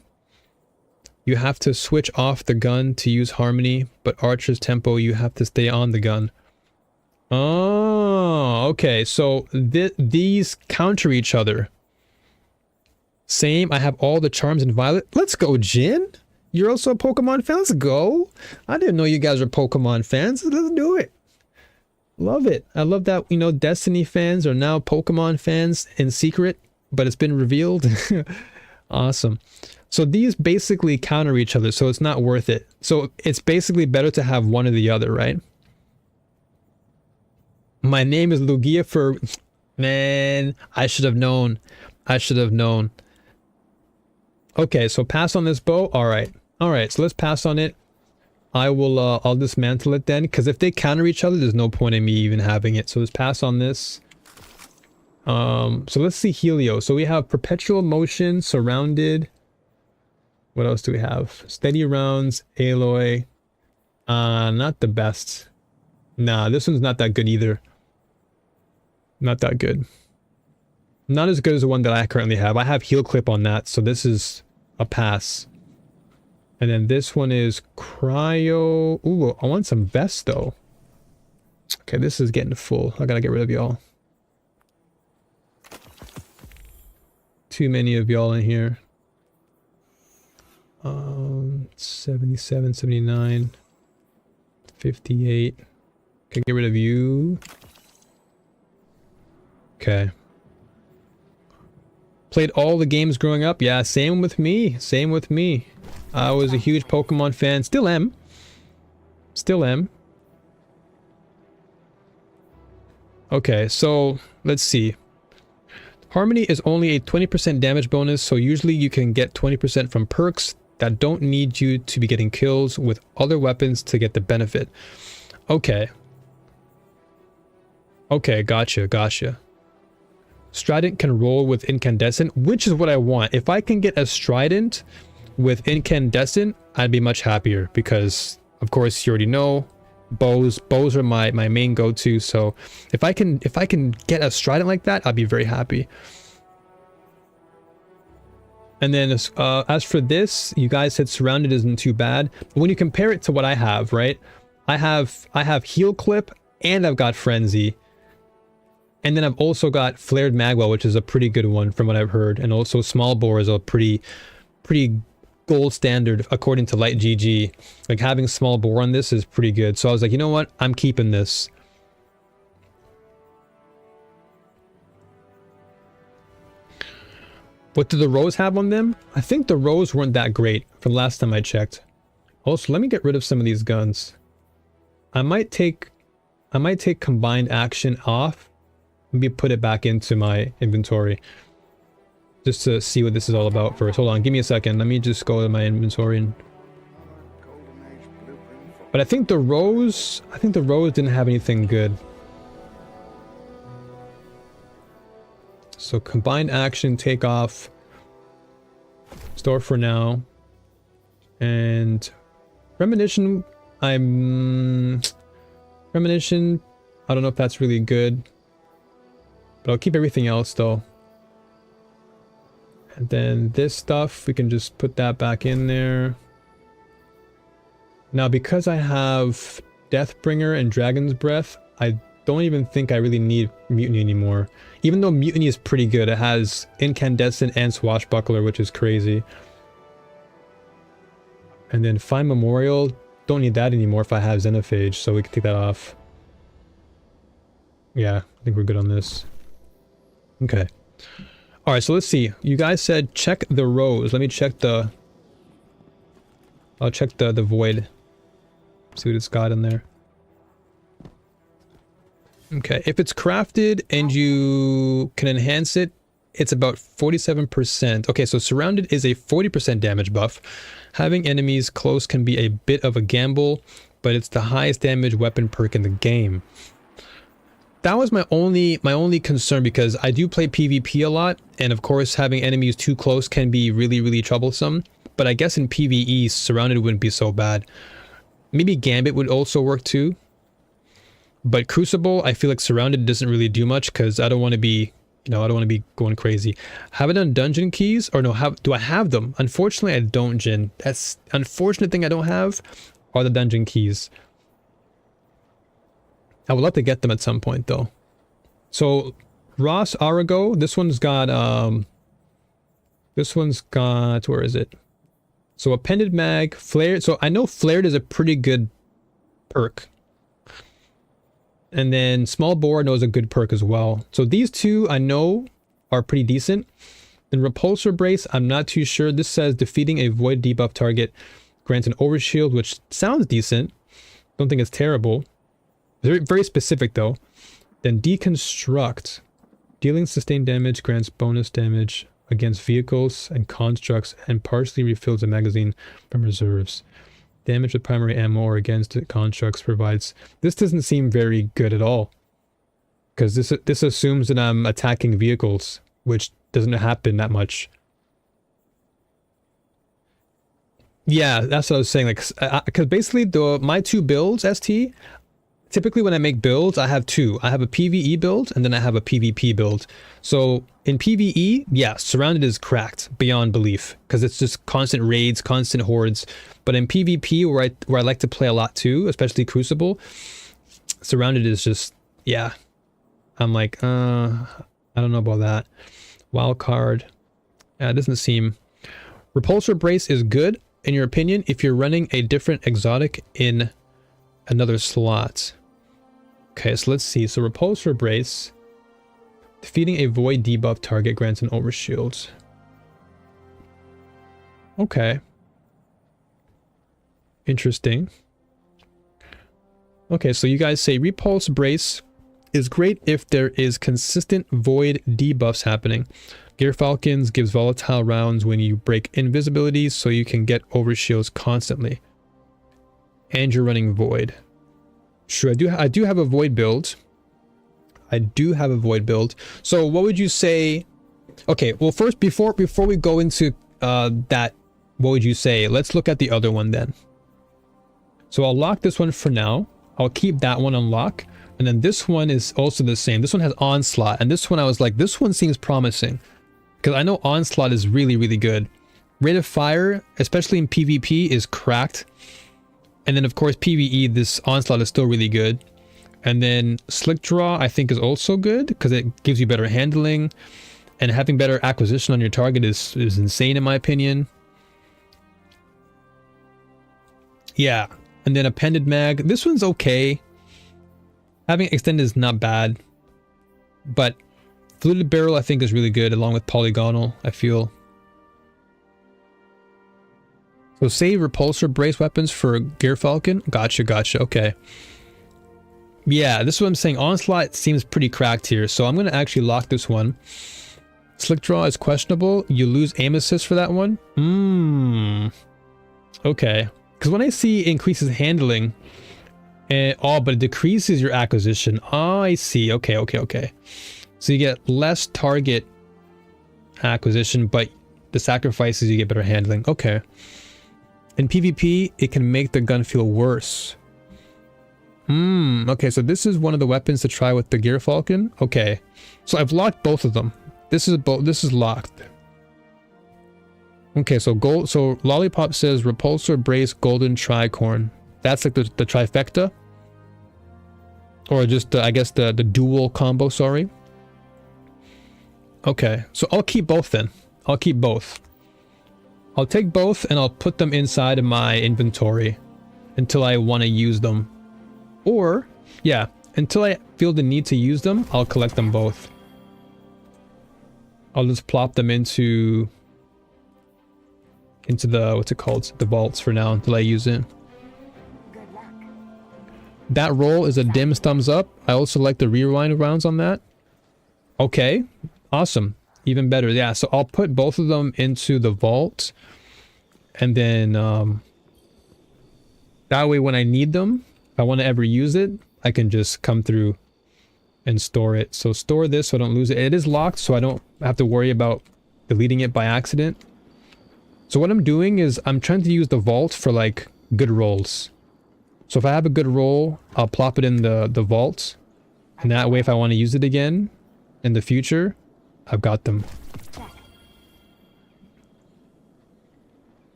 You have to switch off the gun to use Harmony, but Archer's Tempo, you have to stay on the gun. Oh, okay. So these counter each other. Same, I have all the charms in Violet. Let's go, Jin. You're also a Pokemon fan? Let's go. I didn't know you guys were Pokemon fans. Let's do it. Love it. I love that, you know, Destiny fans are now Pokemon fans in secret, but it's been revealed. Awesome. So these basically counter each other, so it's not worth it. So it's basically better to have one or the other, right? My name is Lugia for... Man, I should have known. I should have known. Okay, so pass on this bow. Alright. Alright, so let's pass on it. I will, I'll dismantle it then, because if they counter each other, there's no point in me even having it. So let's pass on this. So let's see Helio. So we have Perpetual Motion, Surrounded. What else do we have? Steady Rounds, Aloy. Not the best. Nah, this one's not that good either. Not that good. Not as good as the one that I currently have. I have Heal Clip on that, so this is a pass. And then this one is Cryo... Ooh, I want some vests though. Okay, this is getting full. I gotta get rid of y'all. Too many of y'all in here. 77, 79, 58. Okay, get rid of you. Okay. Played all the games growing up. Yeah, same with me. Same with me. I was a huge Pokemon fan. Still am. Still am. Okay, so let's see. Harmony is only a 20% damage bonus, so usually you can get 20% from perks that don't need you to be getting kills with other weapons to get the benefit. Okay. Okay, gotcha. Strident can roll with incandescent, which is what I want. If I can get a Strident with incandescent, I'd be much happier because, of course, you already know, bows are my main go-to. So if I can get a Strident like that, I'd be very happy. And then as for this, you guys said surrounded isn't too bad. But when you compare it to what I have, right? I have heal clip and I've got frenzy. And then I've also got flared magwell, which is a pretty good one from what I've heard. And also small bore is a pretty gold standard according to Light GG. Like having small bore on this is pretty good. So I was like, you know what? I'm keeping this. What do the rows have on them? I think the rows weren't that great from last time I checked. Also, let me get rid of some of these guns. I might take combined action off. Maybe put it back into my inventory. Just to see what this is all about first. Hold on, give me a second. Let me just go to my inventory and... But I think the rows didn't have anything good. So combined action, take off. Store for now. And premonition, premonition, I don't know if that's really good. But I'll keep everything else though. And then this stuff, we can just put that back in there. Now, because I have Deathbringer and Dragon's Breath, I don't even think I really need Mutiny anymore. Even though Mutiny is pretty good, it has Incandescent and Swashbuckler, which is crazy. And then Fine Memorial, don't need that anymore if I have Xenophage, so we can take that off. Yeah, I think we're good on this. Okay. Alright, so let's see. You guys said check the rows. Let me check the... I'll check the void. See what it's got in there. Okay, if it's crafted and you can enhance it, it's about 47%. Okay, so surrounded is a 40% damage buff. Having enemies close can be a bit of a gamble, but it's the highest damage weapon perk in the game. That was my only concern because I do play PvP a lot, and of course having enemies too close can be really troublesome. But I guess in PvE, surrounded wouldn't be so bad. Maybe Gambit would also work too. But Crucible, I feel like surrounded doesn't really do much because I don't want to be, I don't want to be going crazy. Have I done dungeon keys? Or no, do I have them? Unfortunately, I don't, Jin. That's the unfortunate thing I don't have are the dungeon keys. I would love to get them at some point though. So Ross Arago, this one's got where is it? So appended mag, flared. So I know flared is a pretty good perk. And then small bore I know is a good perk as well. So these two I know are pretty decent. Then repulsor brace, I'm not too sure. This says defeating a void debuff target grants an overshield, which sounds decent. Don't think it's terrible. Very specific though. Then deconstruct. Dealing sustained damage grants bonus damage against vehicles and constructs and partially refills the magazine from reserves. Damage with primary ammo or against constructs provides... This doesn't seem very good at all. Because this assumes that I'm attacking vehicles, which doesn't happen that much. Yeah, that's what I was saying. Like, because basically my two builds, ST... Typically when I make builds, I have two. I have a PvE build and then I have a PvP build. So in PvE, yeah, surrounded is cracked beyond belief because it's just constant raids, constant hordes. But in PvP, where I like to play a lot too, especially Crucible, surrounded is just, yeah. I'm like, I don't know about that. Wild card. Yeah, it doesn't seem... Repulsor brace is good, in your opinion, if you're running a different exotic in another slot. Okay, so let's see. So repulsor brace. Defeating a void debuff target grants an overshield. Okay. Interesting. Okay, so you guys say repulse brace is great if there is consistent void debuffs happening. Gear Falcons gives volatile rounds when you break invisibilities, so you can get overshields constantly. And you're running void. Sure, I do have a void build. I do have a void build. So what would you say? Okay, well first, before we go into that, what would you say? Let's look at the other one then. So I'll lock this one for now. I'll keep that one on lock. And then this one is also the same. This one has Onslaught. And this one I was like, this one seems promising. Because I know Onslaught is really, really good. Rate of Fire, especially in PvP, is cracked. And then of course PvE, this Onslaught is still really good. And then Slick Draw I think is also good because it gives you better handling. And having better acquisition on your target is insane in my opinion. Yeah. And then Appended Mag. This one's okay. Having Extended is not bad. But Fluted Barrel I think is really good along with Polygonal, I feel. So save Repulsor Brace weapons for Gear Falcon. Gotcha, okay. Yeah, this is what I'm saying. Onslaught seems pretty cracked here. So I'm going to actually lock this one. Slick Draw is questionable. You lose aim assist for that one. Okay. Because when I see increases handling, but it decreases your acquisition. Oh, I see. Okay. So you get less target acquisition, but the sacrifices you get better handling. Okay. In PvP, it can make the gun feel worse. Okay, so this is one of the weapons to try with the Gear Falcon. Okay. So I've locked both of them. This is locked. Okay, so Lollipop says Repulsor Brace Golden Tricorn. That's like the trifecta. Or just I guess the dual combo, sorry. Okay, so I'll keep both then. I'll keep both. I'll take both and I'll put them inside of my inventory until I want to use them. Or, yeah, until I feel the need to use them, I'll collect them both. I'll just plop them into the, what's it called? The vaults for now until I use it. That roll is a dim thumbs up. I also like the rewind rounds on that. Okay, awesome. Even better. Yeah, so I'll put both of them into the vault. And then that way when I need them, if I want to ever use it, I can just come through and store it. So store this so I don't lose it. It is locked, so I don't have to worry about deleting it by accident. So what I'm doing is I'm trying to use the vault for like good rolls. So if I have a good roll, I'll plop it in the vault. And that way if I want to use it again in the future, I've got them.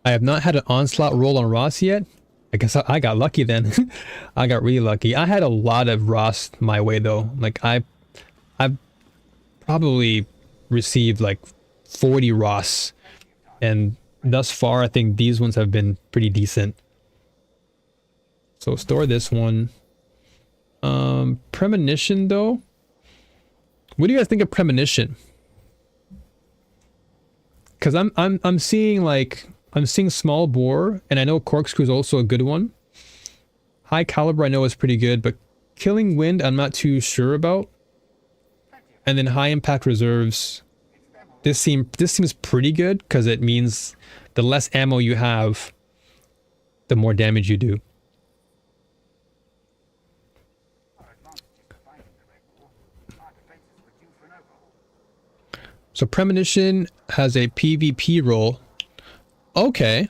I have not had an Onslaught roll on Ross yet. I guess I got lucky then. I got really lucky. I had a lot of Ross my way though. Like I've probably received like 40 Ross. And thus far I think these ones have been pretty decent. So store this one. Premonition though. What do you guys think of Premonition? Because I'm seeing like I'm seeing Small Bore, and I know Corkscrew is also a good one. High Caliber I know is pretty good, but Killing Wind I'm not too sure about. And then High Impact Reserves. This seems pretty good because it means the less ammo you have, the more damage you do. So Premonition has a PvP role. Okay.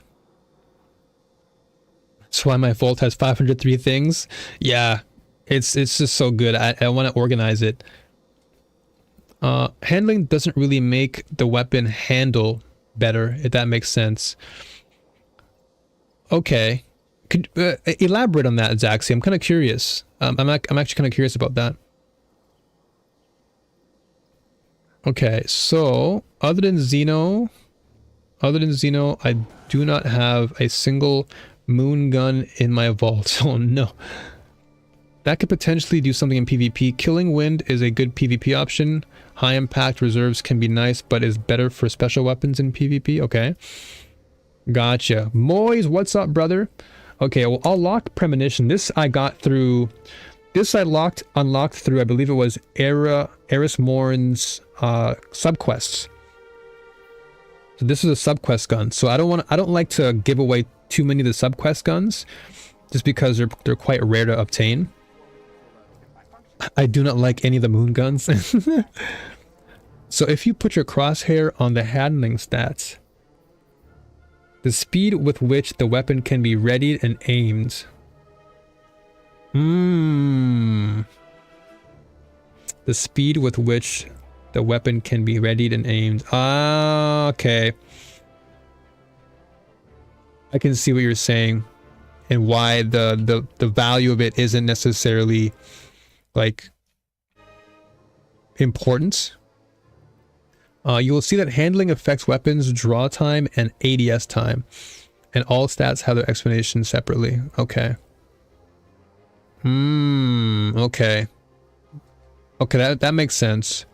That's why my vault has 503 things. Yeah, it's just so good. I want to organize it. Handling doesn't really make the weapon handle better, if that makes sense. Okay. Could elaborate on that, Zaxi? I'm kind of curious. I'm actually kind of curious about that. Okay, so other than Xeno, I do not have a single moon gun in my vault. Oh no. That could potentially do something in PvP. Killing Wind is a good PvP option. High Impact Reserves can be nice, but is better for special weapons in PvP. Okay. Gotcha. Moise, what's up, brother? Okay, well, I'll lock Premonition. This I got through This I unlocked through, I believe it was Eris Morn's subquests. So this is a subquest gun. So I don't like to give away too many of the subquest guns, just because they're quite rare to obtain. I do not like any of the moon guns. So if you put your crosshair on the handling stats, the speed with which the weapon can be readied and aimed. The speed with which the weapon can be readied and aimed. Ah, okay. I can see what you're saying and why the value of it isn't necessarily like important. You will see that handling affects weapons draw time and ADS time, and all stats have their explanation separately. Okay. Okay. Okay, that makes sense.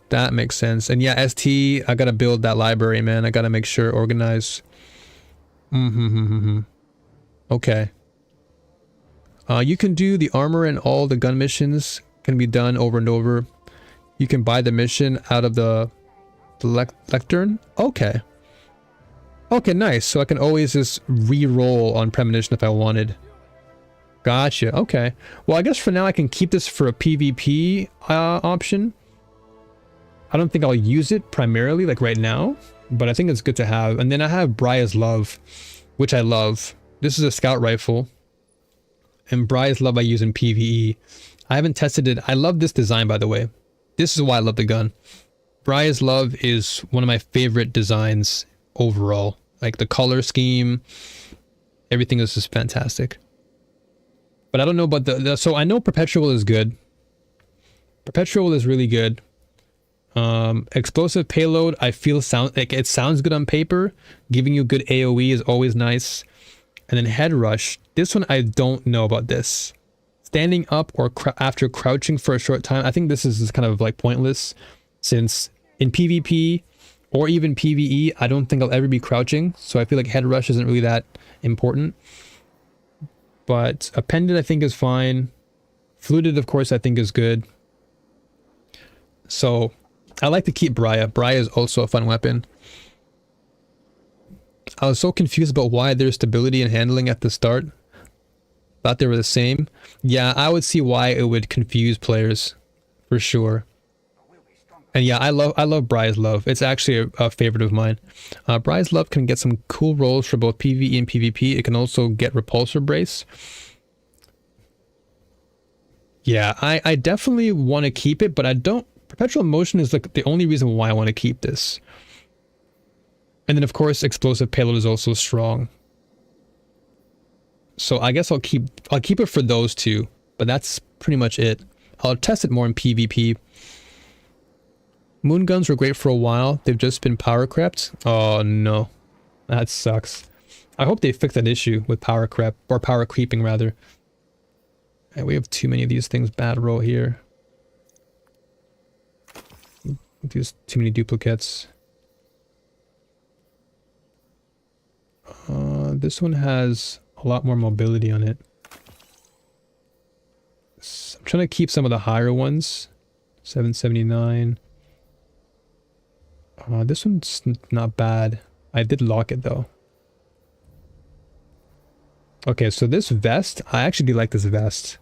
That makes sense. And yeah, ST, I gotta build that library, man. I gotta make sure organize. Okay. You can do the armor, and all the gun missions can be done over and over. You can buy the mission out of the lectern. Okay. Okay, nice. So I can always just re-roll on premonition if I wanted. Gotcha. Okay. Well, I guess for now I can keep this for a PvP option. I don't think I'll use it primarily like right now, but I think it's good to have. And then I have Briar's Love, which I love. This is a scout rifle. And Briar's Love I use in PvE. I haven't tested it. I love this design, by the way. This is why I love the gun. Briar's Love is one of my favorite designs overall. Like the color scheme, everything is just fantastic. But I don't know about so I know Perpetual is good. Perpetual is really good. Explosive payload, I feel it sounds good on paper. Giving you good AoE is always nice. And then head rush. This one I don't know about this. Standing up or after crouching for a short time. I think this is kind of like pointless, since in PvP or even PvE, I don't think I'll ever be crouching. So I feel like head rush isn't really that important. But appended I think is fine. Fluted, of course, I think is good. So I like to keep Briar. Briar is also a fun weapon. I was so confused about why there's stability and handling at the start. Thought they were the same. Yeah, I would see why it would confuse players, for sure. And yeah, I love Briar's Love. It's actually a favorite of mine. Briar's Love can get some cool rolls for both PvE and PvP. It can also get Repulsor Brace. Yeah, I definitely want to keep it, but I don't. Perpetual Motion is like the only reason why I want to keep this. And then of course, Explosive Payload is also strong. So I guess I'll keep it for those two, but that's pretty much it. I'll test it more in PvP. Moon guns were great for a while. They've just been power crept. Oh no, that sucks. I hope they fix that issue with power crep, or power creeping rather. And we have too many of these things bad roll here. There's too many duplicates. This one has a lot more mobility on it. I'm trying to keep some of the higher ones. 779. This one's not bad. I did lock it though. Okay, so this vest, I actually do like this vest.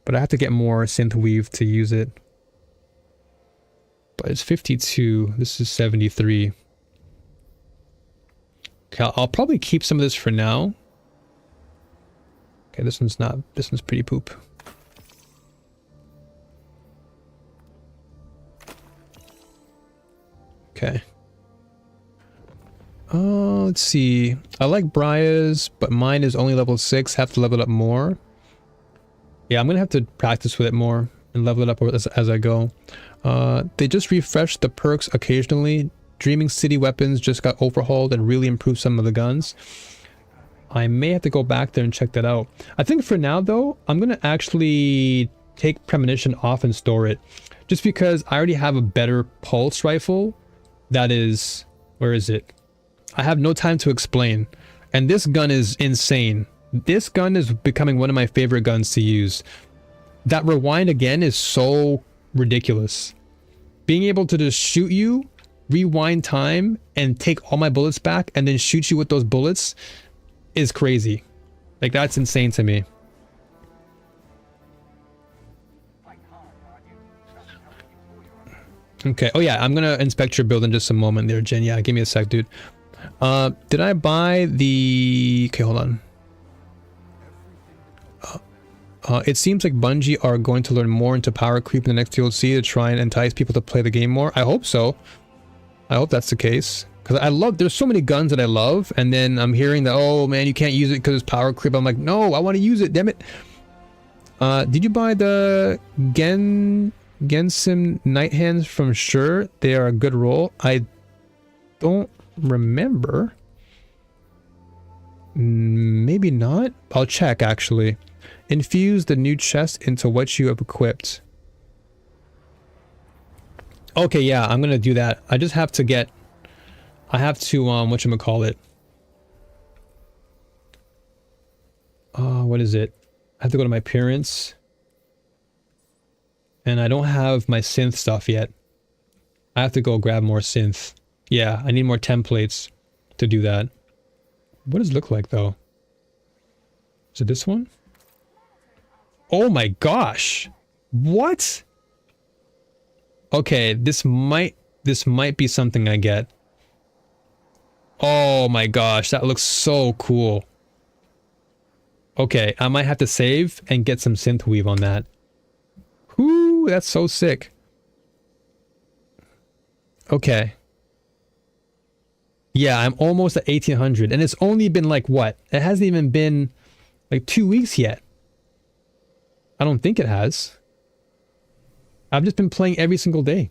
But I have to get more synth weave to use it. But it's 52. This is 73. Okay, I'll probably keep some of this for now. Okay, this one's pretty poop. Okay. Let's see. I like Briar's, but mine is only level 6. Have to level it up more. Yeah, I'm gonna have to practice with it more and level it up as I go. They just refreshed the perks occasionally. Dreaming City weapons just got overhauled and really improved some of the guns. I may have to go back there and check that out. I think for now though, I'm gonna actually take Premonition off and store it. Just because I already have a better pulse rifle. That is... where is it? I have no time to explain. And this gun is insane. This gun is becoming one of my favorite guns to use. That rewind again is so ridiculous. Being able to just shoot you, rewind time, and take all my bullets back, and then shoot you with those bullets is crazy. Like, that's insane to me. Okay. Oh yeah, I'm gonna inspect your build in just a moment there, Jen. Yeah, give me a sec, dude. Did I buy the... Okay, hold on. It seems like Bungie are going to learn more into power creep in the next DLC to try and entice people to play the game more. I hope so. I hope that's the case. Because I love... There's so many guns that I love, and then I'm hearing that, oh man, you can't use it because it's power creep. I'm like, no, I want to use it, damn it. Did you buy the Gensim Night Hands from Sure? They are a good roll. I don't remember. Maybe not. I'll check, actually. Infuse the new chest into what you have equipped. Okay, yeah, I'm gonna do that. I just have to get... I have to, whatchamacallit. What is it? I have to go to my appearance. And I don't have my synth stuff yet. I have to go grab more synth. Yeah, I need more templates to do that. What does it look like, though? Is it this one? Oh my gosh! What? Okay, this might be something I get. Oh my gosh, that looks so cool. Okay, I might have to save and get some synth weave on that. Whoo, that's so sick. Okay. Yeah, I'm almost at 1800, and it's only been like what? It hasn't even been like 2 weeks yet. I don't think it has. I've just been playing every single day.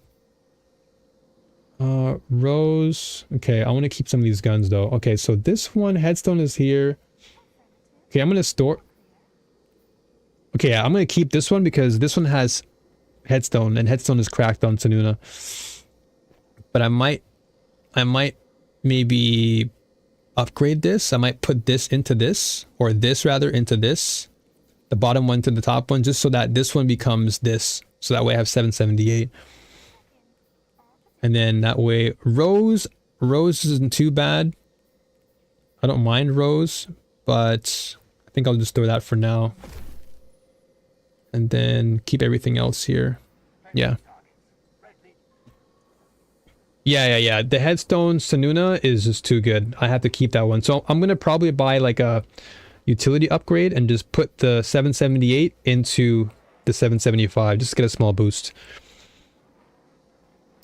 Rose. Okay, I want to keep some of these guns though. Okay, so this one, headstone is here. Okay, I'm going to store... Okay, yeah, I'm going to keep this one because this one has headstone, and headstone is cracked on Sanuna. But I might maybe upgrade this. I might put this into this, or this rather into this. The bottom one to the top one, just so that this one becomes this. So that way I have 778. And then that way, Rose isn't too bad. I don't mind Rose, but I think I'll just throw that for now. And then keep everything else here. Yeah. Yeah. The headstone Sanuna is just too good. I have to keep that one. So I'm going to probably buy like a utility upgrade and just put the 778 into the 775. Just to get a small boost.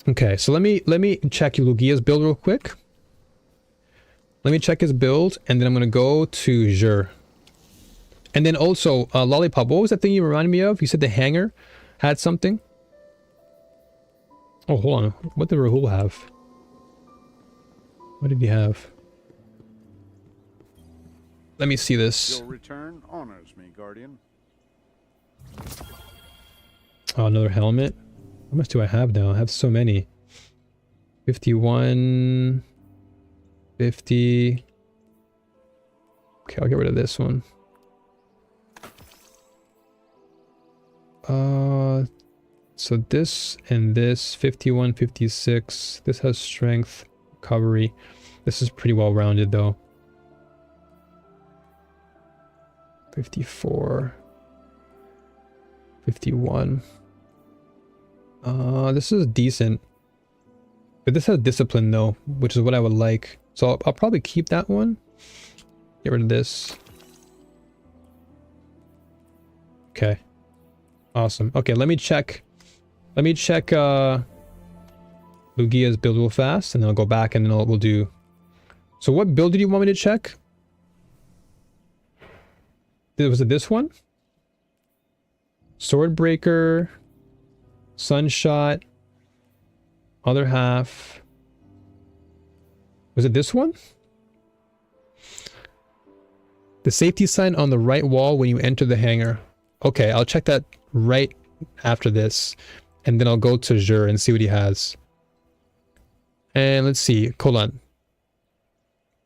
Okay, so let me check Lugia's build real quick. Let me check his build, and then I'm going to go to Jur. And then also, Lollipop, what was that thing you reminded me of? You said the hangar had something? Oh, hold on. What did Rahul have? What did he have? Let me see this. Your return honors me, Guardian. Oh, another helmet. How much do I have now? I have so many. 51... 50... Okay, I'll get rid of this one. So this and this, 51, 56. This has strength, recovery. This is pretty well rounded though. 54. 51. This is decent. But this has discipline though, which is what I would like. So I'll probably keep that one. Get rid of this. Okay. Awesome. Okay, let me check Lugia's build real fast, and then I'll go back and then we'll do... So what build did you want me to check? Was it this one? Swordbreaker, Sunshot, other half. Was it this one? The safety sign on the right wall when you enter the hangar. Okay, I'll check that right after this. And then I'll go to Jur and see what he has. And let's see. Hold on.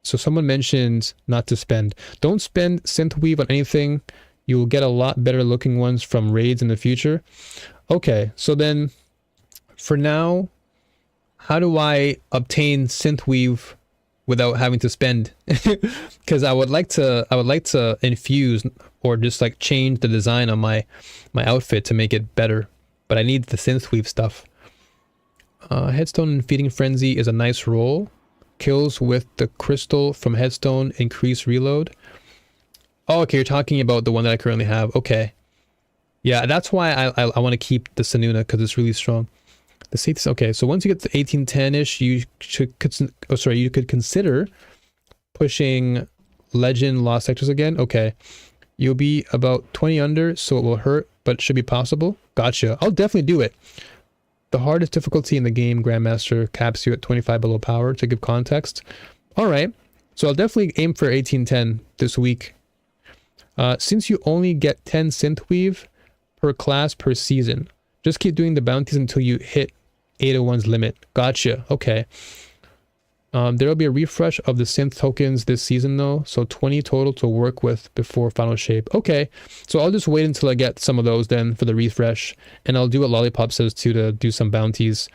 So someone mentioned not to spend. Don't spend synthweave on anything. You will get a lot better looking ones from raids in the future. Okay, so then for now, how do I obtain synthweave without having to spend? Because I would like to infuse or just like change the design on my outfit to make it better. But I need the synthweave stuff. Headstone and Feeding Frenzy is a nice roll. Kills with the crystal from Headstone increase reload. Oh, okay, you're talking about the one that I currently have. Okay. Yeah, that's why I want to keep the Sanuna, because it's really strong. The safety, okay, so once you get to 1810-ish, you could consider pushing Legend Lost Sectors again. Okay. You'll be about 20 under, so it will hurt, but it should be possible. Gotcha. I'll definitely do it. The hardest difficulty in the game, Grandmaster, caps you at 25 below power, to give context. Alright, so I'll definitely aim for 1810 this week. Since you only get 10 synthweave per class per season, just keep doing the bounties until you hit 801's limit. Gotcha, okay. There will be a refresh of the synth tokens this season though, so 20 total to work with before final shape. Okay, so I'll just wait until I get some of those then for the refresh, and I'll do what Lollipop says too, to do some bounties,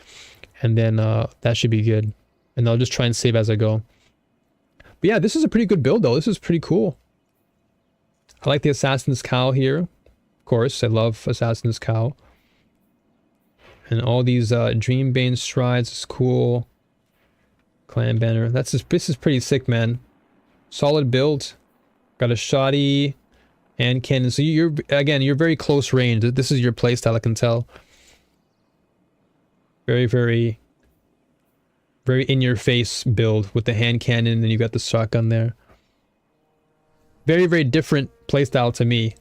and then that should be good. And I'll just try and save as I go. But yeah, this is a pretty good build though. This is pretty cool. I like the Assassin's Cowl here. Of course, I love Assassin's Cowl. And all these Dreambane strides is cool. Clan banner. This is pretty sick, man. Solid build. Got a shoddy and cannon. So you're very close range. This is your playstyle, I can tell. Very, very, very in your face build with the hand cannon, and you got the shotgun there. Very, very different playstyle to me.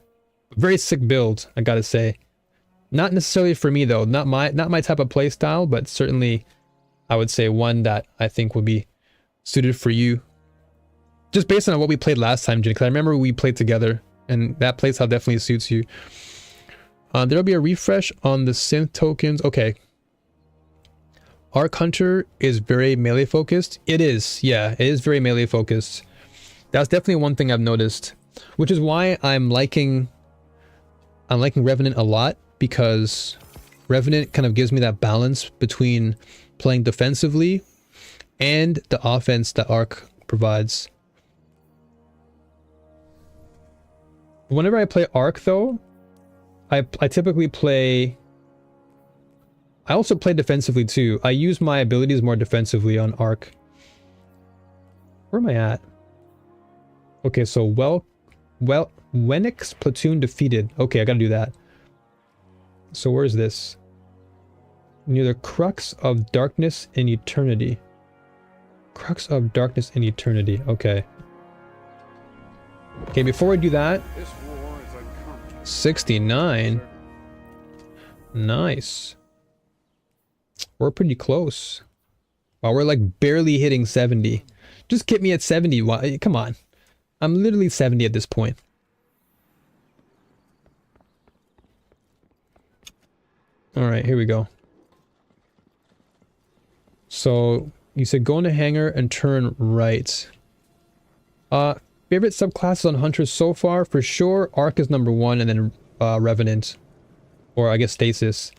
Very sick build, I gotta say. Not necessarily for me though. Not my type of playstyle, but certainly I would say one that I think would be suited for you. Just based on what we played last time, Jin, because I remember we played together, and that playstyle definitely suits you. There'll be a refresh on the synth tokens. Okay. Arc Hunter is very melee focused. It is, yeah, it is very melee focused. That's definitely one thing I've noticed, which is why I'm liking Revenant a lot, because Revenant kind of gives me that balance between playing defensively and the offense that Arc provides. Whenever I play Arc though, I typically play... I also play defensively too. I use my abilities more defensively on Arc. Where am I at? Okay, so Wenix platoon defeated. Okay, I gotta do that. So where is this? Near the Crux of Darkness and Eternity. Crux of Darkness and Eternity. Okay. Okay, before I do that... 69. Nice. We're pretty close. Wow, we're like barely hitting 70. Just get me at 70. Come on. I'm literally 70 at this point. Alright, here we go. So, you said go in the hangar and turn right. Favorite subclasses on Hunters so far? For sure, Arc is number 1, and then Revenant. Or I guess Stasis.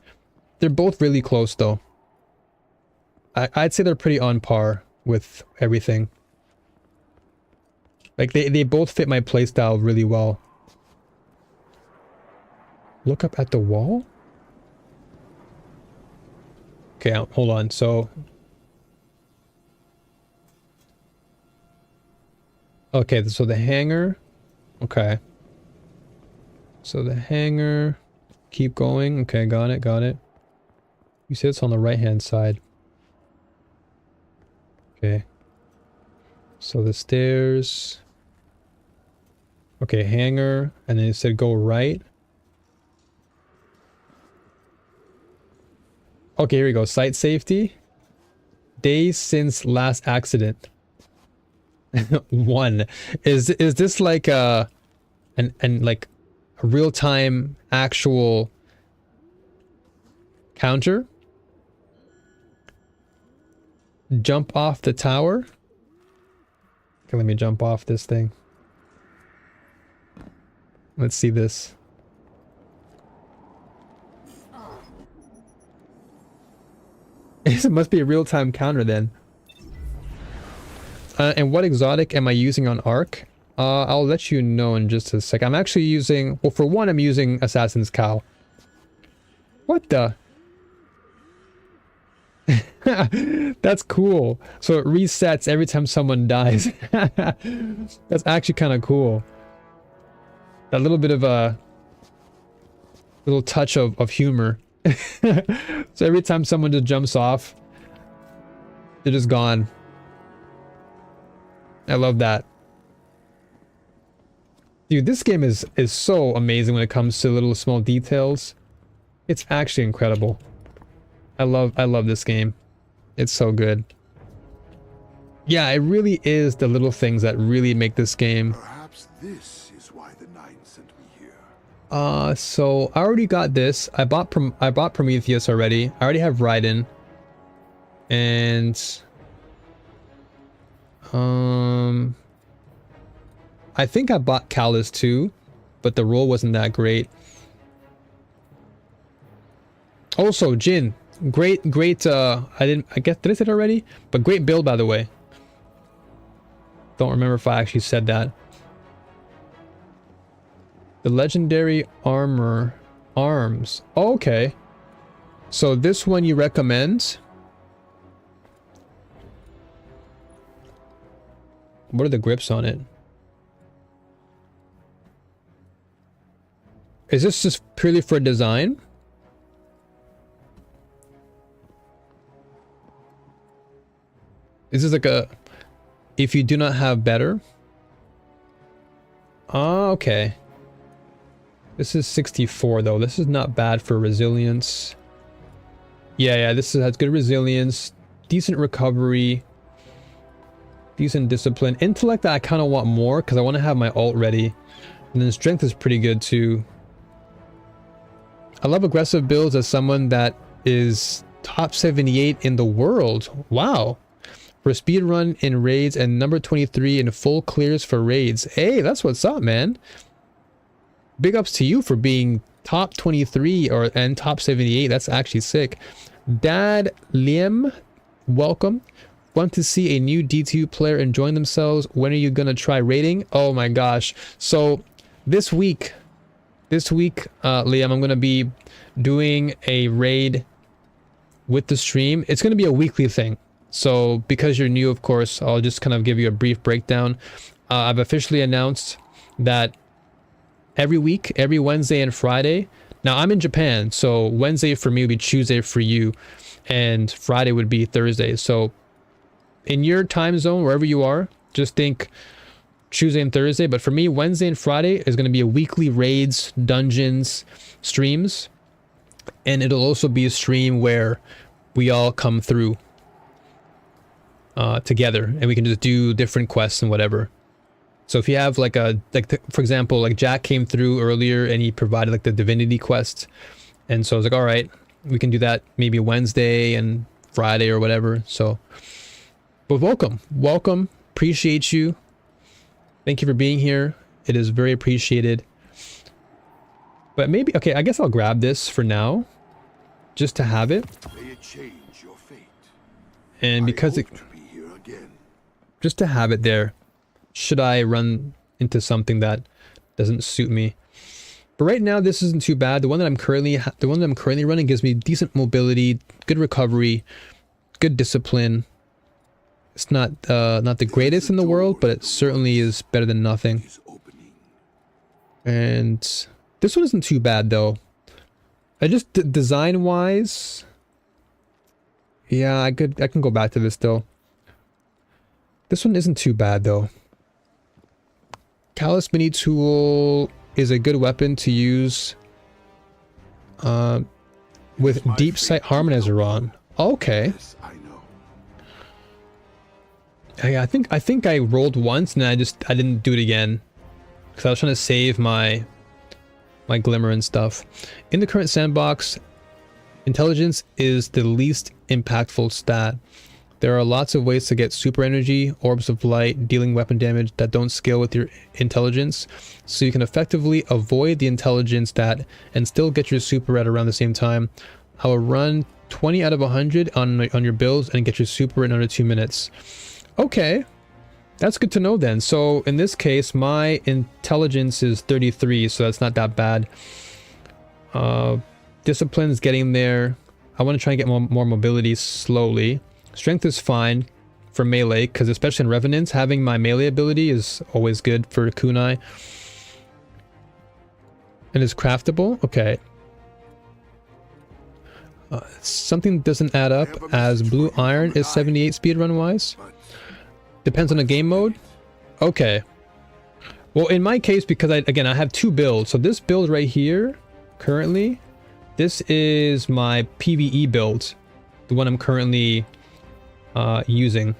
They're both really close though. I'd say they're pretty on par with everything. Like they both fit my playstyle really well. Look up at the wall? Okay, hold on. So... okay, so the hangar... okay. So the hangar... keep going. Okay, got it, got it. You said it's on the right-hand side. Okay. So the stairs... okay, hangar, and then it said go right. Okay, here we go. Site safety. Days since last accident. 1. Is this like a like a real-time actual counter? Jump off the tower? Okay, let me jump off this thing. Let's see this. It must be a real-time counter then. And what exotic am I using on Ark? I'll let you know in just a sec. I'm actually using... Well, for one, I'm using Assassin's Cow. What the? That's cool. So it resets every time someone dies. That's actually kind of cool. That little bit of a... little touch of humor. So every time someone just jumps off, they're just gone. I love that. Dude, this game is so amazing when it comes to little small details. It's actually incredible. I love this game. It's so good. Yeah, it really is the little things that really make this game. Perhaps this is why the Nine sent me here. So I already got this. I bought Prometheus already. I already have Raiden. And I think I bought Callus too, but the roll wasn't that great. Also, Jin, great I guess did I say it already? But great build, by the way. Don't remember if I actually said that. The legendary arms. Oh, okay. So this one you recommend? What are the grips on it? Is this just purely for design? Is this like a... if you do not have better? Oh, okay. This is 64 though. This is not bad for resilience. Yeah, this has good resilience, decent recovery, decent discipline. Intellect I kind of want more because I want to have my ult ready. And then strength is pretty good too. I love aggressive builds as someone that is top 78 in the world. Wow. For speed run in raids and number 23 in full clears for raids. Hey, that's what's up, man. Big ups to you for being top 23 and top 78. That's actually sick. Dad Liam, welcome. Want to see a new D2 player enjoying themselves? When are you gonna try raiding? Oh my gosh. So this week, Liam, I'm gonna be doing a raid with the stream. It's gonna be a weekly thing. So because you're new, of course, I'll just kind of give you a brief breakdown. I've officially announced that every week, every Wednesday and Friday. Now I'm in Japan, so Wednesday for me would be Tuesday for you, and Friday would be Thursday. So in your time zone, wherever you are, just think Tuesday and Thursday. But for me, Wednesday and Friday is going to be a weekly raids, dungeons, streams. And it'll also be a stream where we all come through together, and we can just do different quests and whatever. So if you have like for example, like Jack came through earlier and he provided like the divinity quest. And so I was like, all right, we can do that maybe Wednesday and Friday or whatever. So, but welcome. Appreciate you. Thank you for being here. It is very appreciated. But maybe, okay, I guess I'll grab this for now, just to have it. May it change your fate. And because it, just to have it there, should I run into something that doesn't suit me. But right now, this isn't too bad. The one that I'm currently running gives me decent mobility, good recovery, good discipline. It's not the greatest in the world, but it certainly is better than nothing. And this one isn't too bad though. I just design wise, yeah, I can go back to this though. This one isn't too bad though. Callus Mini Tool is a good weapon to use with Deep Sight Harmonizer on. Okay. I think I rolled once and I didn't do it again because I was trying to save my glimmer and stuff. In the current sandbox, intelligence is the least impactful stat. There are lots of ways to get super energy, orbs of light, dealing weapon damage that don't scale with your intelligence, so you can effectively avoid the intelligence stat and still get your super at around the same time. I will run 20 out of 100 on your builds and get your super in under 2 minutes. Okay, that's good to know then. So in this case, my intelligence is 33, so that's not that bad. Discipline's getting there. I want to try and get more mobility slowly. Strength is fine for melee, because especially in Revenants, having my melee ability is always good for kunai. And it's craftable? Okay. Something doesn't add up, as blue iron is 78 speedrun wise. Depends on the game mode. Okay. Well, in my case, because again I have 2 builds. So this build right here, currently, this is my PvE build, the one I'm currently using.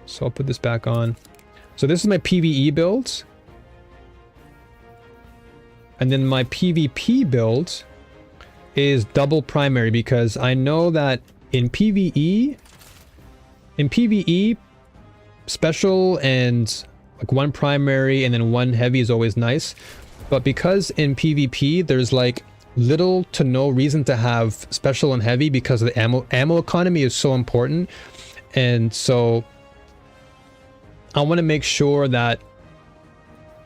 So I'll put this back on. So this is my PvE build. And then my PvP build is double primary, because I know that in PvE, special and like 1 primary and then 1 heavy is always nice. But because in PvP, there's like little to no reason to have special and heavy, because of the ammo economy is so important. And so I want to make sure that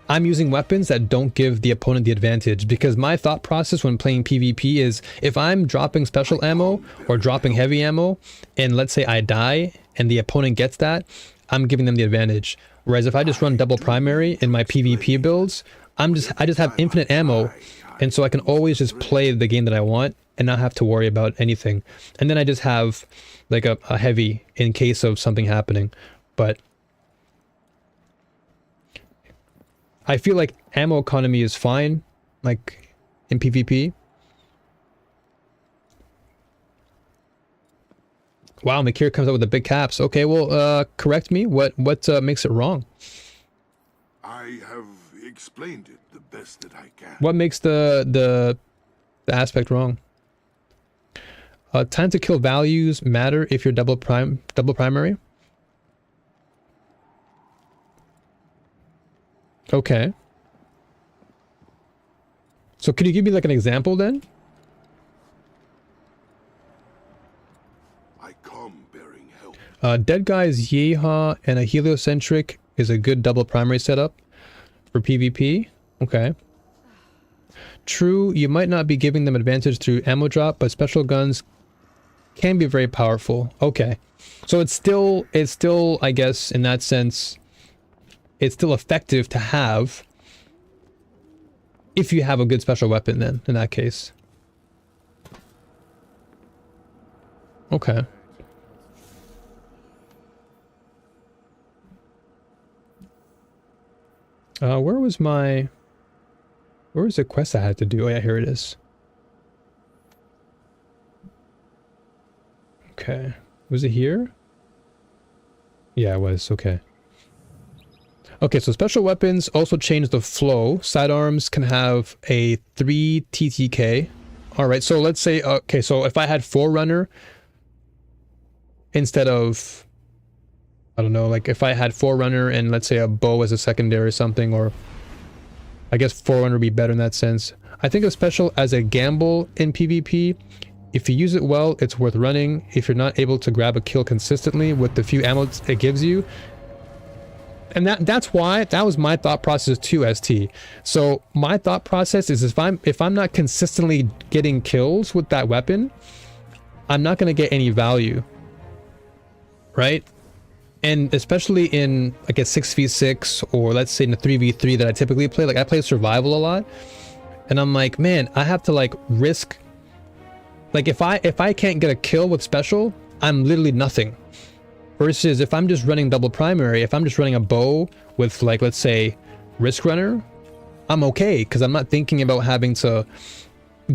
I'm using weapons that don't give the opponent the advantage, because my thought process when playing PvP is, if I'm dropping special ammo or dropping heavy ammo, and let's say I die and the opponent gets that, I'm giving them the advantage. Whereas if I just run double primary in my PvP builds, I just have infinite ammo, and so I can always just play the game that I want and not have to worry about anything. And then I just have like a heavy in case of something happening. But I feel like ammo economy is fine, like in PvP. Wow, Makir comes up with the big caps. Okay, well, correct me. What makes it wrong? I have explained it the best that I can. What makes the aspect wrong? Time to kill values matter if you're double primary. Okay. So could you give me like an example then? I come bearing help. Dead Guy's Yeehaw and a heliocentric is a good double primary setup for PvP. Okay. True, you might not be giving them advantage through ammo drop, but special guns can be very powerful. Okay. So it's still, I guess, in that sense, it's still effective to have if you have a good special weapon then, in that case. Okay. Where was the quest I had to do? Oh yeah, here it is. Okay. Was it here? Yeah, it was. Okay. Okay, so special weapons also change the flow. Sidearms can have a 3 TTK. Alright, so let's say, okay, so if I had Forerunner instead of, I don't know, like if I had Forerunner and let's say a bow as a secondary or something, or I guess Forerunner would be better in that sense. I think of special as a gamble in PvP. If you use it well, it's worth running. If you're not able to grab a kill consistently with the few ammo it gives you, and that's why that was my thought process too, ST. So my thought process is if I'm not consistently getting kills with that weapon, I'm not going to get any value, right? And especially in like a 6v6 or let's say in a 3v3 that I typically play, like I play survival a lot, and I'm like, man, I have to like risk, like if I can't get a kill with special, I'm literally nothing. Versus if I'm just running double primary, if I'm just running a bow with like, let's say, Risk Runner, I'm okay, because I'm not thinking about having to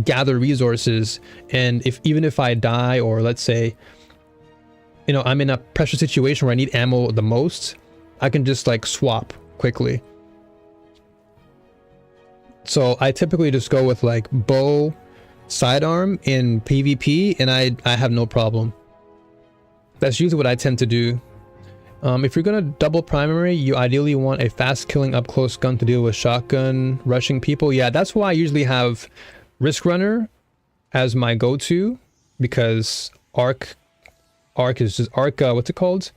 gather resources. And even if I die, or let's say, you know, I'm in a pressure situation where I need ammo the most, I can just like swap quickly. So I typically just go with like bow, sidearm in PvP, and I have no problem. That's usually what I tend to do. If you're gonna double primary, you ideally want a fast killing up close gun to deal with shotgun rushing people. Yeah, that's why I usually have Risk Runner as my go-to, because Arc is just what's it called?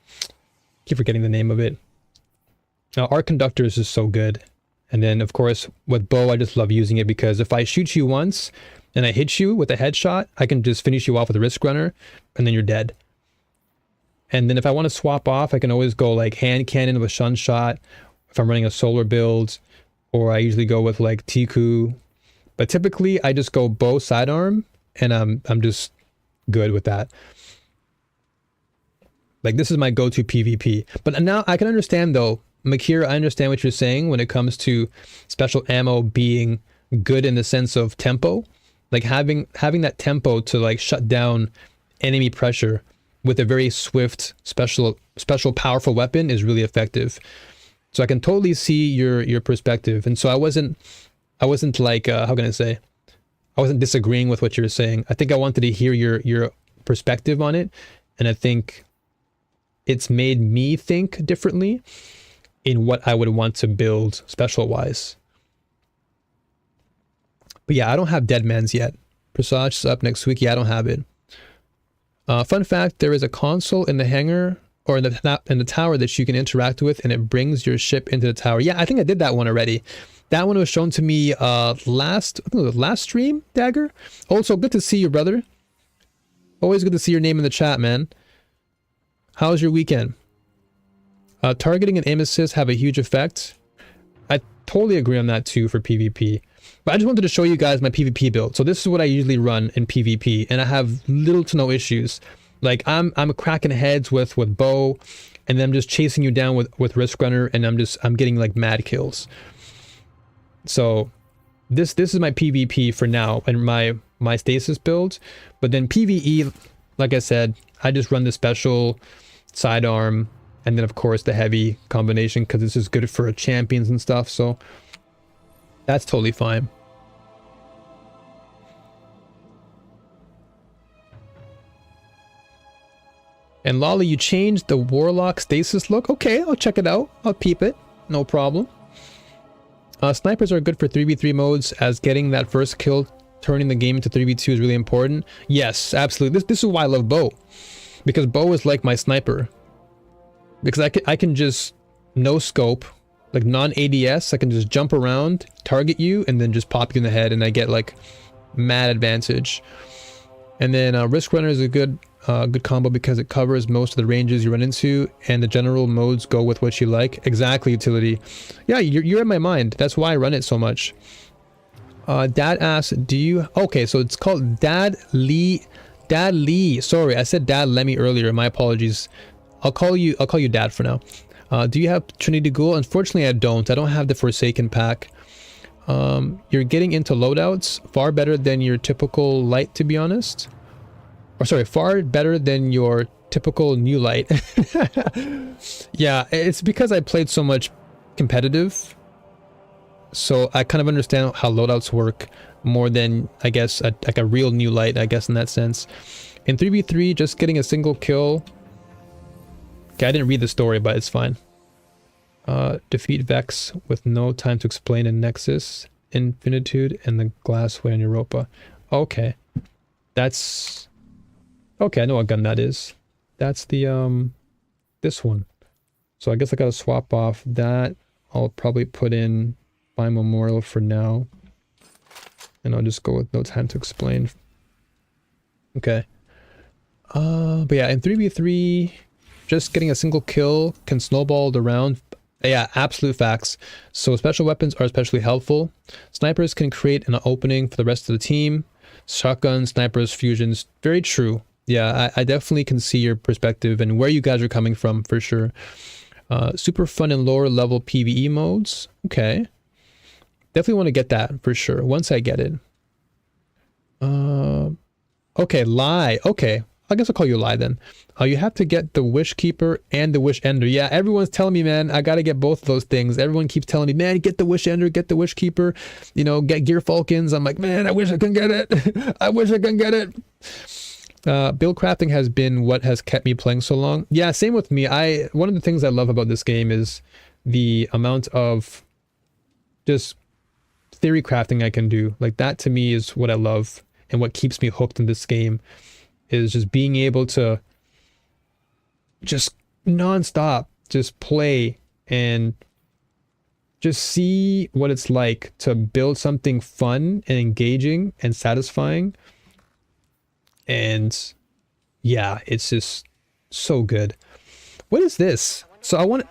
Keep forgetting the name of it. Now, Arc Conductor is just so good. And then of course with bow, I just love using it because if I shoot you once and I hit you with a headshot, I can just finish you off with a Risk Runner and then you're dead. And then if I want to swap off, I can always go like hand cannon with Shun Shot if I'm running a solar build, or I usually go with like Tiku. But typically I just go bow sidearm and I'm just good with that. Like this is my go-to PvP. But now I can understand though, Makira, I understand what you're saying when it comes to special ammo being good in the sense of tempo. Like having that tempo to like shut down enemy pressure with a very swift, special powerful weapon is really effective. So I can totally see your perspective. And so I wasn't like, how can I say? I wasn't disagreeing with what you were saying. I think I wanted to hear your perspective on it. And I think it's made me think differently in what I would want to build special wise. But yeah, I don't have Dead Man's yet. Presage is up next week. Yeah, I don't have it. Fun fact, there is a console in the hangar or in the tower that you can interact with, and it brings your ship into the tower. Yeah, I think I did that one already. That one was shown to me last stream, Dagger. Also, good to see you, brother. Always good to see your name in the chat, man. How's your weekend? Targeting and aim assist have a huge effect. I totally agree on that too for PvP. But I just wanted to show you guys my PvP build. So this is what I usually run in PvP, and I have little to no issues. Like I'm cracking heads with bow, and then I'm just chasing you down with Risk Runner, and I'm getting like mad kills. So this is my PvP for now and my stasis build. But then PvE, like I said, I just run the special sidearm, and then of course the heavy combination because this is good for champions and stuff. So that's totally fine. And Lolly, you changed the Warlock stasis look? Okay, I'll check it out. I'll peep it. No problem. Snipers are good for 3v3 modes, as getting that first kill, turning the game into 3v2 is really important. Yes, absolutely. This is why I love bow. Because bow is like my sniper. Because I can just no scope, like non-ADS, I can just jump around, target you, and then just pop you in the head, and I get like mad advantage. And then Risk Runner is a good combo because it covers most of the ranges you run into, and the general modes go with what you like. Exactly, Utility. Yeah, you're in my mind. That's why I run it so much. Dad asks, do you... Okay, so it's called Dad Lee. Sorry, I said Dad Lemmy earlier. My apologies. I'll call you Dad for now. Do you have Trinity Ghoul? Unfortunately, I don't. I don't have the Forsaken pack. You're getting into loadouts far better than your typical light, to be honest. Or sorry, far better than your typical new light. Yeah, it's because I played so much competitive. So I kind of understand how loadouts work more than, I guess, like a real new light, I guess, in that sense. In 3v3, just getting a single kill. Okay, I didn't read the story, but it's fine. Defeat Vex with no time to explain in Nexus, Infinitude, and the Glassway on Europa. Okay. That's... Okay, I know what gun that is. That's the, this one. So I guess I gotta swap off that. I'll probably put in my Memorial for now. And I'll just go with no time to explain. Okay. But yeah, in 3v3, just getting a single kill can snowball the round. Yeah, absolute facts. So special weapons are especially helpful. Snipers can create an opening for the rest of the team. Shotguns, snipers, fusions, very true. Yeah, I definitely can see your perspective and where you guys are coming from, for sure. Super fun in lower level PvE modes. Okay. Definitely want to get that, for sure, once I get it. Okay, Lie. Okay, I guess I'll call you Lie then. You have to get the Wish Keeper and the Wish Ender. Yeah, everyone's telling me, man, I gotta get both of those things. Everyone keeps telling me, man, get the Wish Ender, get the Wish Keeper, you know, get Gear Falcons. I'm like, man, I wish I can get it. I wish I can get it. Build crafting has been what has kept me playing so long. Yeah, same with me. One of the things I love about this game is the amount of just theory crafting I can do. Like that to me is what I love and what keeps me hooked in this game, is just being able to just non-stop just play and just see what it's like to build something fun and engaging and satisfying. And yeah, it's just so good. What is this? So I want,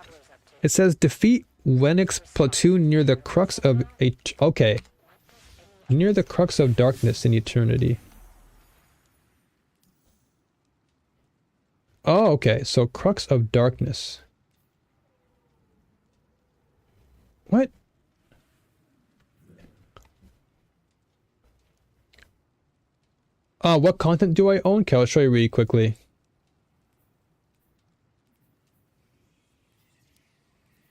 it says defeat Wenix platoon near the crux of okay. Near the crux of darkness in eternity. Oh, okay. So crux of darkness. What? What content do I own? Okay, I'll show you really quickly.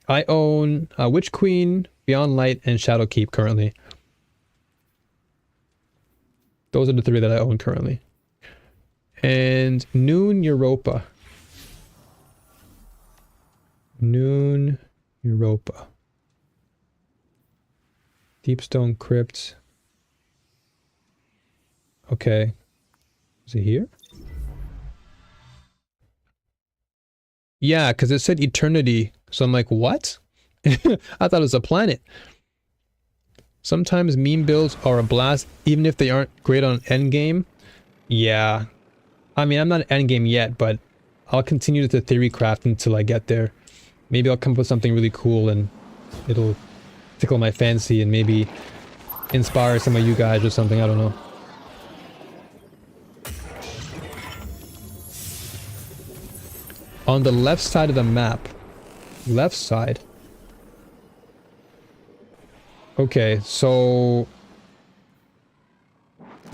I own Witch Queen, Beyond Light, and Shadowkeep currently. Those are the 3 that I own currently. And Noon Europa. Noon Europa. Deepstone Crypt. Okay. Is it here? Yeah, because it said eternity. So I'm like, what? I thought it was a planet. Sometimes meme builds are a blast, even if they aren't great on endgame. Yeah. I mean, I'm not endgame yet, but I'll continue to theory craft until I get there. Maybe I'll come up with something really cool and it'll tickle my fancy and maybe inspire some of you guys or something. I don't know. On the left side of the map. Left side. Okay, so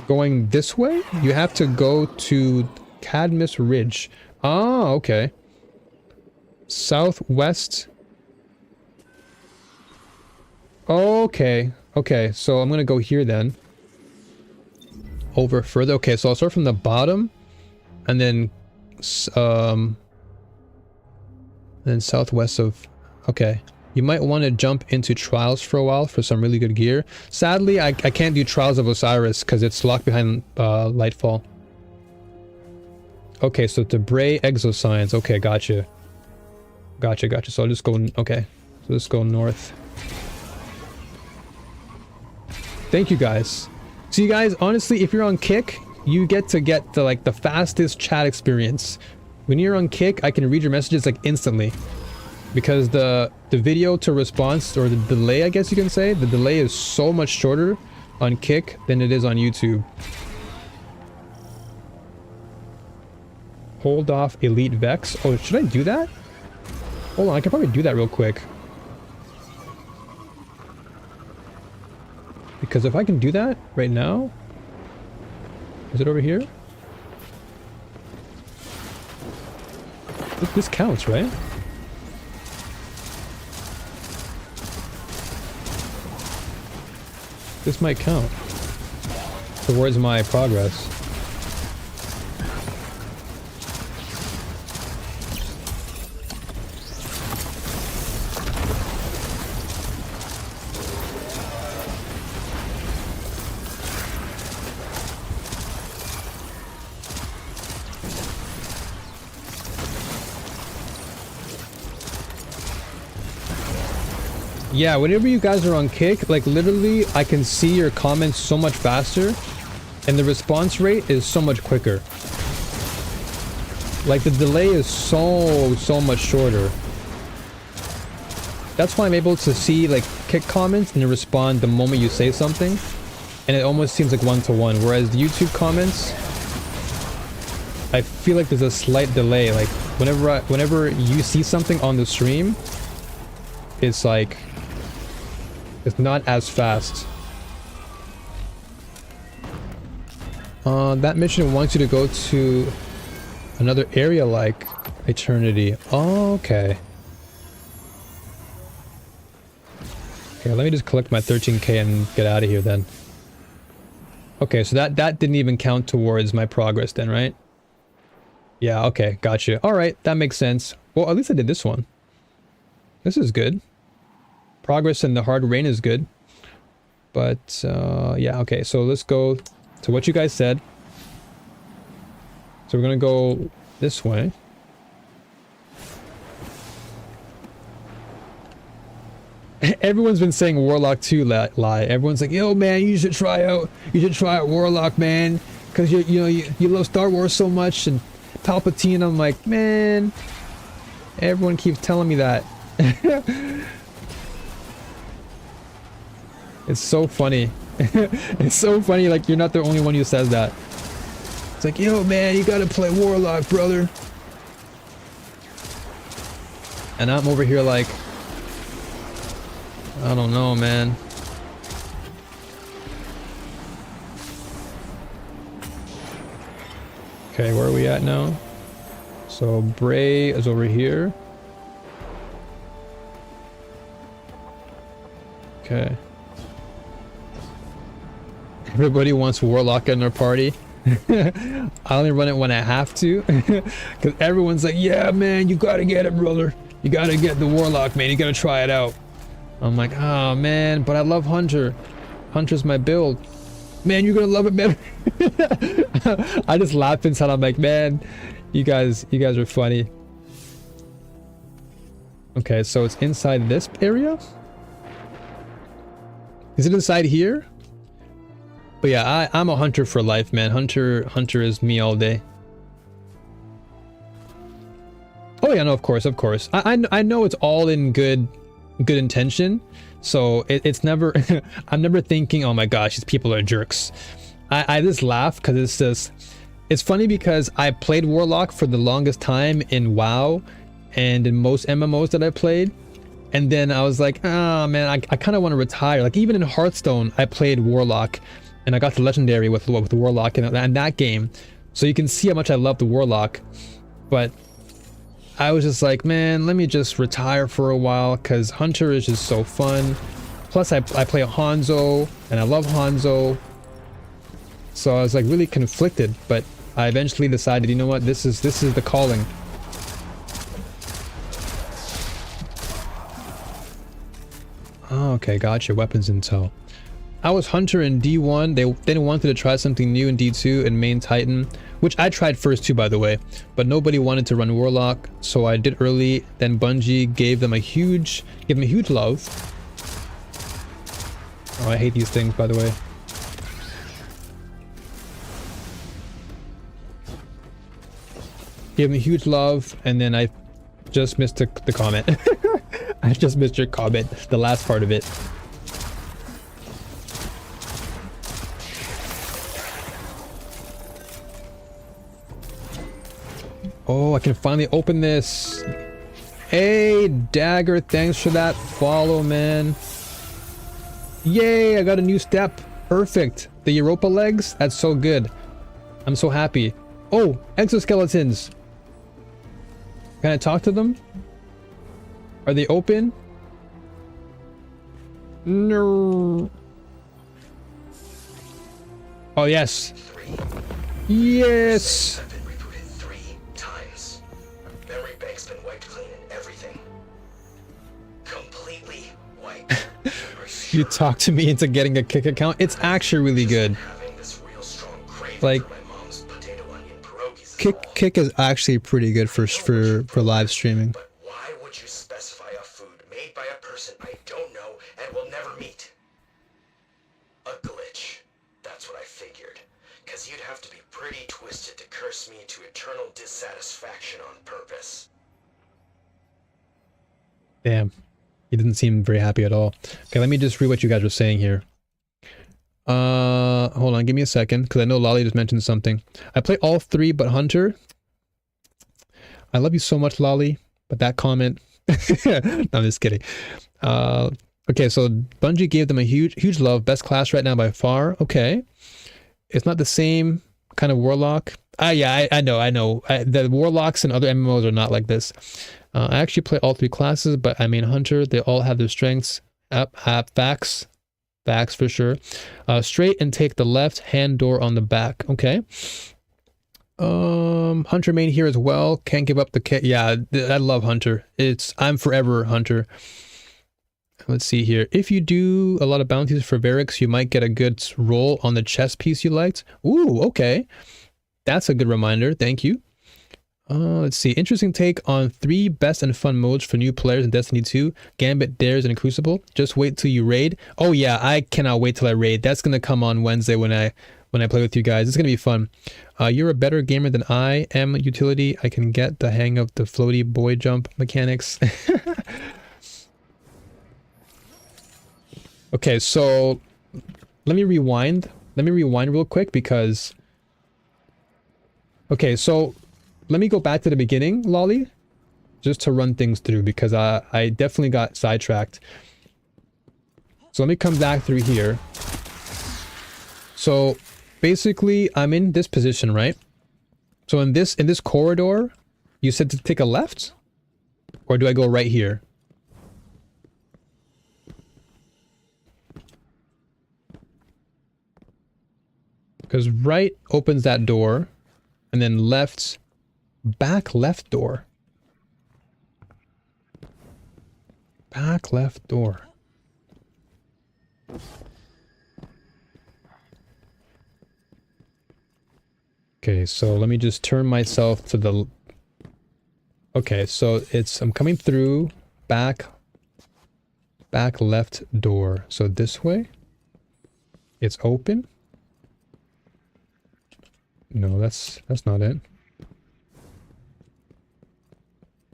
going this way, you have to go to Cadmus Ridge. Ah, okay. Southwest. Okay, okay, so I'm gonna go here then. Over further. Okay, so I'll start from the bottom, and then southwest of. Okay. You might want to jump into Trials for a while for some really good gear. Sadly, I can't do Trials of Osiris because it's locked behind Lightfall. Okay, so Debray Exoscience. Okay, gotcha. Gotcha. So I'll just go... Okay. So let's go north. Thank you, guys. So you guys, honestly, if you're on Kick, you get the, like, the fastest chat experience. When you're on Kick, I can read your messages, like, instantly. Because the video to response, or the delay, I guess you can say, the delay is so much shorter on Kick than it is on YouTube. Hold off Elite Vex. Oh, should I do that? Hold on, I can probably do that real quick. Because if I can do that right now... Is it over here? This counts, right? This might count towards my progress. Yeah, whenever you guys are on Kick, like literally I can see your comments so much faster and the response rate is so much quicker. Like the delay is so much shorter. That's why I'm able to see like Kick comments and respond the moment you say something, and it almost seems like one-to-one, whereas the YouTube comments, I feel like there's a slight delay. Like whenever you see something on the stream, it's like it's not as fast. That mission wants you to go to Another area like Eternity. Oh, okay. Okay, let me just collect my 13k and get out of here then. Okay, so that didn't even count towards my progress then, right? Yeah, okay, gotcha. Alright, that makes sense. Well, at least I did this one. This is good. Progress in the hard rain is good. But, yeah, okay, so let's go to what you guys said. So we're gonna go this way. Everyone's been saying Warlock 2 lie. Everyone's like, yo man, you should try out Warlock, man, because you love Star Wars so much and Palpatine. I'm like, man, everyone keeps telling me that. It's so funny. It's so funny, like you're not the only one who says that. It's like, yo man, you gotta play Warlock, brother. And I'm over here like, I don't know, man. Okay, where are we at now? So Bray is over here. Okay. Everybody wants Warlock in their party. I only run it when I have to. Because everyone's like, yeah, man, you gotta get it, brother. You gotta get the Warlock, man. You gotta try it out. I'm like, oh man, but I love Hunter. Hunter's my build. Man, you're gonna love it, man. I just laugh inside. I'm like, man, you guys are funny. Okay, so it's inside this area? Is it inside here? But yeah, I'm a Hunter for life, man. Hunter is me all day. Oh yeah, no, of course. I know it's all in good intention, so it's never I'm never thinking, oh my gosh, these people are jerks. I just laugh because it's funny because I played Warlock for the longest time in WoW and in most MMOs that I played, and then I was like, oh man, I kind of want to retire. Like even in Hearthstone I played Warlock and I got to legendary with Warlock in that game, so you can see how much I love the Warlock. But I was just like, man, let me just retire for a while because Hunter is just so fun. Plus I play Hanzo and I love Hanzo. So I was like really conflicted, but I eventually decided, you know what, this is the calling. Oh, okay, gotcha. Weapons intel. I was Hunter in D1. They then wanted to try something new in D2 and main Titan, which I tried first too, by the way, but nobody wanted to run Warlock, so I did early. Then Bungie gave them a huge love. Oh, I hate these things, by the way. Gave them a huge love, and then I just missed the comment. I just missed your comment, the last part of it. Oh, I can finally open this. Hey, Dagger, thanks for that follow, man. Yay, I got a new step. Perfect. The Europa legs, that's so good. I'm so happy. Oh, exoskeletons. Can I talk to them? Are they open? No. Oh, yes. Yes. You talked to me into getting a Kick account. It's actually really good. Like, Kick is actually pretty good for live streaming. But why would you specify a food made by a person I don't know and will never meet? A glitch. That's what I figured. Because you'd have to be pretty twisted to curse me into eternal dissatisfaction on purpose. Damn. He didn't seem very happy at all. Okay, let me just read what you guys were saying here. Hold on, give me a second, because I know Lolly just mentioned something. I play all three but Hunter. I love you so much, Lolly, but that comment... No, I'm just kidding. Okay, so Bungie gave them a huge love. Best class right now by far. Okay. It's not the same kind of Warlock. Yeah, I know. The warlocks and other MMOs are not like this. I actually play all 3 classes, but I mean hunter. They all have their strengths. Facts for sure. Straight and take the left hand door on the back. Okay. Hunter main here as well. Can't give up the kit. Yeah, I love hunter. I'm forever hunter. Let's see here. If you do a lot of bounties for Varix, you might get a good roll on the chest piece you liked. Ooh, okay. That's a good reminder. Thank you. Let's see. Interesting take on 3 best and fun modes for new players in Destiny 2. Gambit, Dares, and Crucible. Just wait till you raid. Oh yeah, I cannot wait till I raid. That's gonna come on Wednesday when I play with you guys. It's gonna be fun. You're a better gamer than I am. Utility. I can get the hang of the floaty boy jump mechanics. Okay, so let me rewind. Let me rewind real quick because... Okay, so let me go back to the beginning, Lolly, just to run things through because I definitely got sidetracked. So let me come back through here. So basically, I'm in this position, right? So in this corridor, you said to take a left? Or do I go right here? Because right opens that door, and then left, back left door. Back left door. Okay, so let me just turn myself to the... Okay, so I'm coming through back left door. So this way, it's open. No, that's not it.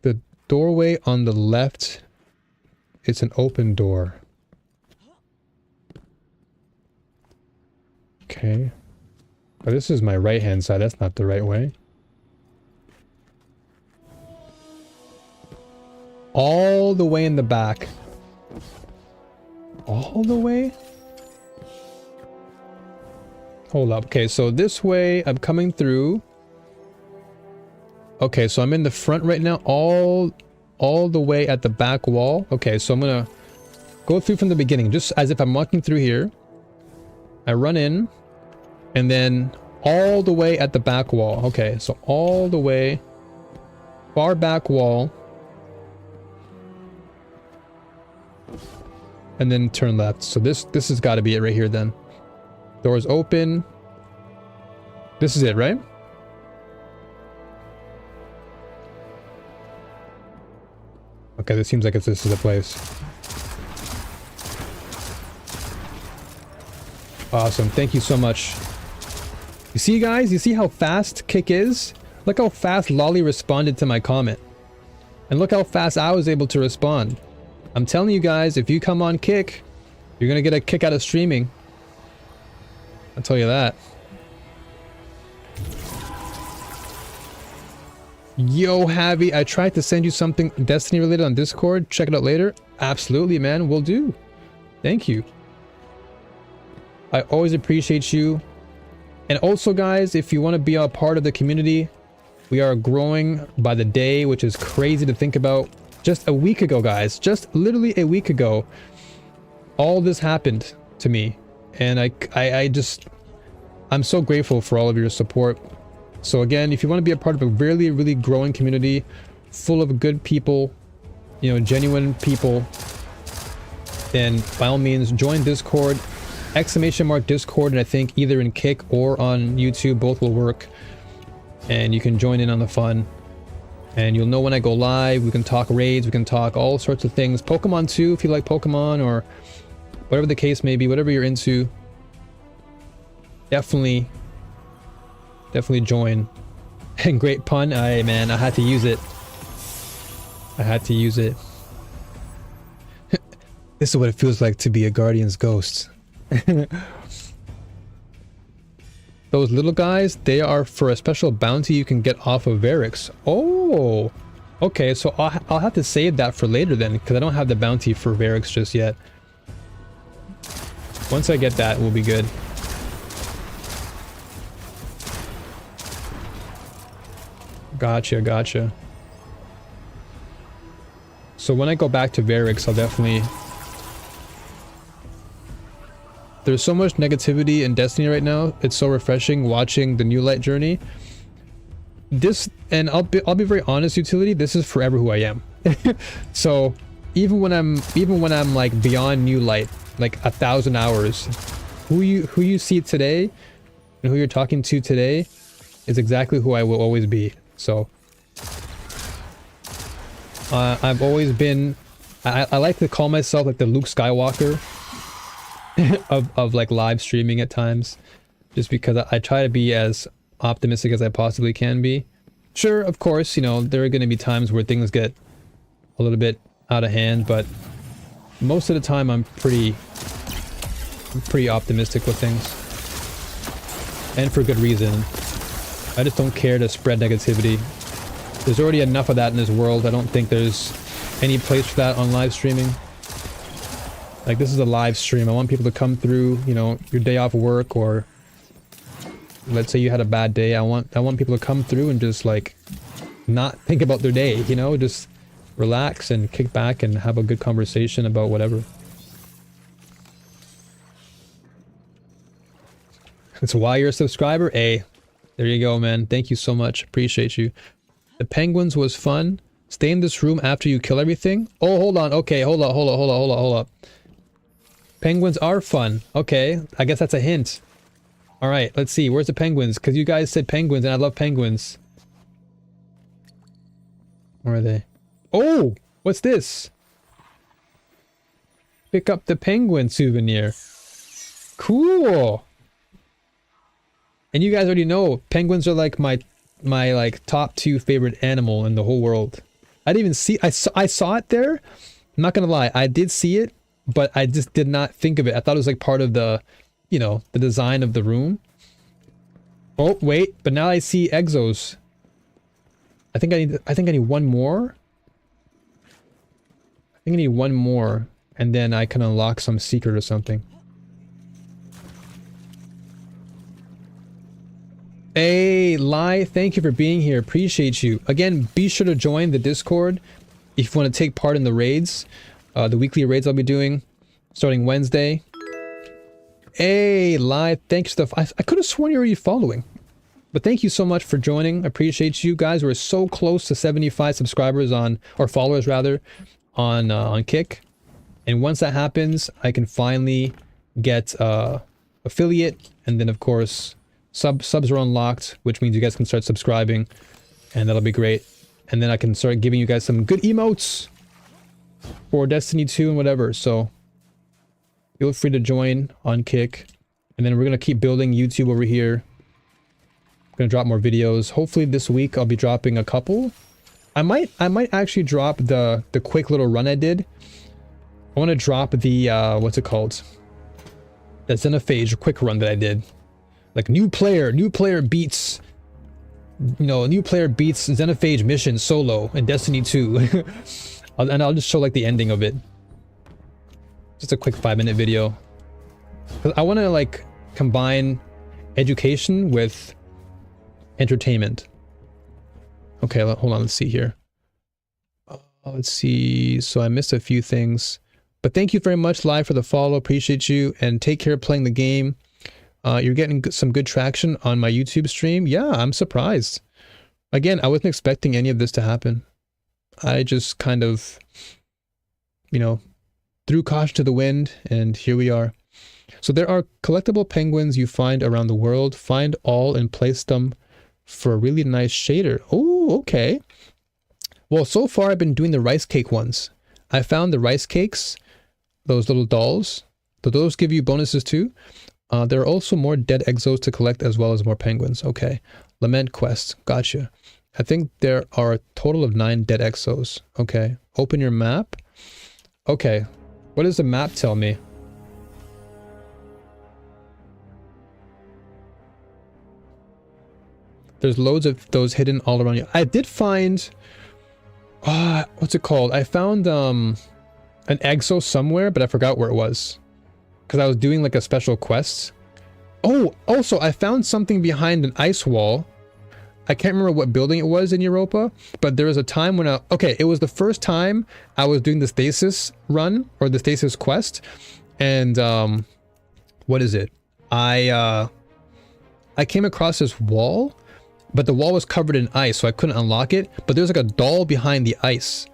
The doorway on the left, it's an open door. Okay. Oh, this is my right-hand side. That's not the right way. All the way in the back. All the way? Hold up. Okay, so this way, I'm coming through. Okay, so I'm in the front right now, all the way at the back wall. Okay, so I'm gonna go through from the beginning, just as if I'm walking through here. I run in, and then all the way at the back wall. Okay, so all the way, far back wall. And then turn left. So this has got to be it right here then. Doors open. This is it, right? Okay, this seems like this is the place. Awesome. Thank you so much. You see, guys? You see how fast Kick is? Look how fast Lolly responded to my comment. And look how fast I was able to respond. I'm telling you guys, if you come on Kick, you're going to get a kick out of streaming. I'll tell you that. Yo, Javi, I tried to send you something Destiny related on Discord. Check it out later. Absolutely, man. Will do. Thank you. I always appreciate you. And also, guys, if you want to be a part of the community, we are growing by the day, which is crazy to think about. Just a week ago, guys, just literally a week ago, all this happened to me. And I'm so grateful for all of your support. So again, if you want to be a part of a really, really growing community full of good people, you know, genuine people, then by all means, join Discord, !Discord, and I think either in Kick or on YouTube, both will work. And you can join in on the fun. And you'll know when I go live. We can talk raids, we can talk all sorts of things. Pokemon too, if you like Pokemon, or whatever the case may be, whatever you're into. Definitely join. And great pun. Man, I had to use it. This is what it feels like to be a Guardian's ghost. Those little guys, they are for a special bounty you can get off of Varix. Oh, okay. So I'll have to save that for later then, because I don't have the bounty for Varix just yet. Once I get that, we'll be good. Gotcha, gotcha. So when I go back to Varix, I'll definitely... There's so much negativity in Destiny right now. It's so refreshing watching the New Light journey. This, and I'll be very honest, Utility, this is forever who I am. So even when I'm like beyond New Light, like 1,000 hours, who you see today and who you're talking to today is exactly who I will always be. So I've always been, I like to call myself like the Luke Skywalker of like live streaming at times, just because I try to be as optimistic as I possibly can be. Sure, of course, you know, there are going to be times where things get a little bit out of hand, but most of the time I'm pretty optimistic with things, and for good reason. I just don't care to spread negativity. There's already enough of that in this world. I don't think there's any place for that on live streaming. Like, this is a live stream. I want people to come through, you know, your day off work, or let's say you had a bad day. I want people to come through and just like not think about their day, you know, just relax and kick back and have a good conversation about whatever. That's why you're a subscriber. Hey, there you go, man. Thank you so much. Appreciate you. The penguins was fun. Stay in this room after you kill everything. Oh, hold on. Okay, hold up. Penguins are fun. Okay, I guess that's a hint. All right, let's see. Where's the penguins? Because you guys said penguins, and I love penguins. Where are they? Oh, what's this? Pick up the penguin souvenir. Cool. And you guys already know penguins are like my like top 2 favorite animal in the whole world. I didn't even see. I saw it there. I'm not gonna lie. I did see it, but I just did not think of it. I thought it was like part of the, you know, the design of the room. Oh wait, but now I see exos. I think I need one more. I think I need one more, and then I can unlock some secret or something. Hey, Lai, thank you for being here. Appreciate you. Again, be sure to join the Discord if you want to take part in the raids. The weekly raids I'll be doing starting Wednesday. Hey, Lai, thanks. I could have sworn you're already following. But thank you so much for joining. Appreciate you guys. We're so close to 75 subscribers on, or followers rather, on Kick. And once that happens, I can finally get affiliate, and then of course subs are unlocked, which means you guys can start subscribing, and that'll be great. And then I can start giving you guys some good emotes for Destiny 2 and whatever. So feel free to join on Kick, and then we're gonna keep building YouTube over here. I'm gonna drop more videos. Hopefully this week I'll be dropping a couple. I might actually drop the quick little run I did. I want to drop the what's it called? The Xenophage quick run that I did. Like new player beats, you know, new player beats Xenophage mission solo in Destiny 2. And I'll just show like the ending of it. Just a quick 5-minute video. 'Cause I want to like combine education with entertainment. Okay, hold on, let's see here. Let's see. So I missed a few things. But thank you very much, Live, for the follow. Appreciate you. And take care playing the game. You're getting some good traction on my YouTube stream. Yeah, I'm surprised. Again, I wasn't expecting any of this to happen. I just kind of, you know, threw caution to the wind, and here we are. So there are collectible penguins you find around the world. Find all and place them for a really nice shader. Oh, okay. Well, so far I've been doing the rice cake ones. I found the rice cakes, those little dolls. Do those give you bonuses too? There are also more dead exos to collect, as well as more penguins. Okay. Lament quest. Gotcha. I think there are a total of 9 dead exos. Okay. Open your map. Okay. What does the map tell me? There's loads of those hidden all around you. I did find... what's it called? I found an exo somewhere, but I forgot where it was. Because I was doing like a special quest. Oh, also I found something behind an ice wall I can't remember what building it was in Europa, but there was a time when okay, it was the first time I was doing the stasis run or the stasis quest, and what is it? I came across this wall, but the wall was covered in ice, so I couldn't unlock it. But there's like a doll behind the ice.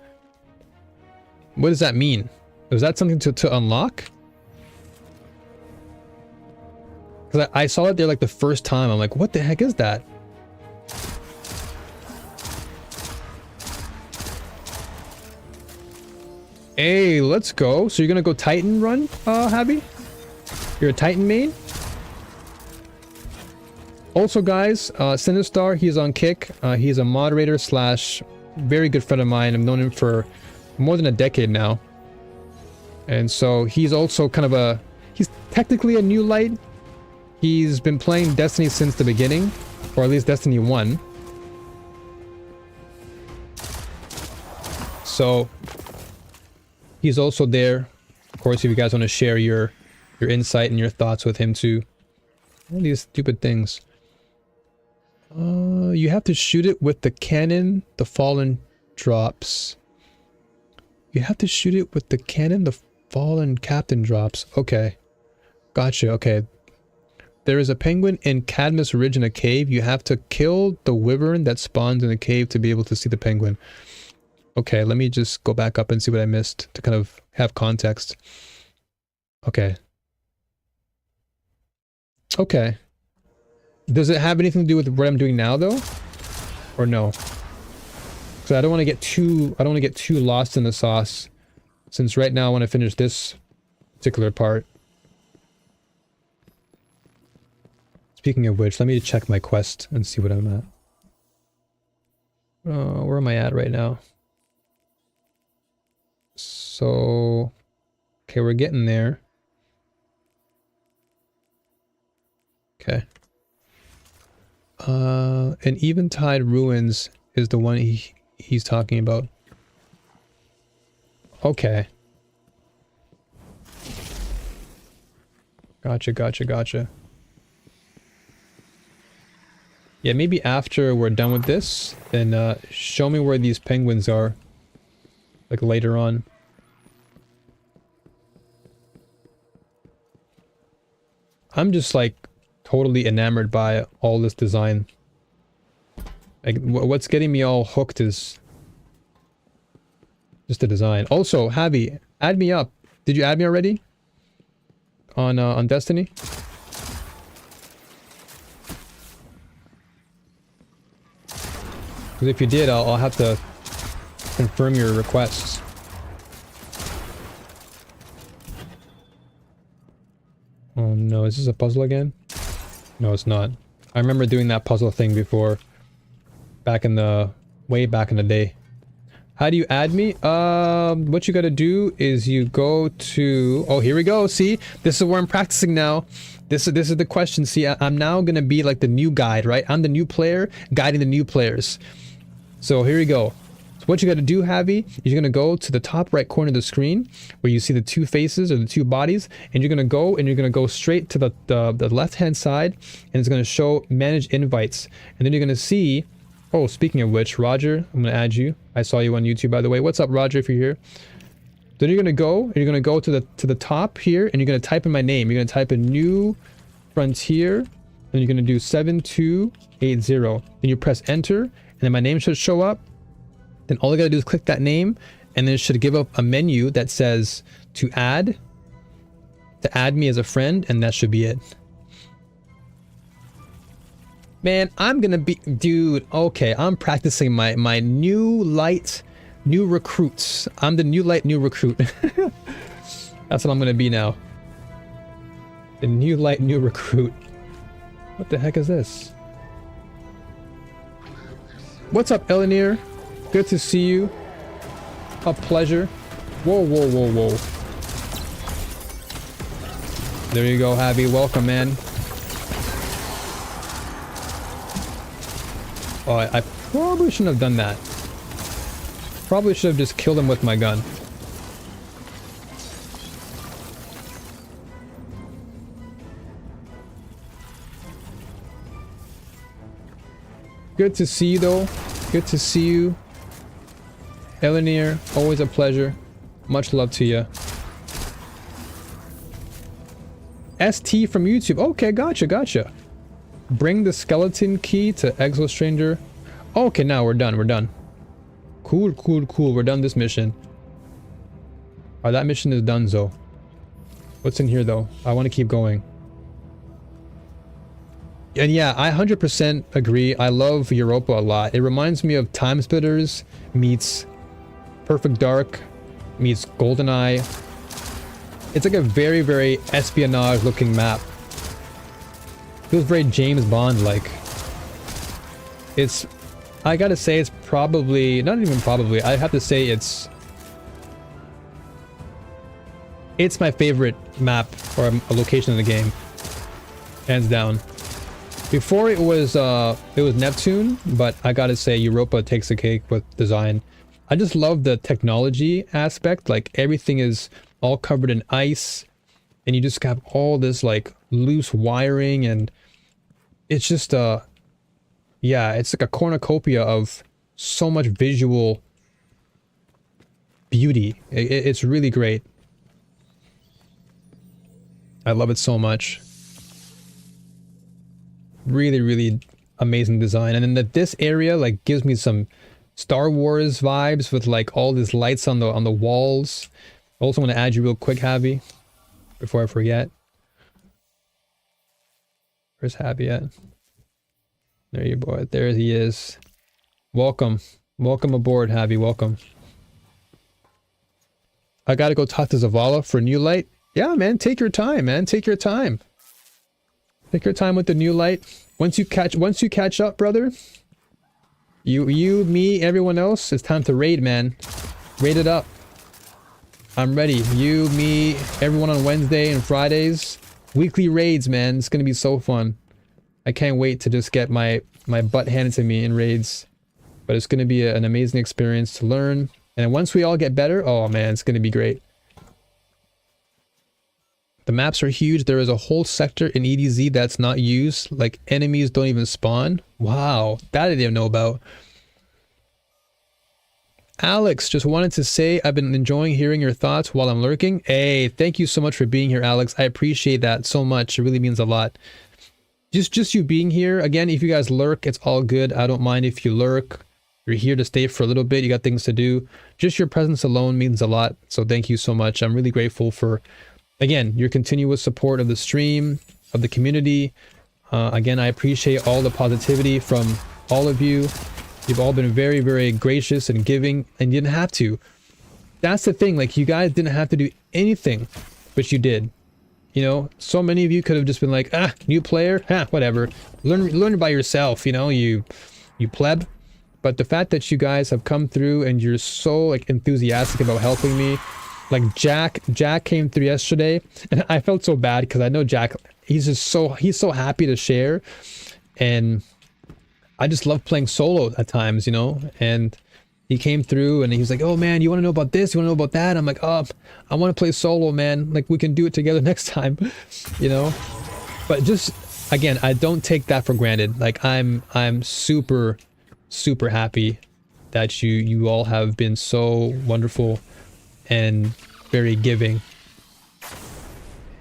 What does that mean? Was that something to unlock? Because I saw it there like the first time. I'm like, what the heck is that? Hey, let's go. So you're gonna go Titan run, Happy? You're a Titan main? Also, guys, Sinistar, he's on Kick. He's a moderator slash very good friend of mine. I've known him for more than a decade now. And so he's also kind of he's technically a new light. He's been playing Destiny since the beginning, or at least Destiny 1. So he's also there. Of course, if you guys want to share your insight and your thoughts with him too. All these stupid things. You have to shoot it with the cannon the fallen drops. You have to shoot it with the cannon the fallen captain drops. Okay. Gotcha. Okay. There is a penguin in Cadmus Ridge in a cave. You have to kill the wyvern that spawns in the cave to be able to see the penguin. Okay, let me just go back up and see what I missed to kind of have context. Okay. Okay. Does it have anything to do with what I'm doing now though? Or no? So I don't want to get too lost in the sauce, since right now I want to finish this particular part. Speaking of which, let me check my quest and see what I'm at. Where am I at right now? So, okay, we're getting there. Okay. An Eventide Ruins is the one he's talking about. Okay. Gotcha. Yeah, maybe after we're done with this, then show me where these penguins are. Like later on. I'm just like totally enamored by all this design. Like what's getting me all hooked is just the design. Also, Javi, add me up. Did you add me already? On Destiny? Because if you did, I'll have to confirm your requests. Oh no, is this a puzzle again? No, it's not. I remember doing that puzzle thing before. Way back in the day. How do you add me? What you gotta do is you go to... Oh, here we go. See? This is where I'm practicing now. This is the question. See, I'm now gonna be like the new guide, right? I'm the new player guiding the new players. So here we go. So what you gotta do, Javi, is you're gonna go to the top right corner of the screen where you see the two faces or the two bodies, and you're gonna go straight to the left-hand side, and it's gonna show manage invites. And then you're gonna see... Oh, speaking of which, Roger, I'm gonna add you. I saw you on YouTube, by the way. What's up, Roger, if you're here? Then you're gonna go to the top here, and you're gonna type in my name. You're gonna type in New Frontier, and you're gonna do 7280. Then you press enter, and then my name should show up. Then all you gotta do is click that name, and then it should give up a menu that says to add me as a friend, and that should be it. Man, I'm gonna be... Dude, okay, I'm practicing my new light, new recruits. I'm the new light, new recruit. That's what I'm gonna be now. The new light, new recruit. What the heck is this? What's up, Elinir? Good to see you. A pleasure. Whoa. There you go, Javi. Welcome, man. Oh, I probably shouldn't have done that. Probably should have just killed him with my gun. Good to see you, though. Good to see you. Elenir, always a pleasure. Much love to you. ST from YouTube. Okay, gotcha. Bring the skeleton key to Exo Stranger. Okay, now we're done. We're done. Cool. We're done this mission. Alright, that mission is done, Zo. What's in here, though? I want to keep going. And yeah, I 100% agree. I love Europa a lot. It reminds me of Time Splitters meets Perfect Dark meets GoldenEye. It's like a very, very espionage looking map. Feels very James Bond like. It's, I gotta say, it's probably, not even probably, I have to say it's my favorite map or a location in the game, hands down. Before it was Neptune, but I gotta say Europa takes the cake with design. I just love the technology aspect. Like everything is all covered in ice, and you just have all this like loose wiring, and it's just yeah, it's like a cornucopia of so much visual beauty. It's really great. I love it so much. Really, really amazing design. And then this area like gives me some Star Wars vibes with like all these lights on the walls. I also want to add you real quick, Javi, before I forget. Where's Javi at? There you boy. There he is. Welcome. Welcome aboard, Javi. Welcome. I gotta go talk to Zavala for New Light. Yeah, man. Take your time, man. Take your time. Take your time with the New Light. Once you catch up, brother. You, me, everyone else, it's time to raid, man. Raid it up. I'm ready. You, me, everyone on Wednesday and Fridays. Weekly raids, man. It's gonna be so fun. I can't wait to just get my butt handed to me in raids. But it's gonna be an amazing experience to learn. And once we all get better, oh man, it's gonna be great. The maps are huge. There is a whole sector in EDZ that's not used. Like enemies don't even spawn. Wow, that I didn't know about. Alex, just wanted to say I've been enjoying hearing your thoughts while I'm lurking. Hey, thank you so much for being here, Alex. I appreciate that so much. It really means a lot. Just you being here. Again, if you guys lurk, it's all good. I don't mind if you lurk. You're here to stay for a little bit. You got things to do. Just your presence alone means a lot. So thank you so much. I'm really grateful for, again, your continuous support of the stream, of the community. Again, I appreciate all the positivity from all of you. You've all been very, very gracious and giving, and you didn't have to. That's the thing, like you guys didn't have to do anything, but you did. You know, so many of you could have just been like, ah, new player, whatever. Learn by yourself, you know, you pleb. But the fact that you guys have come through and you're so like enthusiastic about helping me. Like Jack came through yesterday, and I felt so bad because I know Jack, he's so happy to share, and I just love playing solo at times, you know. And he came through and he was like, oh man, you want to know about this, you want to know about that? I'm like, oh, I want to play solo, man, like we can do it together next time, you know. But just again, I don't take that for granted. Like I'm super happy that you all have been so wonderful and very giving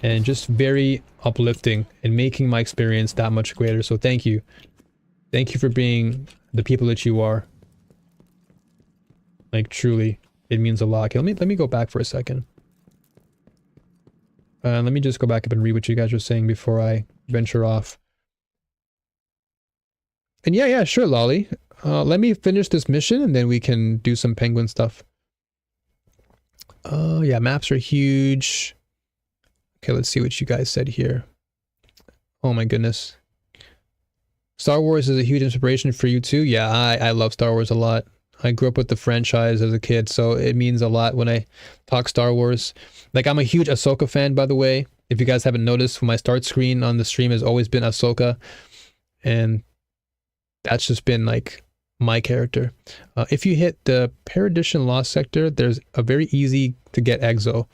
and just very uplifting and making my experience that much greater. So thank you for being the people that you are. Like truly, it means a lot. Okay, let me go back for a second. Let me just go back up and read what you guys were saying before I venture off. And yeah, sure, Lolly. Let me finish this mission and then we can do some penguin stuff. Yeah, maps are huge. Okay, let's see what you guys said here. Oh my goodness. Star Wars is a huge inspiration for you too? Yeah, I love Star Wars a lot. I grew up with the franchise as a kid, so it means a lot when I talk Star Wars. Like, I'm a huge Ahsoka fan, by the way. If you guys haven't noticed, my start screen on the stream has always been Ahsoka. And that's just been, like, my character. If you hit the Perdition Lost Sector, there's a very easy to get Exo.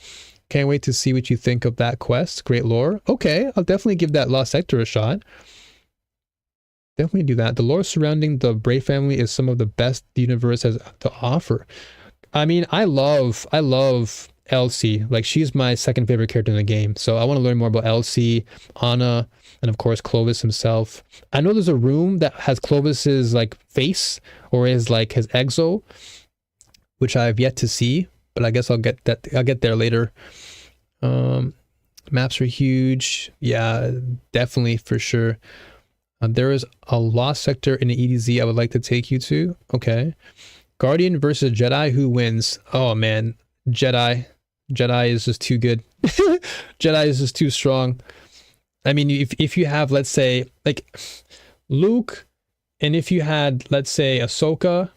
Can't wait to see what you think of that quest. Great lore. Okay, I'll definitely give that Lost Sector a shot. Definitely do that. The lore surrounding the Bray family is some of the best the universe has to offer. I mean, I love Elsie. Like, she's my second favorite character in the game. So I want to learn more about Elsie, Anna, and of course Clovis himself. I know there's a room that has Clovis's like face or his like his exo, which I've yet to see, but I guess I'll get there later. Maps are huge. Yeah, definitely for sure. There is a lost sector in the EDZ I would like to take you to. Okay. Guardian versus Jedi, who wins? Oh man, Jedi. Jedi is just too good. Jedi is just too strong. I mean, if you have, let's say, like Luke, and if you had, let's say, Ahsoka,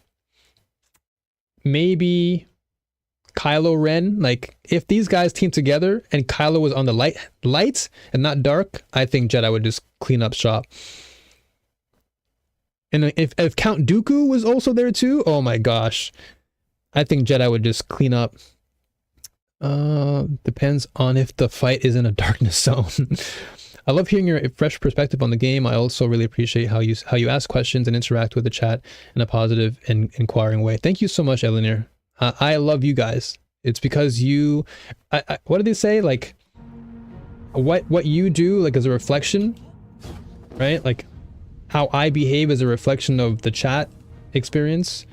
maybe Kylo Ren, like if these guys team together and Kylo was on the light and not dark, I think Jedi would just clean up shop. And if Count Dooku was also there too, oh my gosh, I think Jedi would just clean up. Depends on if the fight is in a darkness zone. I love hearing your fresh perspective on the game. I also really appreciate how you ask questions and interact with the chat in a positive and inquiring way. Thank you so much, Elinir. I love you guys. It's because you, what did they say? Like, what you do, like, as a reflection, right? Like, how I behave is a reflection of the chat experience.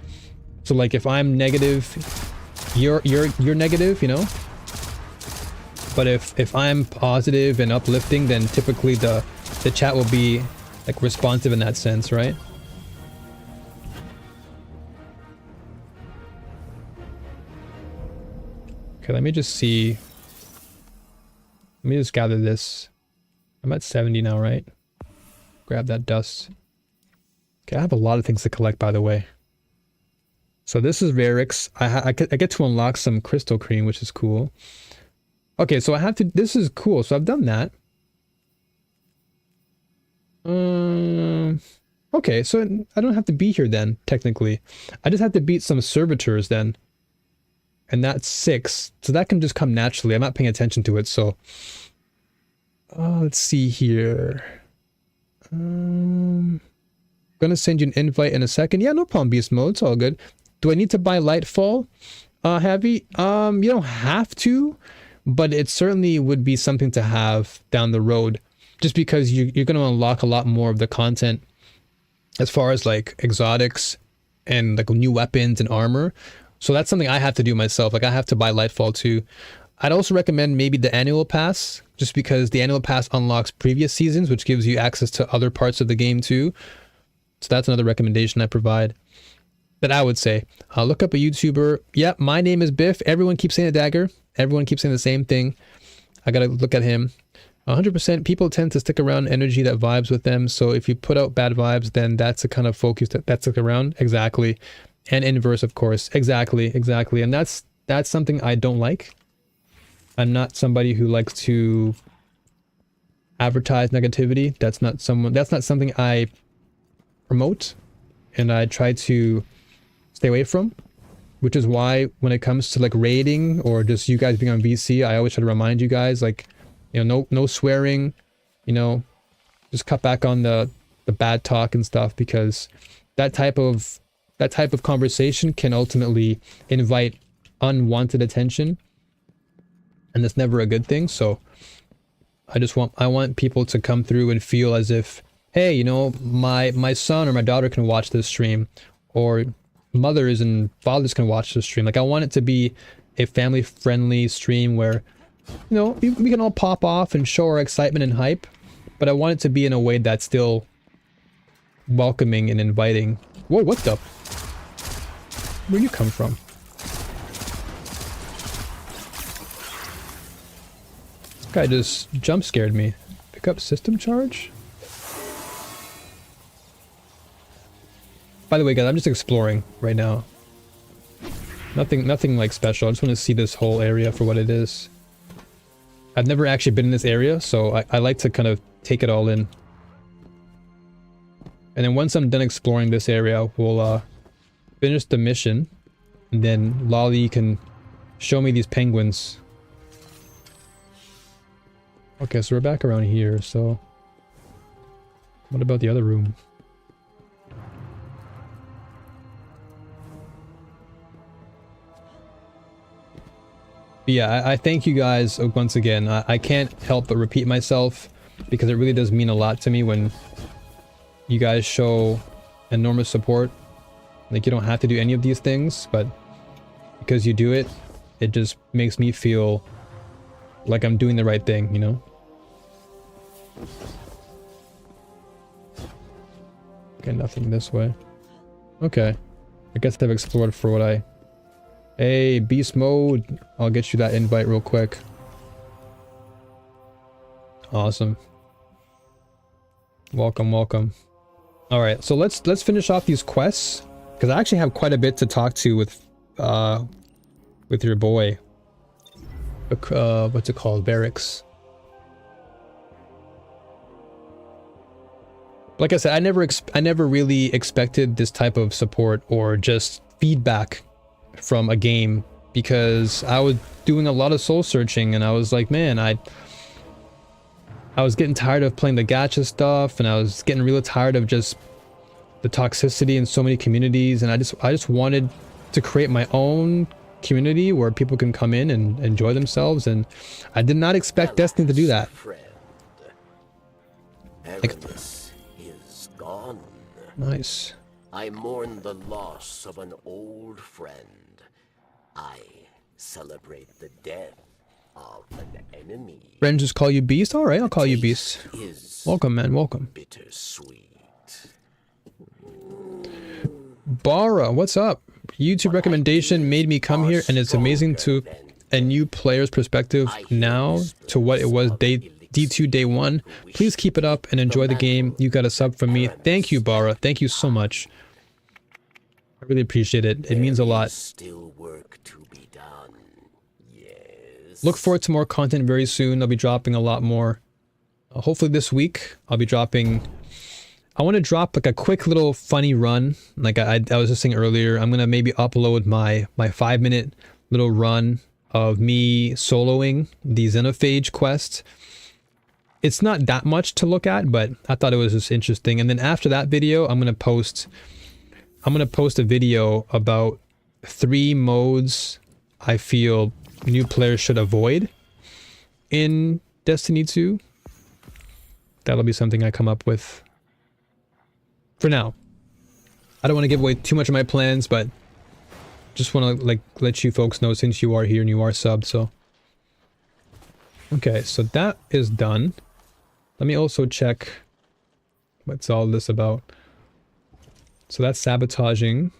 So, like, if I'm negative, you're negative, you know? But if I'm positive and uplifting, then typically the chat will be, like, responsive in that sense, right? Okay, let me just see. Let me just gather this. I'm at 70 now, right? Grab that dust. Okay, I have a lot of things to collect, by the way. So this is Varix. I get to unlock some crystal cream, which is cool. Okay, so I have to... This is cool. So I've done that. Okay, so I don't have to be here then, technically. I just have to beat some servitors then. And that's 6. So that can just come naturally. I'm not paying attention to it, so... let's see here. Gonna send you an invite in a second. Yeah, no problem, beast mode. It's all good. Do I need to buy Lightfall? Heavy? You don't have to, but it certainly would be something to have down the road. Just because you're gonna unlock a lot more of the content as far as like exotics and like new weapons and armor. So that's something I have to do myself. Like I have to buy Lightfall too. I'd also recommend maybe the annual pass, just because the annual pass unlocks previous seasons, which gives you access to other parts of the game too. So that's another recommendation I provide. That I would say. Look up a YouTuber. Yep, my name is Biff. Everyone keeps saying a dagger. Everyone keeps saying the same thing. I gotta look at him. 100% people tend to stick around energy that vibes with them. So if you put out bad vibes, then that's the kind of focus that stick around. Exactly. And inverse, of course. Exactly. And that's something I don't like. I'm not somebody who likes to advertise negativity. That's not something I promote, and I try to stay away from, which is why when it comes to like raiding or just you guys being on VC, I always try to remind you guys, like, you know, no swearing, you know, just cut back on the bad talk and stuff, because that type of conversation can ultimately invite unwanted attention, and that's never a good thing. So I want people to come through and feel as if, hey, you know, my son or my daughter can watch this stream, or mothers and fathers can watch this stream. Like, I want it to be a family-friendly stream where, you know, we can all pop off and show our excitement and hype, but I want it to be in a way that's still welcoming and inviting. Whoa, what the? Where'd you come from? This guy just jump scared me. Pick up system charge? By the way, guys, I'm just exploring right now. Nothing like special. I just want to see this whole area for what it is. I've never actually been in this area, so I like to kind of take it all in. And then once I'm done exploring this area, we'll finish the mission, and then Lolly can show me these penguins. Okay, so we're back around here, so... What about the other room? But yeah, I thank you guys once again. I can't help but repeat myself because it really does mean a lot to me when you guys show enormous support. Like, you don't have to do any of these things, but because you do it, it just makes me feel like I'm doing the right thing, you know? Okay, nothing this way. Okay. I guess I've explored for what I... Hey, beast mode. I'll get you that invite real quick. Awesome. Welcome, welcome. Alright, so let's finish off these quests. Because I actually have quite a bit to talk to with your boy. What's it called? Barracks. Like I said, I never really expected this type of support or just feedback from a game, because I was doing a lot of soul searching and I was like, man, I was getting tired of playing the gacha stuff, and I was getting really tired of just the toxicity in so many communities, and I just wanted to create my own community where people can come in and enjoy themselves, and I did not expect Destiny to do that. Aramis is gone. Nice. I mourn the loss of an old friend. I celebrate the death of an enemy. Friends just call you Beast? Alright, I'll call you Beast. Welcome, man, welcome. Bittersweet. Bara, what's up? YouTube recommendation made me come here, and it's amazing to a new player's perspective now to what it was D2 day 1. Please keep it up and enjoy the game. You got a sub from me. Thank you, Bara. Thank you so much. I really appreciate it. It means a lot. Still work to be done. Yes. Look forward to more content very soon. I'll be dropping a lot more. Hopefully this week I'll be dropping... I want to drop like a quick little funny run. Like I was just saying earlier, I'm going to maybe upload my 5-minute little run of me soloing the Xenophage quest. It's not that much to look at, but I thought it was just interesting. And then after that video, I'm going to post a video about 3 modes I feel new players should avoid in Destiny 2. That'll be something I come up with. For now. I don't want to give away too much of my plans, but just want to like let you folks know since you are here and you are subbed, so. Okay, so that is done. Let me also check what's all this about. So that's sabotaging.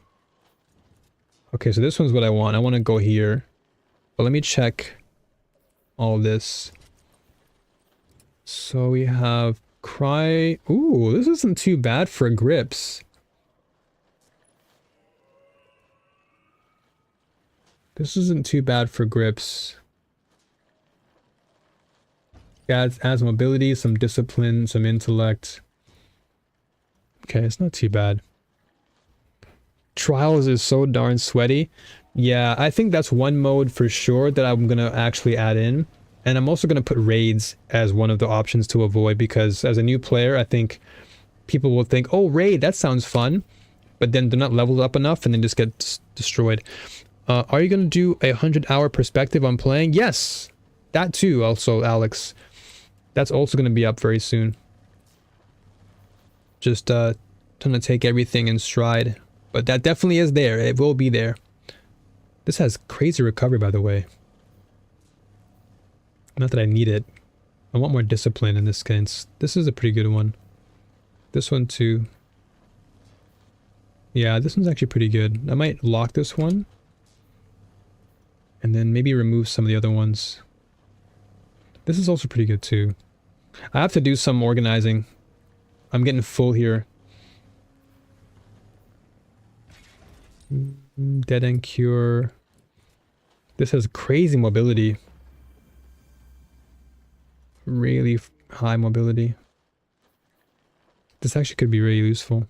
Okay, so this one's what I want. I want to go here. But let me check all this. So we have Cry. Ooh, this isn't too bad for grips. This isn't too bad for grips. Adds mobility, some discipline, some intellect. Okay, it's not too bad. Trials is so darn sweaty. Yeah, I think that's one mode for sure that I'm gonna actually add in. And I'm also going to put raids as one of the options to avoid, because as a new player, I think people will think, oh, raid, that sounds fun. But then they're not leveled up enough and then just get destroyed. Are you going to do a 100-hour perspective on playing? Yes, that too also, Alex. That's also going to be up very soon. Just trying to take everything in stride. But that definitely is there. It will be there. This has crazy recovery, by the way. Not that I need it. I want more discipline in this case. This is a pretty good one. This one too. Yeah, this one's actually pretty good. I might lock this one. And then maybe remove some of the other ones. This is also pretty good too. I have to do some organizing. I'm getting full here. Dead End Cure. This has crazy mobility. Really high mobility. This actually could be really useful.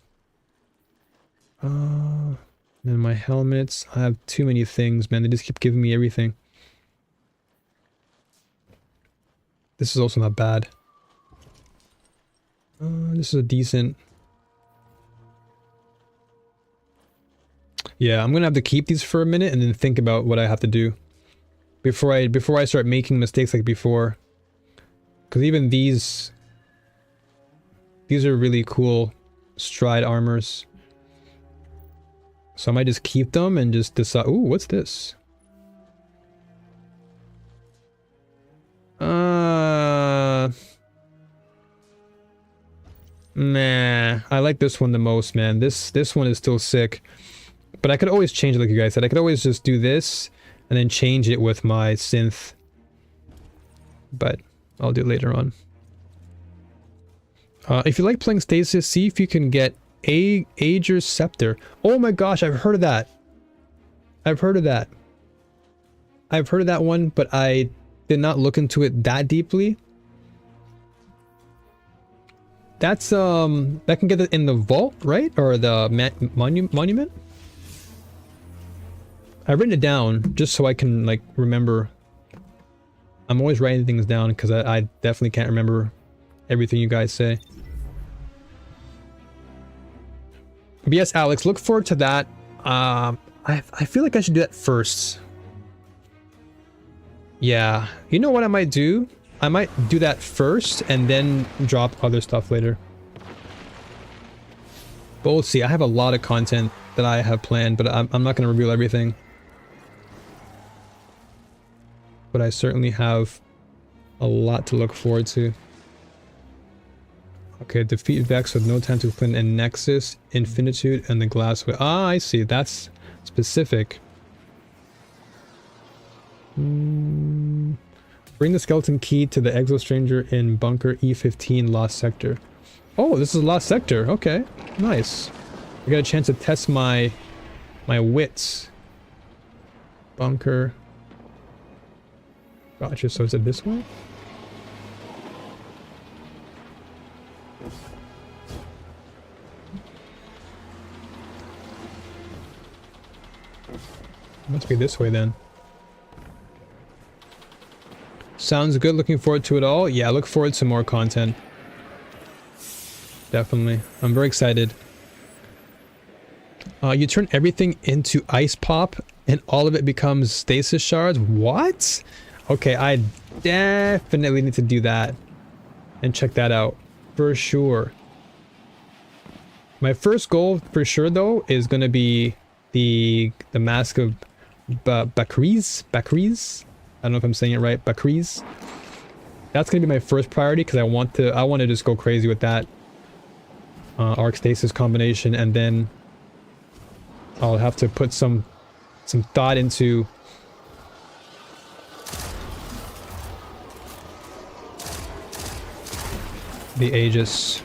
Then my helmets. I have too many things, man. They just keep giving me everything. This is also not bad. This is a decent... Yeah, I'm gonna have to keep these for a minute and then think about what I have to do. before I start making mistakes like before. Because even these are really cool stride armors. So I might just keep them and just decide. Ooh, what's this? Nah, I like this one the most, man. This one is still sick. But I could always change it, like you guys said. I could always just do this and then change it with my synth. But I'll do it later on. If you like playing Stasis, see if you can get Ager's Scepter. Oh my gosh, I've heard of that. I've heard of that. I've heard of that one, but I did not look into it that deeply. That's that can get it in the vault, right? Or the monument? I've written it down just so I can like remember. I'm always writing things down because I definitely can't remember everything you guys say. But yes, Alex, look forward to that. I feel like I should do that first. Yeah, you know what I might do? I might do that first and then drop other stuff later. But we'll see. I have a lot of content that I have planned, but I'm not going to reveal everything. But I certainly have a lot to look forward to. Okay, defeat Vex with no time to flint and Nexus, Infinitude, and the Glass. Ah, I see. That's specific. Bring the skeleton key to the Exo Stranger in Bunker E15 Lost Sector. Oh, this is Lost Sector. Okay, nice. I got a chance to test my wits. Bunker. Gotcha, so is it this way? Must be this way then. Sounds good. Looking forward to it all. Yeah, I look forward to more content. Definitely. I'm very excited. You turn everything into ice pop and all of it becomes stasis shards. What? Okay, I definitely need to do that and check that out for sure. My first goal for sure though is going to be the Mask of Bakriz. I don't know if I'm saying it right. Bakriz. That's gonna be my first priority because I want to just go crazy with that arc stasis combination, and then I'll have to put some thought into the Aegis.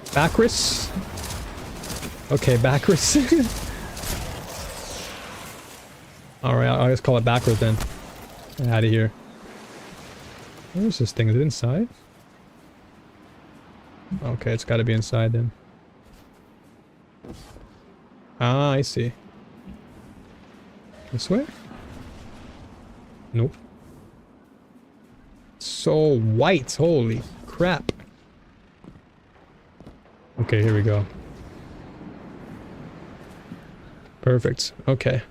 Bakris. Okay, Bakris. Alright, I'll just call it backwards then. Get out of here. Where's this thing? Is it inside? Okay, it's gotta be inside then. Ah, I see. This way? Nope. So white, holy crap. Okay, here we go. Perfect, okay.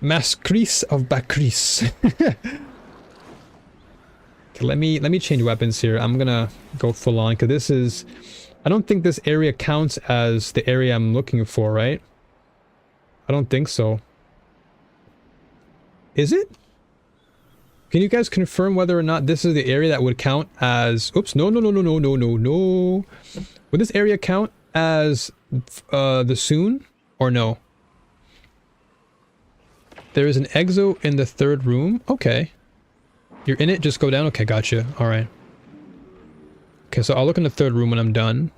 Maskris of Bakris. Okay, let me change weapons here. I'm gonna go full on because this is, I don't think this area counts as the area I'm looking for, right? I don't think so. Is it? Can you guys confirm whether or not this is the area that would count as, oops, no. Would this area count as the Soon or no? There is an exo in the third room. Okay. You're in it, just go down. Okay, gotcha. Alright. Okay, so I'll look in the third room when I'm done.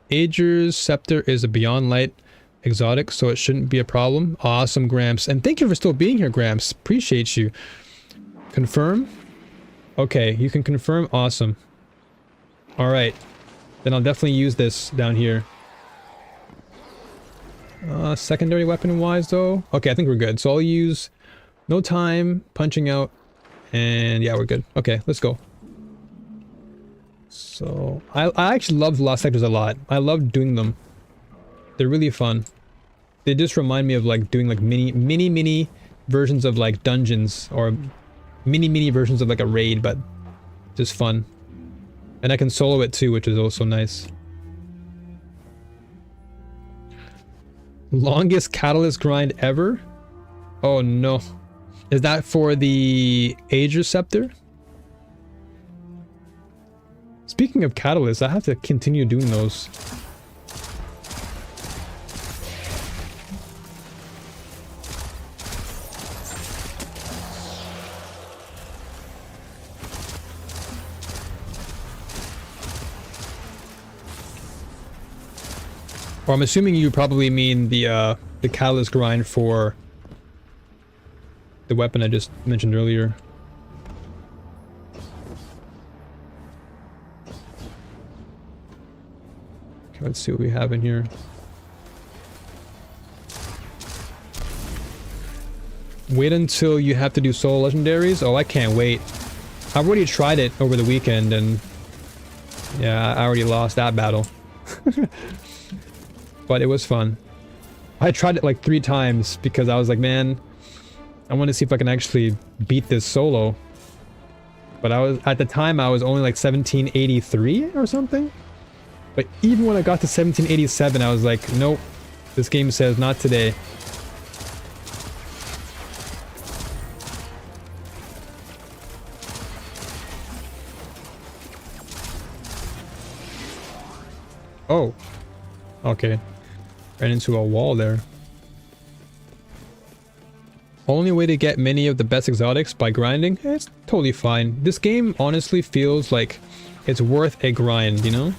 Ager's Scepter is a Beyond Light exotic, so it shouldn't be a problem. Awesome, Gramps. And thank you for still being here, Gramps. Appreciate you. Confirm? Okay, you can confirm. Awesome. Alright. Then I'll definitely use this down here. Secondary weapon wise though. Okay, I think we're good. So I'll use no time, punching out, and yeah, we're good. Okay, let's go. So I actually love Lost Sectors a lot. I love doing them. They're really fun. they just remind me of like doing like mini versions of like dungeons, or mini versions of like a raid, but just fun. And I can solo it too, which is also nice. Longest catalyst grind ever? Oh no. Is that for the Age Receptor? Speaking of catalysts, I have to continue doing those. Or I'm assuming you probably mean the catalyst grind for the weapon I just mentioned earlier. Okay, let's see what we have in here. Wait until you have to do solo legendaries? Oh, I can't wait. I've already tried it over the weekend and yeah, I already lost that battle. But it was fun. I tried it like 3 times because I was like, man, I want to see if I can actually beat this solo. But I was, at the time, I was only like 1783 or something. But even when I got to 1787, I was like, nope, this game says not today. Oh, okay. Ran into a wall there. Only way to get many of the best exotics by grinding? It's totally fine. This game honestly feels like it's worth a grind, you know?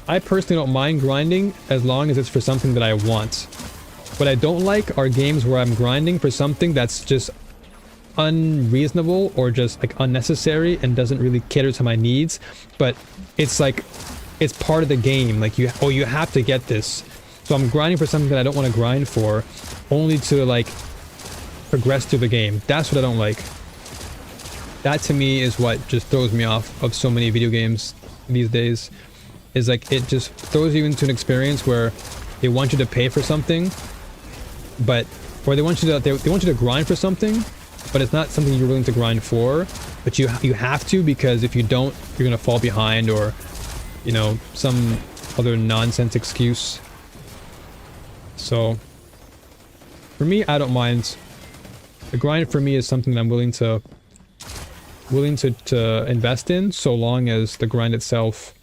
I personally don't mind grinding as long as it's for something that I want. What I don't like are games where I'm grinding for something that's just unreasonable or just like unnecessary and doesn't really cater to my needs, but it's like it's part of the game. Like you have to get this. So I'm grinding for something that I don't want to grind for, only to like progress through the game. That's what I don't like. That to me is what just throws me off of so many video games these days. Is like it just throws you into an experience where they want you to pay for something, but or they want you to grind for something, but it's not something you're willing to grind for. But you have to, because if you don't, you're gonna fall behind, or you know, some other nonsense excuse. So for me, I don't mind. The grind for me is something that I'm willing to invest in, so long as the grind itself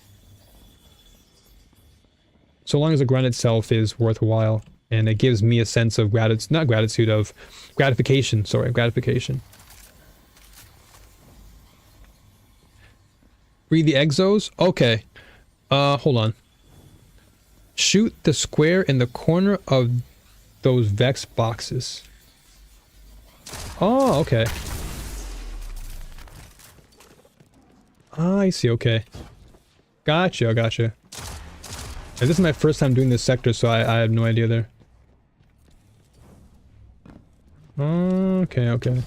is worthwhile and it gives me a sense of gratification. Sorry, gratification. Read the exos? Okay. Hold on. Shoot the square in the corner of those Vex boxes. Oh, okay. I see, okay. Gotcha. And this is my first time doing this sector, so I have no idea there. Okay.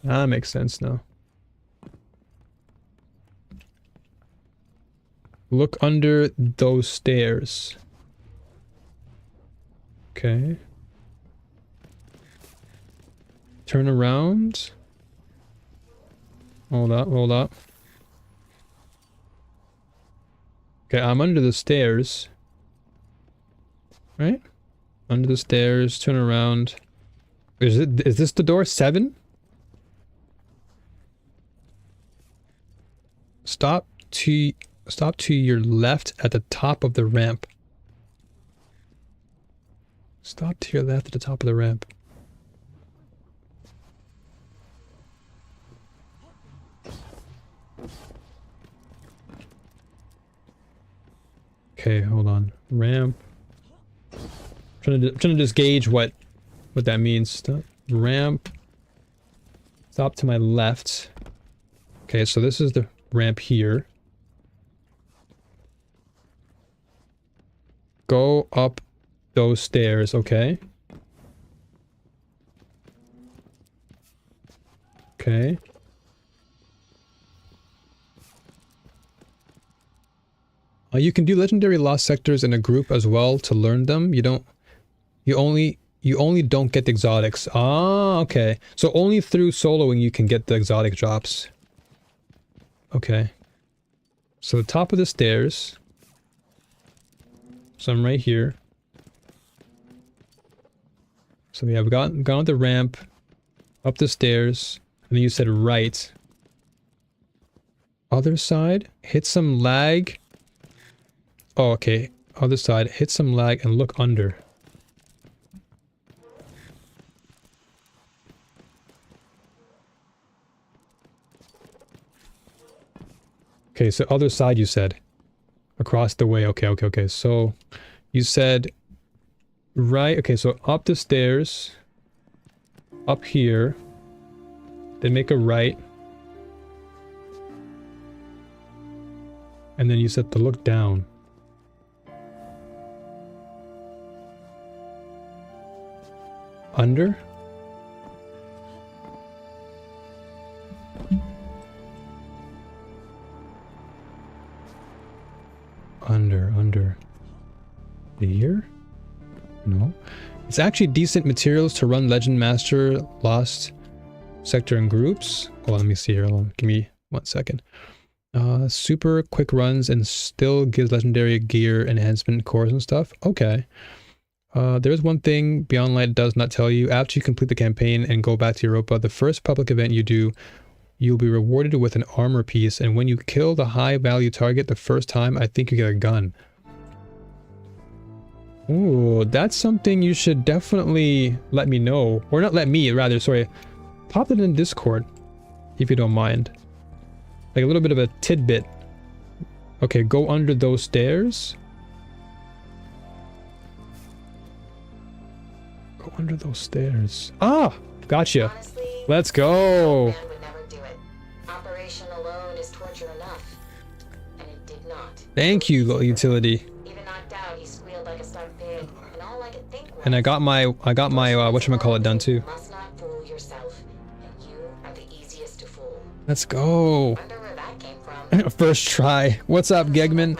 That makes sense now. Look under those stairs. Okay. Turn around. Hold up. Okay, I'm under the stairs. Right? Under the stairs, turn around. Is this the door? 7? Stop to your left at the top of the ramp. Stop to your left at the top of the ramp. Okay, hold on. Ramp. Trying to just gauge what that means. Stop. Ramp. Stop to my left. Okay, so this is the ramp here. Go up those stairs, okay. Okay. You can do legendary lost sectors in a group as well to learn them. You only don't get the exotics. Ah, okay. So only through soloing you can get the exotic drops. Okay. So the top of the stairs. So I'm right here. So yeah, we've gone up the ramp, up the stairs, and then you said right. Other side, hit some lag. Oh, okay. Other side, hit some lag and look under. Okay, so other side you said. Across the way. Okay, okay, okay. So you said right. Okay, so up the stairs. Up here. Then make a right. And then you said to look down. Under? Under. Here? No. It's actually decent materials to run Legend Master Lost Sector in groups. Hold on, let me see here. Hold on. Give me 1 second. Super quick runs and still gives legendary gear enhancement cores and stuff. Okay. There's one thing Beyond Light does not tell you. After you complete the campaign and go back to Europa, the first public event you do, you'll be rewarded with an armor piece, and when you kill the high value target the first time, I think you get a gun. Ooh, that's something you should definitely let me know. Or not let me, rather, sorry. Pop it in Discord, if you don't mind. Like a little bit of a tidbit. Okay, go under those stairs. Go under those stairs. Ah! Gotcha. Honestly, let's go! man would never do it. Operation alone is torture enough. And it did not. Thank you, utility. Even knocked out, he squealed like a stuck pig. And all I could think was, And I got my whatchamacallit done too. you must not fool yourself. And you are the easiest to fool. Let's go. Wonder where that came from. First try. What's up, Gegman?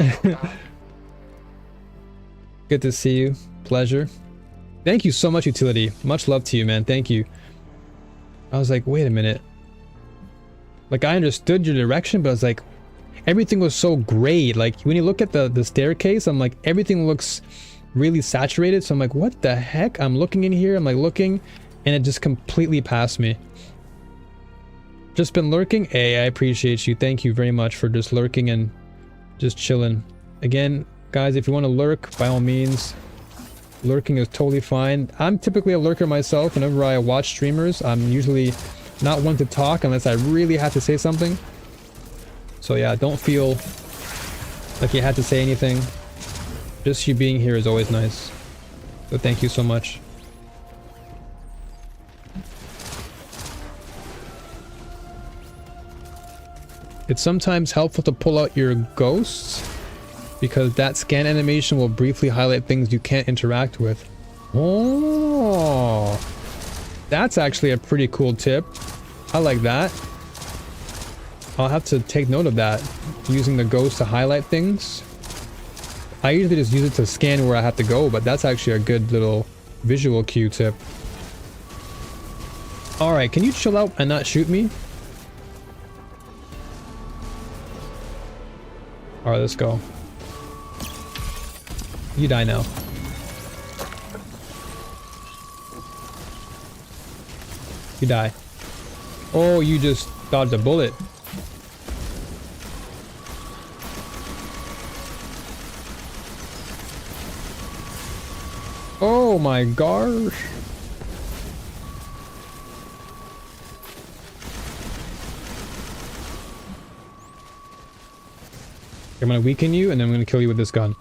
Good to see you. Pleasure. Thank you so much, utility. Much love to you, man. Thank you. I was like, wait a minute. Like, I understood your direction, but I was like, everything was so gray. Like, when you look at the staircase, I'm like, everything looks really saturated. So I'm like, what the heck? I'm looking in here. I'm like looking, and it just completely passed me. Just been lurking? Hey, I appreciate you. Thank you very much for just lurking and just chilling. Again, guys, if you want to lurk, by all means, lurking is totally fine. I'm typically a lurker myself. Whenever I watch streamers, I'm usually not one to talk unless I really have to say something. So yeah, don't feel like you had to say anything. Just you being here is always nice. So thank you so much. It's sometimes helpful to pull out your ghosts, because that scan animation will briefly highlight things you can't interact with. Oh, that's actually a pretty cool tip. I like that. I'll have to take note of that, using the ghost to highlight things. I usually just use it to scan where I have to go, but that's actually a good little visual cue tip. Alright, can you chill out and not shoot me? Alright, let's go. You die now. You die. Oh, you just dodged a bullet. Oh my gosh. I'm gonna weaken you and then I'm gonna kill you with this gun.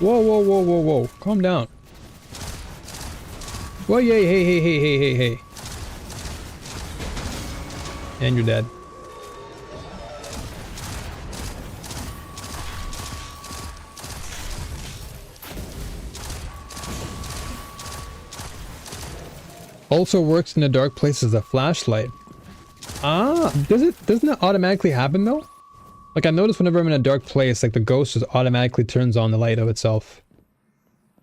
Whoa, whoa, whoa, whoa, whoa. Calm down. Whoa, yay, hey, hey, hey, hey, hey, hey. And you're dead. Also works in a dark place as a flashlight. Ah, doesn't that automatically happen though? Like I notice whenever I'm in a dark place, like the ghost just automatically turns on the light of itself.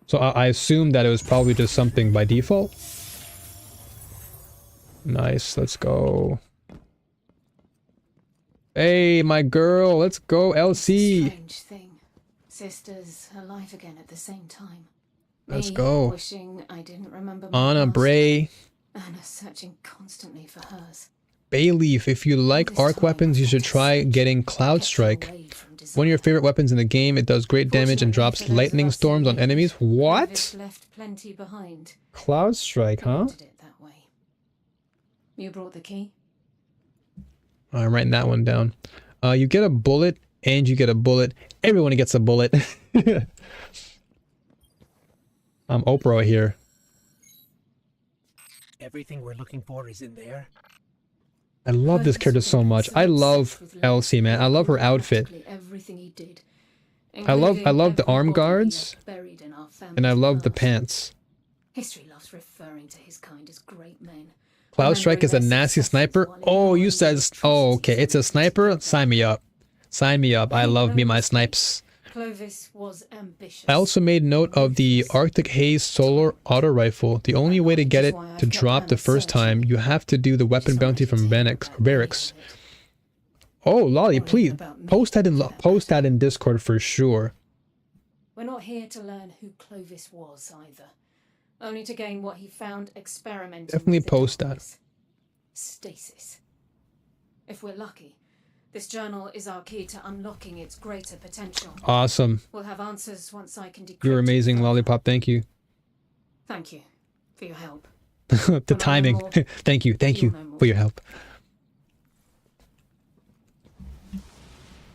So I assumed that it was probably just something by default. Nice, let's go. Hey, my girl, let's go, LC. Strange thing. Sisters alive again at the same time. Let's Me go. Wishing I didn't remember my Anna past. Bray. Anna searching constantly for hers. Bayleaf, if you like arc weapons, you should try getting Cloud Strike. One of your favorite weapons in the game. It does great damage and drops lightning storms on enemies. What? Left plenty behind. Cloud Strike, huh? It that way. You brought the key? I'm writing that one down. You get a bullet, and you get a bullet. Everyone gets a bullet. I'm Oprah here. Everything we're looking for is in there. I love this character so much. I love Elsie, man. I love her outfit. Everything he did. I love the arm guards, and I love the pants. History loves referring to his kind as great men. Cloud Strike is a nasty sniper. Oh, you said, oh, okay, it's a sniper. Sign me up. Sign me up. I love me my snipes. Clovis was ambitious. I also made note of the Arctic Haze Solar Auto Rifle. The only way to get it to drop the first time, you have to do the weapon bounty from barracks. Oh, Lolly, please post that in Discord for sure. We're not here to learn who Clovis was either. Only to gain what he found experimenting. Definitely post that. Stasis. If we're lucky, this journal is our key to unlocking its greater potential. Awesome. We'll have answers once I can decrypt. You're amazing, Lollipop. Thank you. Thank you for your help. The timing. Thank you for your help.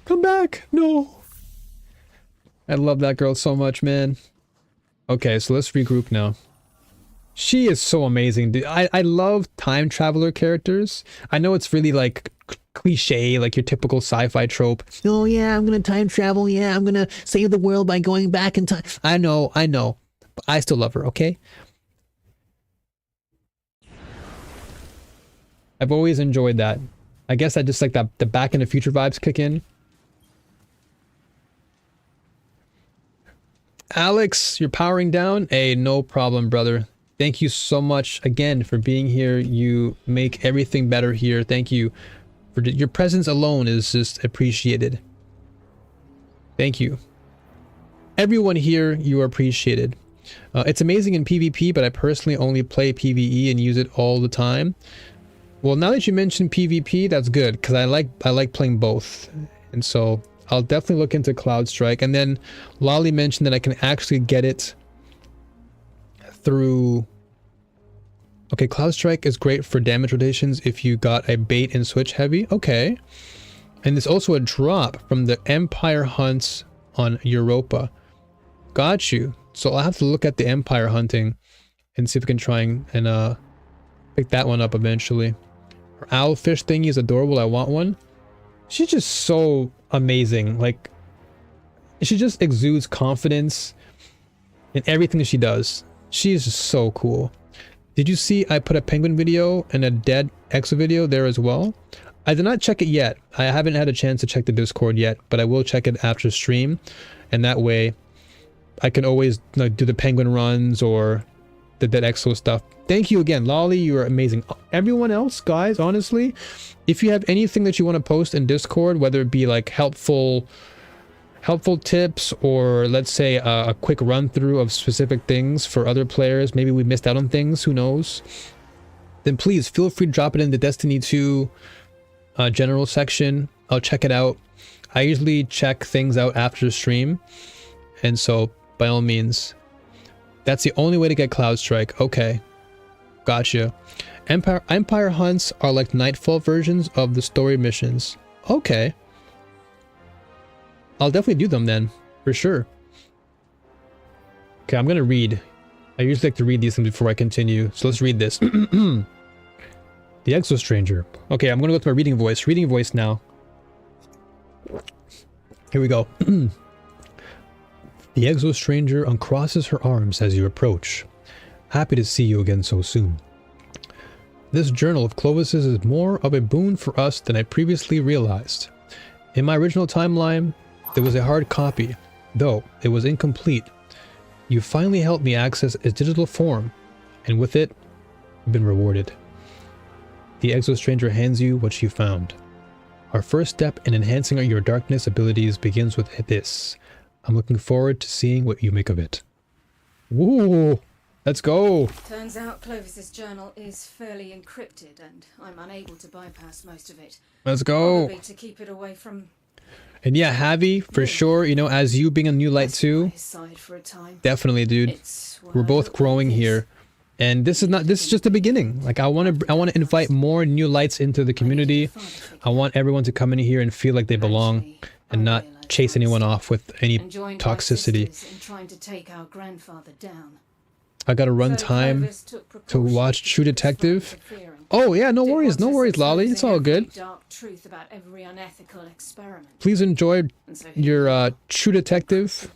Come back. No. I love that girl so much, man. Okay, so let's regroup now. She is so amazing, dude. I love time traveler characters. I know it's really like cliche, like your typical sci-fi trope. Oh yeah, I'm gonna time travel. Yeah, I'm gonna save the world by going back in time. I know. But I still love her, okay? I've always enjoyed that. I guess I just like that the Back in the Future vibes kick in. Alex, you're powering down? Hey, no problem, brother. Thank you so much again for being here. You make everything better here. Thank you. For your presence alone is just appreciated. Thank you. Everyone here, you are appreciated. It's amazing in PvP, but I personally only play PvE and use it all the time. Well, now that you mentioned PvP, that's good because I like playing both, and so I'll definitely look into Cloud Strike. And then Lolly mentioned that I can actually get it through. Okay, Cloud Strike is great for damage rotations if you got a bait and switch heavy. Okay, and there's also a drop from the Empire hunts on Europa. Got you. So I'll have to look at the Empire hunting and see if we can try and pick that one up eventually. Her owlfish thingy is adorable. I want one. She's just so amazing. Like, she just exudes confidence in everything that she does. She's just so cool. Did you see I put a penguin video and a dead exo video there as well? I did not check it yet. I haven't had a chance to check the Discord yet, but I will check it after stream, and that way I can always do the penguin runs or the dead exo stuff. Thank you again, Lolly. You are amazing. Everyone else, guys, honestly, if you have anything that you want to post in Discord, whether it be like helpful tips or let's say a quick run through of specific things for other players, maybe we missed out on things, who knows, then please feel free to drop it in the Destiny 2 general section. I'll check it out. I usually check things out after the stream, and so by all means, that's the only way to get Cloud Strike. Okay, gotcha. Empire hunts are like Nightfall versions of the story missions. Okay, I'll definitely do them then, for sure. Okay, I'm gonna read. I usually like to read these things before I continue, so let's read this. The Exo Stranger. Okay, I'm gonna go with my reading voice. Reading voice now. Here we go. The Exo Stranger uncrosses her arms as you approach. Happy to see you again so soon. This journal of Clovis's is more of a boon for us than I previously realized. In my original timeline, there was a hard copy, though it was incomplete. You finally helped me access its digital form, and with it, I've been rewarded. The Exo Stranger hands you what she found. Our first step in enhancing your darkness abilities begins with this. I'm looking forward to seeing what you make of it. Woo! Let's go! Turns out Clovis's journal is fairly encrypted, and I'm unable to bypass most of it. Let's go! Probably to keep it away from... And yeah, Javi, for sure, you know, as you being a new light too, definitely, dude. We're both growing here. And this is just the beginning. Like I want to invite more new lights into the community. I want everyone to come in here and feel like they belong and not chase anyone off with any toxicity. I got to run time to watch True Detective. Oh yeah, no worries, Lolly. It's all good. Please enjoy your True Detective.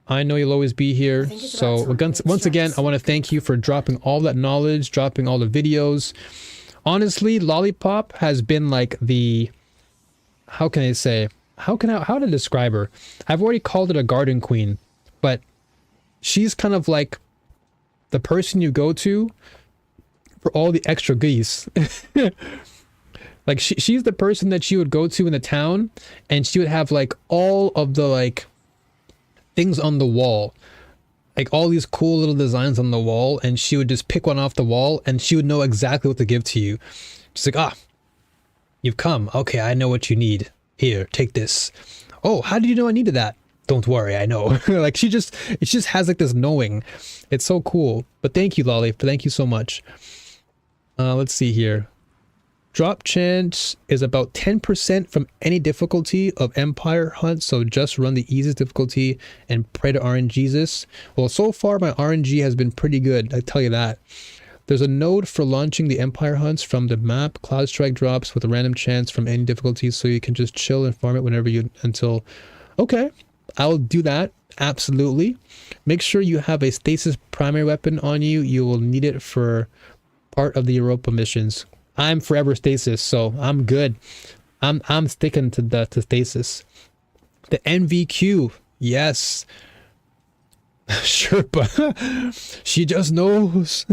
I know you'll always be here. So once again, I want to thank you for dropping all that knowledge, dropping all the videos. Honestly, Lollipop has been like the, how can I say, how to describe her? I've already called it a garden queen, but she's kind of like the person you go to for all the extra goodies. Like she's the person that you would go to in the town, and she would have like all of the like things on the wall, like all these cool little designs on the wall, and she would just pick one off the wall and she would know exactly what to give to you. She's like, you've come. Okay, I know what you need. Here, take this. Oh, how did you know I needed that? Don't worry, I know. Like it just has like this knowing. It's so cool. But thank you, Lolly. Thank you so much. Let's see here. Drop chance is about 10% from any difficulty of Empire Hunt, so just run the easiest difficulty and pray to RNGesus. Well, so far my RNG has been pretty good, I tell you that. There's a node for launching the Empire Hunts from the map. Cloud Strike drops with a random chance from any difficulty, so you can just chill and farm it whenever you until... Okay, I'll do that, absolutely. Make sure you have a stasis primary weapon on you. You will need it for part of the Europa missions. I'm forever stasis, so I'm good. I'm sticking to stasis. The NVQ, yes. Sherpa. She just knows.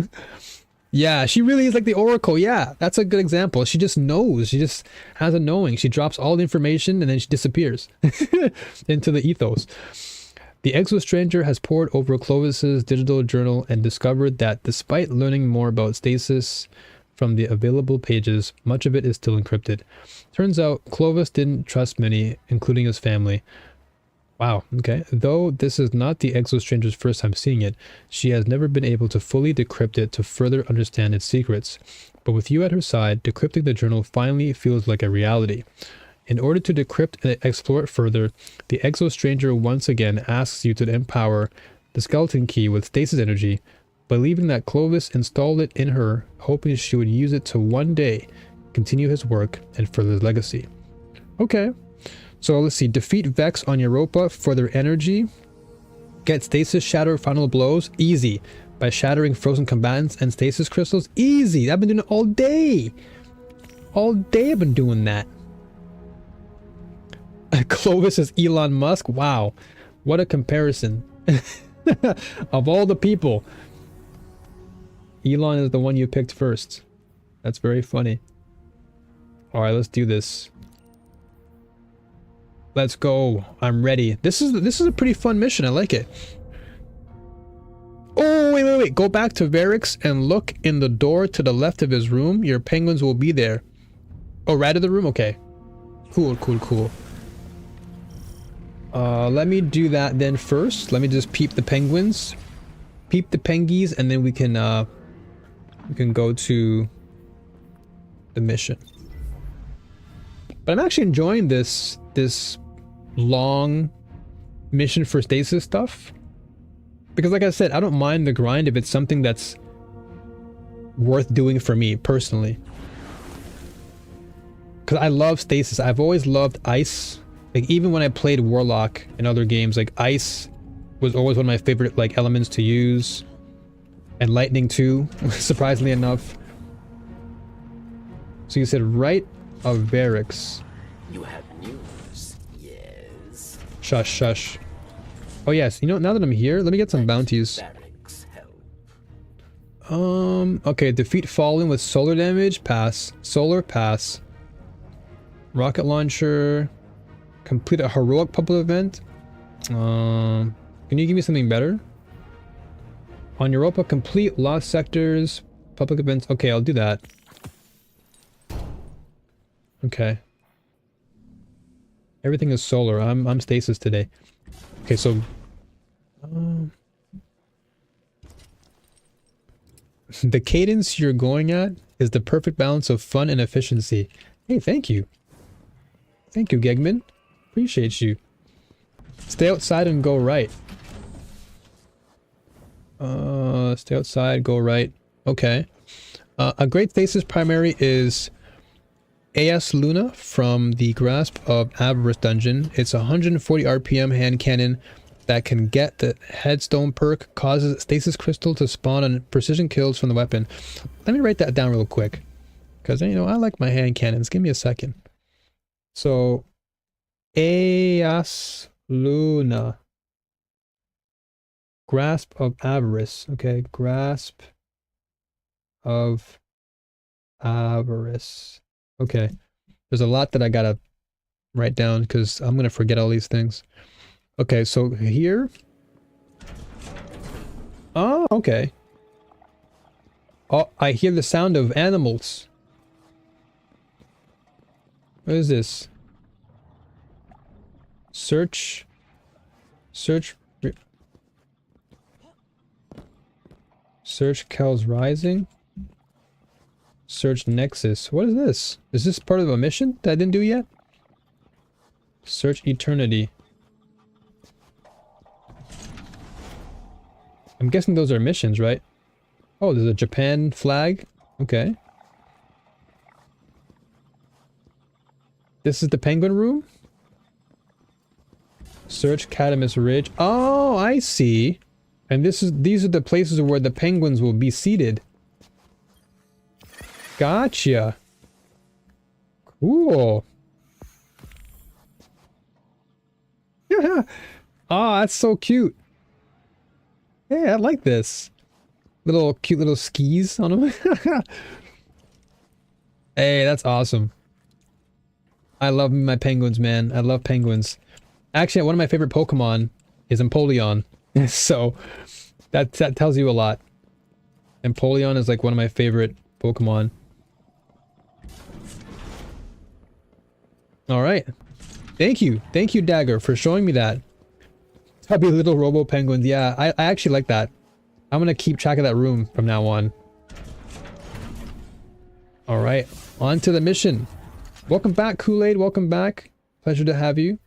Yeah, she really is like the Oracle. Yeah, that's a good example. She just knows. She just has a knowing. She drops all the information and then she disappears into the ethos. The Exo Stranger has pored over Clovis's digital journal and discovered that despite learning more about stasis from the available pages, much of it is still encrypted. Turns out Clovis didn't trust many, including his family. Wow, okay. Though this is not the Exo Stranger's first time seeing it, she has never been able to fully decrypt it to further understand its secrets. But with you at her side, decrypting the journal finally feels like a reality. In order to decrypt and explore it further, the Exo Stranger once again asks you to empower the skeleton key with stasis energy, believing that Clovis installed it in her, hoping she would use it to one day continue his work and further his legacy. Okay, so let's see. Defeat Vex on Europa for their energy. Get stasis shatter final blows. Easy. By shattering frozen combatants and stasis crystals. Easy. I've been doing it all day. All day I've been doing that. Clovis is Elon Musk. Wow. What a comparison. Of all the people, Elon is the one you picked first. That's very funny. Alright, let's do this. Let's go. I'm ready. This is a pretty fun mission. I like it. Oh, wait. Go back to Varix and look in the door to the left of his room. Your penguins will be there. Oh, right of the room? Okay. Cool. Let me do that then first. Let me just peep the penguins. Peep the pengies, and then we can go to the mission. But I'm actually enjoying this long mission for stasis stuff, because like I said, I don't mind the grind if it's something that's worth doing for me personally, because I love stasis. I've always loved ice. Like even when I played Warlock in other games, like ice was always one of my favorite like elements to use. And lightning too, surprisingly enough. So you said right of barracks. You have news, yes? Shush, shush. Oh yes, you know, now that I'm here, let me get some bounties. Barracks help. Okay, defeat fallen with solar damage, pass. Solar, pass. Rocket launcher. Complete a heroic public event. Can you give me something better? On Europa, complete lost sectors, public events. Okay, I'll do that. Okay. Everything is solar. I'm stasis today. Okay, so the cadence you're going at is the perfect balance of fun and efficiency. Hey, thank you. Thank you, Gegman. Appreciate you. Stay outside and go right. Stay outside, go right. Okay. A great stasis primary is AS Luna from the Grasp of Avarice dungeon. It's 140 RPM hand cannon that can get the headstone perk, causes stasis crystal to spawn on precision kills from the weapon. Let me write that down real quick, because you know I like my hand cannons. Give me a second. So AS Luna, Grasp of Avarice. Okay, Grasp of Avarice. Okay, there's a lot that I gotta write down because I'm gonna forget all these things. Okay, so here. Oh, okay. Oh, I hear the sound of animals. What is this? Search. Search Kel's Rising. Search Nexus. What is this? Is this part of a mission that I didn't do yet? Search Eternity. I'm guessing those are missions, right? Oh, there's a Japan flag. Okay. This is the penguin room? Search Catamus Ridge. Oh, I see. And these are the places where the penguins will be seated. Gotcha. Cool. Yeah. Oh, that's so cute. Yeah, I like this. Little cute little skis on them. Hey, that's awesome. I love my penguins, man. I love penguins. Actually, one of my favorite Pokemon is Empoleon. So that tells you a lot. Empoleon is like one of my favorite Pokemon. All right. Thank you, Dagger, for showing me that. Tubby little robo penguins. Yeah, I actually like that. I'm gonna keep track of that room from now on. All right, on to the mission. Welcome back, Kool-Aid. Welcome back. Pleasure to have you.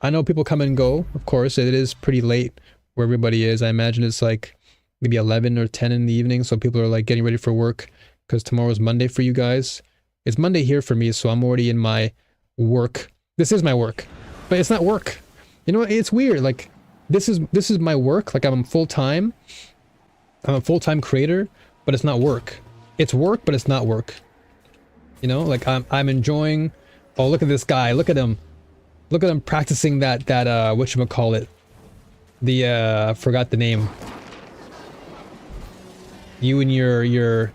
I know people come and go. Of course, it is pretty late where everybody is. I imagine it's like maybe 11 or 10 in the evening, so people are like getting ready for work because tomorrow's Monday for you guys. It's Monday here for me, so I'm already in my work. This is my work, but it's not work. You know, it's weird. Like this is my work. Like I'm full-time. I'm a full-time creator, but it's not work. It's work, but it's not work. You know, like I'm enjoying. Oh, look at this guy. Look at him. Look at him practicing that whatchamacallit. I forgot the name. You and your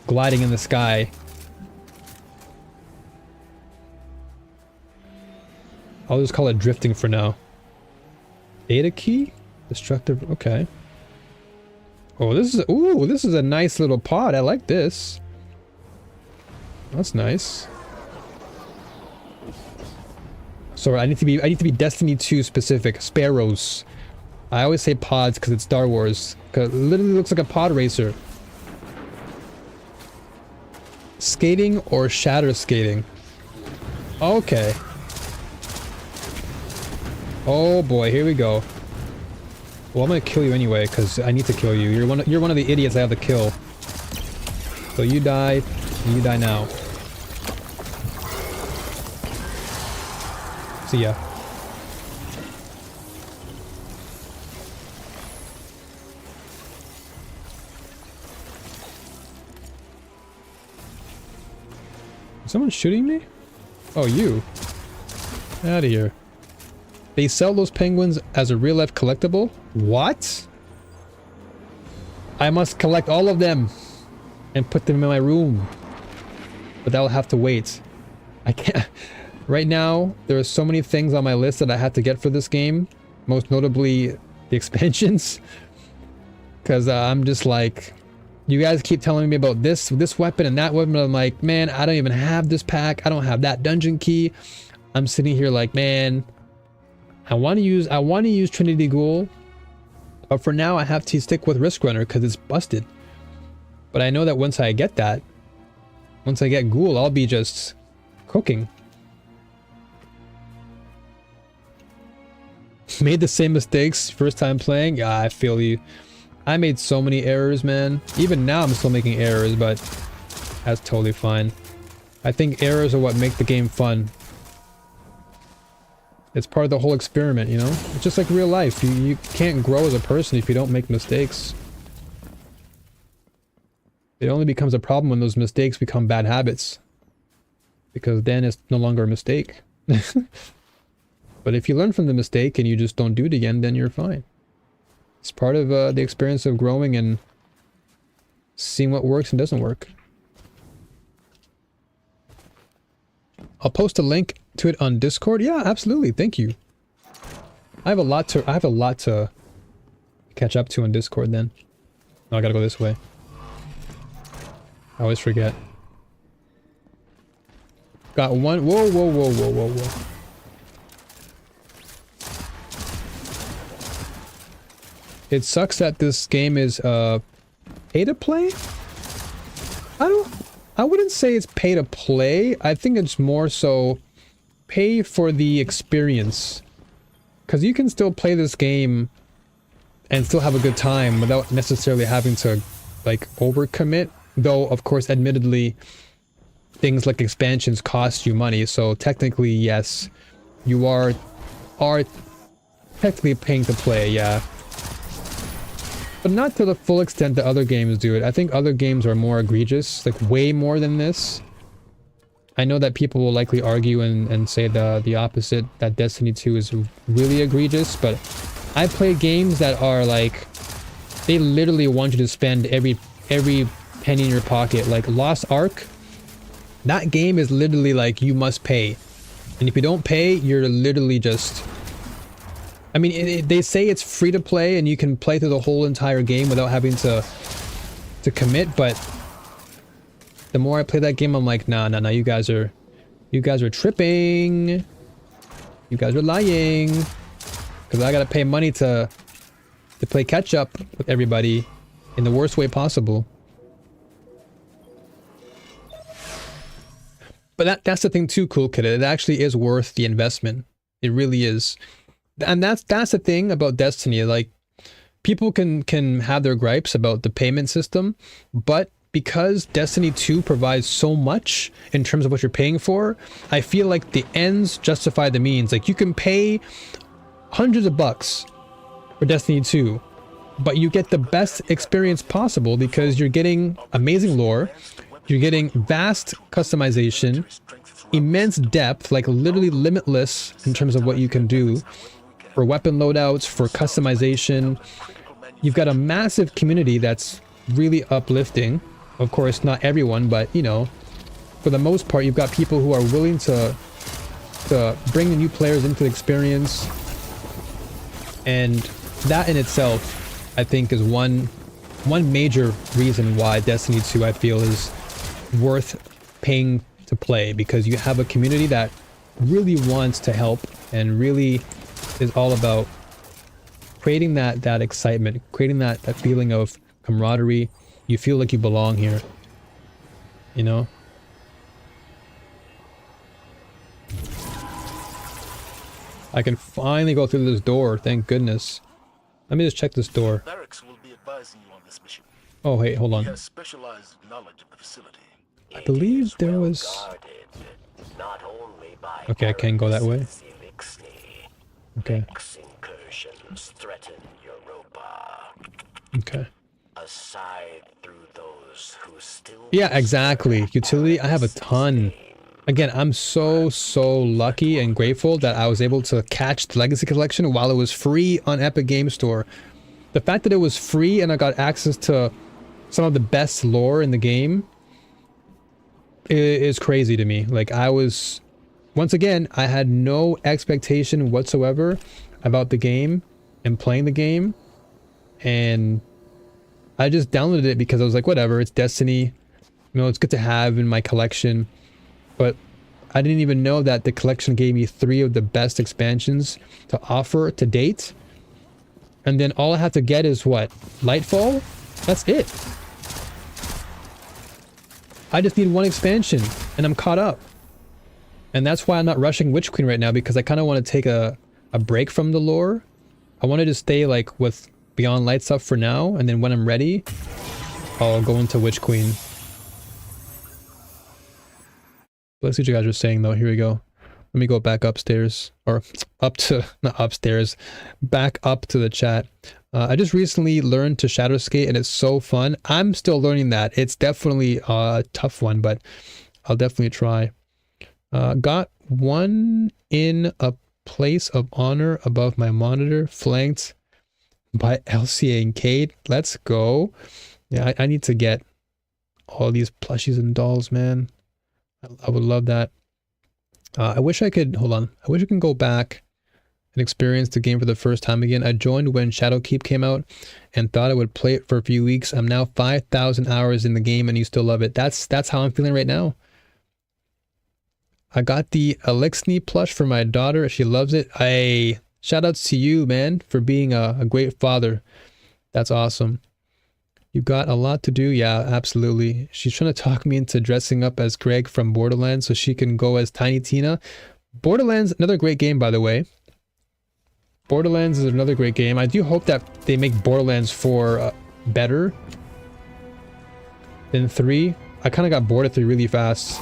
gliding in the sky. I'll just call it drifting for now. Data key? Destructive, okay. Oh, this is a nice little pod. I like this. That's nice. Sorry, I need to be Destiny 2 specific. Sparrows. I always say pods because it's Star Wars. Cause it literally looks like a pod racer. Skating or shatter skating? Okay. Oh boy, here we go. Well, I'm gonna kill you anyway because I need to kill you. You're one of the idiots I have to kill. So you die, and you die now. See ya. Is someone shooting me? Oh, you. Out of here. They sell those penguins as a real-life collectible? What? I must collect all of them and put them in my room. But that'll have to wait. I can't... Right now, there are so many things on my list that I had to get for this game. Most notably, the expansions. Because I'm just like... You guys keep telling me about this weapon and that weapon. I'm like, man, I don't even have this pack. I don't have that dungeon key. I'm sitting here like, man, I want to use Trinity Ghoul, but for now I have to stick with Risk Runner because it's busted. But I know that once I get Ghoul, I'll be just cooking. Made the same mistakes first time playing. Yeah, I feel you. I made so many errors, man. Even now I'm still making errors, but that's totally fine. I think errors are what make the game fun. It's part of the whole experiment, you know? It's just like real life. You can't grow as a person if you don't make mistakes. It only becomes a problem when those mistakes become bad habits. Because then it's no longer a mistake. But if you learn from the mistake and you just don't do it again, then you're fine. It's part of the experience of growing and seeing what works and doesn't work. I'll post a link to it on Discord. Yeah, absolutely. Thank you. I have a lot to catch up to on Discord then. Oh, I gotta go this way. I always forget. Got one. Whoa, whoa, whoa, whoa, whoa, whoa. It sucks that this game is pay to play? I wouldn't say it's pay to play. I think it's more so pay for the experience. Because you can still play this game and still have a good time without necessarily having to like overcommit. Though of course admittedly things like expansions cost you money, so technically yes, you are technically paying to play, yeah. But not to the full extent that other games do it. I think other games are more egregious, like way more than this. I know that people will likely argue and say the opposite, that Destiny 2 is really egregious, but I play games that are like, they literally want you to spend every penny in your pocket. Like Lost Ark, that game is literally like you must pay. And if you don't pay, you're literally just... I mean, they say it's free to play and you can play through the whole entire game without having to commit, but the more I play that game, I'm like, nah, you guys are tripping. You guys are lying. Because I gotta pay money to play catch up with everybody in the worst way possible. But that's the thing too, Cool Kid. It actually is worth the investment. It really is. And that's the thing about Destiny. Like, people can have their gripes about the payment system, but because Destiny 2 provides so much in terms of what you're paying for, I feel like the ends justify the means. Like, you can pay hundreds of bucks for Destiny 2, but you get the best experience possible because you're getting amazing lore, you're getting vast customization, immense depth, like literally limitless in terms of what you can do for weapon loadouts, for customization. You've got a massive community that's really uplifting. Of course, not everyone, but you know, for the most part, you've got people who are willing to bring the new players into the experience. And that in itself, I think, is one major reason why Destiny 2, I feel, is worth paying to play, because you have a community that really wants to help and really is all about creating that excitement, creating that feeling of camaraderie. You feel like you belong here, you know? I can finally go through this door, thank goodness. Let me just check this door. Barracks will be advising you on this mission. Oh, wait, hold on. He has specialized knowledge of the facility. I believe there was... Okay, I can go that way. Okay. Okay. Aside through those who still yeah, exactly. Utility, I have a ton. Again, I'm so lucky and grateful that I was able to catch the Legacy Collection while it was free on Epic Game Store. The fact that it was free and I got access to some of the best lore in the game is crazy to me. Like, I was... Once again, I had no expectation whatsoever about the game and playing the game. And I just downloaded it because I was like, whatever, it's Destiny. You know, it's good to have in my collection. But I didn't even know that the collection gave me 3 of the best expansions to offer to date. And then all I have to get is what? Lightfall? That's it. I just need 1 expansion and I'm caught up. And that's why I'm not rushing Witch Queen right now, because I kind of want to take a break from the lore. I wanted to stay like with Beyond Light stuff for now, and then when I'm ready, I'll go into Witch Queen. Let's see what you guys are saying though. Here we go. Let me go back upstairs, or up to, not upstairs, back up to the chat. I just recently learned to shadow skate and it's so fun. I'm still learning that. It's definitely a tough one, but I'll definitely try. Got 1 in a place of honor above my monitor, flanked by LCA and Cade. Let's go. Yeah, I need to get all these plushies and dolls, man. I would love that. I wish I could, hold on. I wish I can go back and experience the game for the first time again. I joined when Shadowkeep came out and thought I would play it for a few weeks. I'm now 5,000 hours in the game and you still love it. That's how I'm feeling right now. I got the Elixni plush for my daughter. She loves it. Shout outs to you, man, for being a great father. That's awesome. You got a lot to do. Yeah, absolutely. She's trying to talk me into dressing up as Greg from Borderlands so she can go as Tiny Tina. Borderlands, another great game, by the way. Borderlands is another great game. I do hope that they make Borderlands 4 better than 3. I kind of got bored of 3 really fast.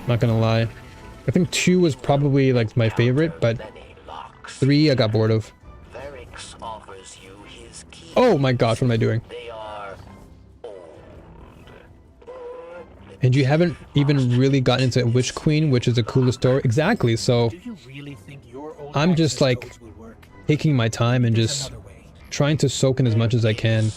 Not gonna lie. I think 2 was probably like my favorite, but 3 I got bored of. Oh my gosh, what am I doing? And you haven't even really gotten into Witch Queen, which is the coolest story. Exactly, so I'm just like taking my time and just trying to soak in as much as I can.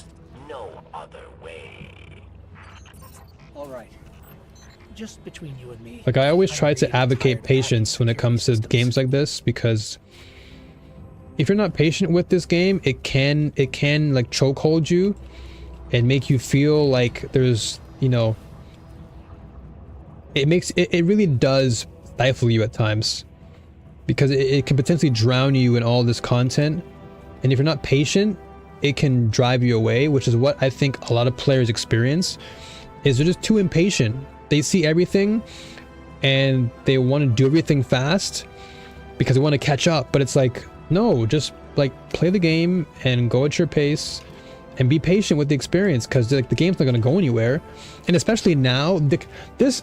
Just between you and me. Like, I always try to advocate patience when it comes to games like this, because if you're not patient with this game, it can like chokehold you and make you feel like there's, you know, it really does stifle you at times, because it can potentially drown you in all this content. And if you're not patient, it can drive you away, which is what I think a lot of players experience, is they're just too impatient. They see everything and they want to do everything fast because they want to catch up, but it's like, no, just like play the game and go at your pace and be patient with the experience, because like the game's not going to go anywhere. And especially now,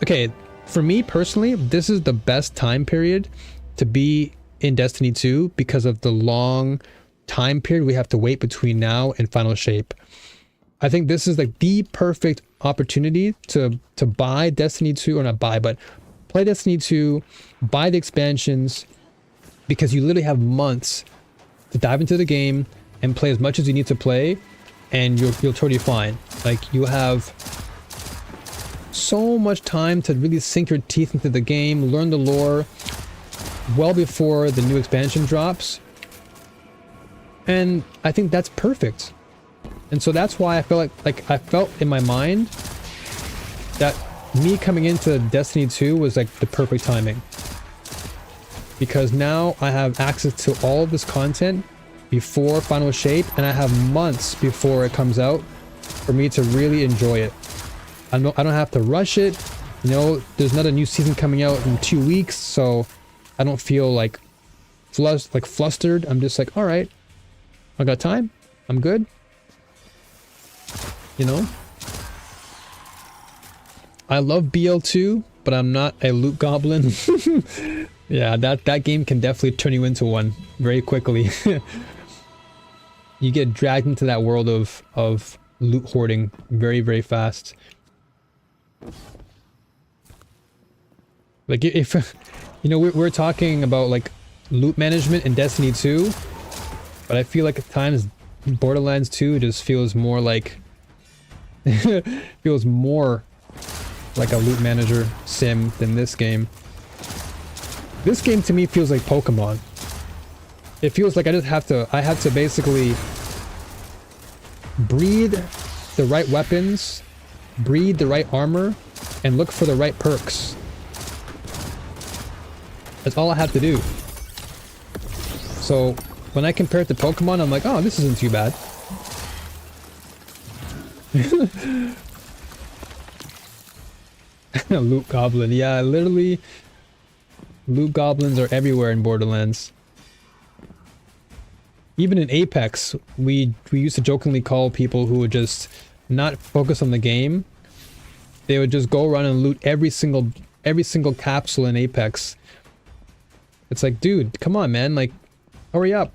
okay, for me personally, this is the best time period to be in Destiny 2 because of the long time period we have to wait between now and Final Shape. I think this is like the perfect opportunity to buy Destiny 2, or not buy, but play Destiny 2, buy the expansions, because you literally have months to dive into the game and play as much as you need to play, and you'll totally fine. Like, you have so much time to really sink your teeth into the game, learn the lore well before the new expansion drops, and I think that's perfect. And so that's why I felt like I felt in my mind that me coming into Destiny 2 was like the perfect timing, because now I have access to all of this content before Final Shape, and I have months before it comes out for me to really enjoy it. I don't have to rush it. You know, there's not a new season coming out in 2 weeks, so I don't feel like flustered. I'm just like, all right, I got time. I'm good. You know, I love BL2, but I'm not a loot goblin. Yeah, that game can definitely turn you into one very quickly. You get dragged into that world of loot hoarding very, very fast. Like if you know, we're talking about like loot management in Destiny 2, but I feel like at times Borderlands 2 just feels more like feels more like a loot manager sim than this game. This game to me feels like Pokemon. It feels like I have to basically breed the right weapons, breed the right armor, and look for the right perks. That's all I have to do. So when I compare it to Pokemon, I'm like, oh, this isn't too bad. Loot Goblin. Yeah, literally, loot goblins are everywhere in Borderlands. Even in Apex, we used to jokingly call people who would just not focus on the game. They would just go around and loot every single capsule in Apex. It's like, dude, come on, man, like, hurry up.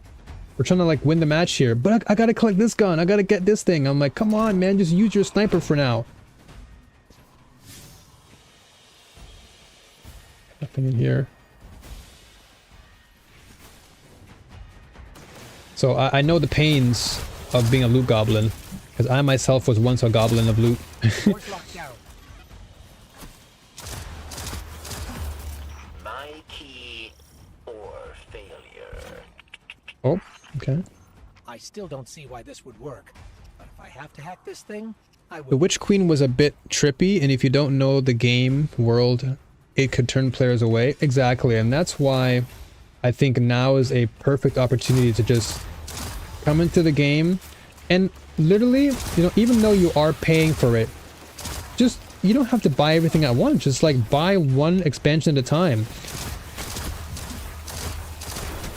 We're trying to like win the match here, but I gotta collect this gun. I gotta get this thing. I'm like, come on, man, just use your sniper for now. Nothing in here. So I know the pains of being a loot goblin, because I myself was once a goblin of loot. My key or failure. Oh, okay. I still don't see why this would work, but if I have to hack this thing, I will. The Witch Queen was a bit trippy, and if you don't know the game world, it could turn players away. Exactly, and that's why I think now is a perfect opportunity to just come into the game and literally, you know, even though you are paying for it, just, you don't have to buy everything at once. Just like buy one expansion at a time.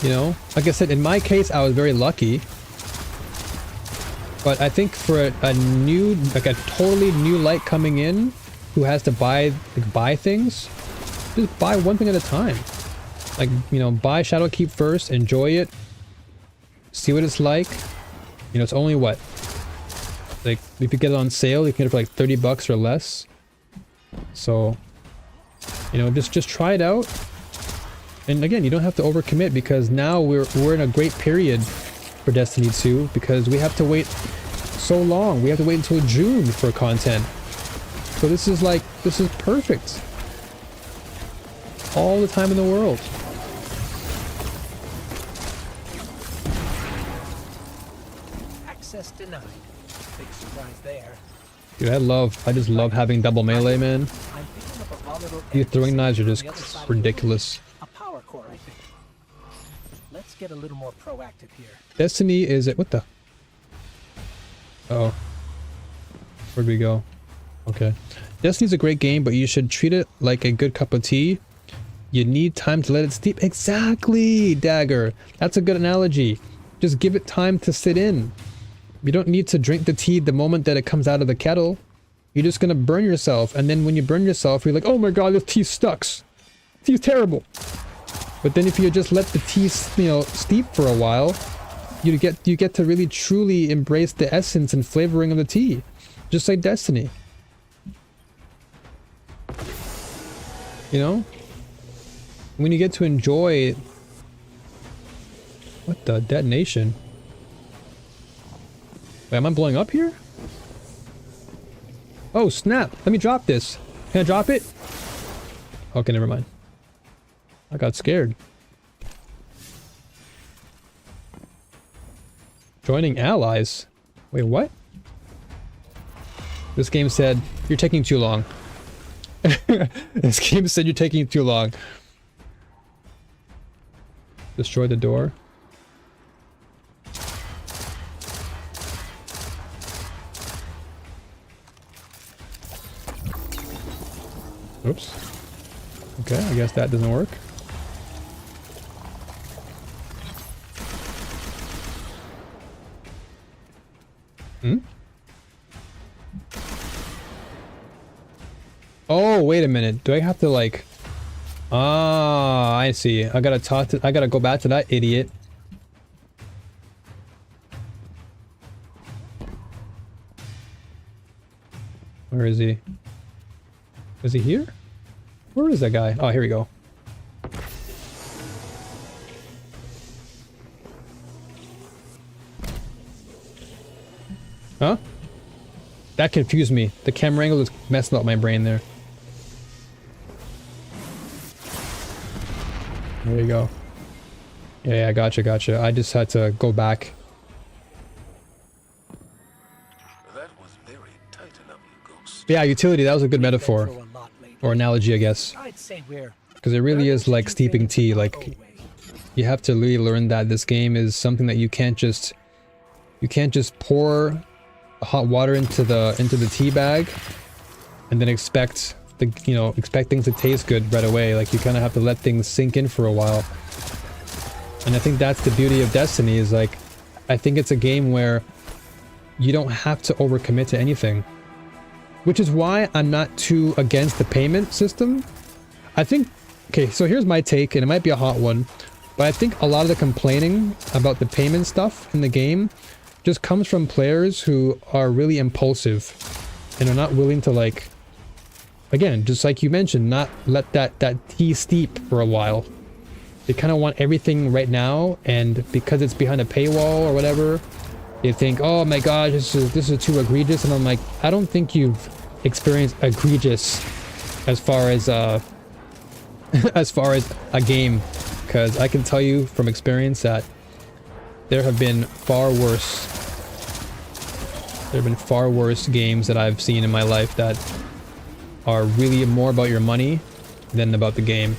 You know, like I said, in my case, I was very lucky. But I think for a new, like a totally new light coming in who has to buy things, just buy one thing at a time. Like, you know, buy Shadowkeep first, enjoy it, see what it's like. You know, it's only what? Like, if you get it on sale, you can get it for like 30 bucks or less. So, you know, just try it out. And again, you don't have to overcommit, because now we're in a great period for Destiny 2, because we have to wait so long. We have to wait until June for content. So this is perfect. All the time in the world. Access denied. Big surprise there. Dude, I just love having double melee, man. I'm picking up a volatile These throwing knives are on just the other side of ridiculous. a power core, I think. Let's get a little more proactive here. Destiny is it? What the? Uh-oh. Where'd we go? Okay. Destiny's a great game, but you should treat it like a good cup of tea. You need time to let it steep. Exactly, Dagger. That's a good analogy. Just give it time to sit in. You don't need to drink the tea the moment that it comes out of the kettle. You're just gonna burn yourself, and then when you burn yourself, you're like, oh my god, this tea sucks. Tea's terrible. But then if you just let the tea, you know, steep for a while, you get to really truly embrace the essence and flavoring of the tea. Just like Destiny. You know? When you get to enjoy... What the? Detonation? Wait, am I blowing up here? Oh, snap! Let me drop this. Can I drop it? Okay, never mind. I got scared. Joining allies? Wait, what? This game said, you're taking too long. This game said you're taking too long. Destroy the door. Oops. Okay, I guess that doesn't work. Hmm? Oh, wait a minute. Do I have to like... Ah, I see. I gotta go back to that idiot. Where is he? Is he here? Where is that guy? Oh, here we go. Huh? That confused me. The camera angle is messing up my brain there. There you go. Yeah, gotcha. I just had to go back. That was very tight enough, Ghost. Yeah, utility, that was a good metaphor. Or analogy, I guess. I'd say we're Because it really is like steeping tea. Like, you have to really learn that this game is something that you can't just pour hot water into the tea bag and then expect things to taste good right away. Like, you kind of have to let things sink in for a while. And I think that's the beauty of Destiny, is like, I think it's a game where you don't have to overcommit to anything. Which is why I'm not too against the payment system. I think, okay, so here's my take, and it might be a hot one, but I think a lot of the complaining about the payment stuff in the game just comes from players who are really impulsive and are not willing to, like, again, just like you mentioned, not let that tea steep for a while. They kind of want everything right now, and because it's behind a paywall or whatever, they think, oh my gosh, this is too egregious. And I'm like, I don't think you've experienced egregious as far as as far as a game, because I can tell you from experience that there have been far worse games that I've seen in my life that are really more about your money than about the game.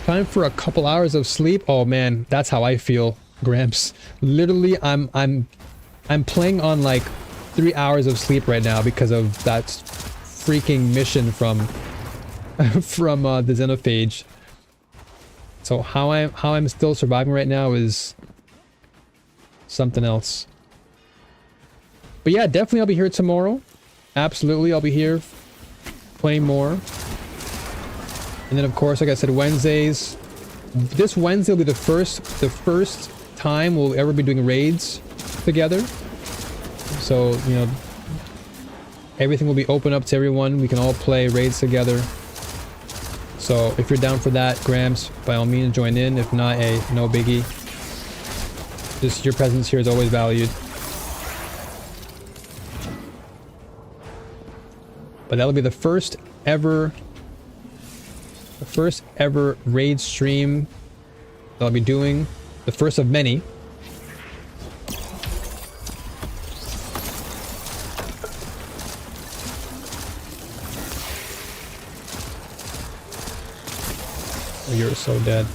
Time for a couple hours of sleep. Oh man, that's how I feel, Gramps. Literally, I'm playing on like 3 hours of sleep right now because of that freaking mission from the Xenophage. So how I'm still surviving right now is something else. But yeah, definitely I'll be here tomorrow. Absolutely, I'll be here playing more. And then of course, like I said, Wednesdays. This Wednesday will be the first time we'll ever be doing raids together. So, you know, everything will be open up to everyone. We can all play raids together. So if you're down for that, Gramps, by all means join in. If not, no biggie. Just your presence here is always valued. But that'll be the first ever raid stream that I'll be doing. The first of many. Oh, you're so dead.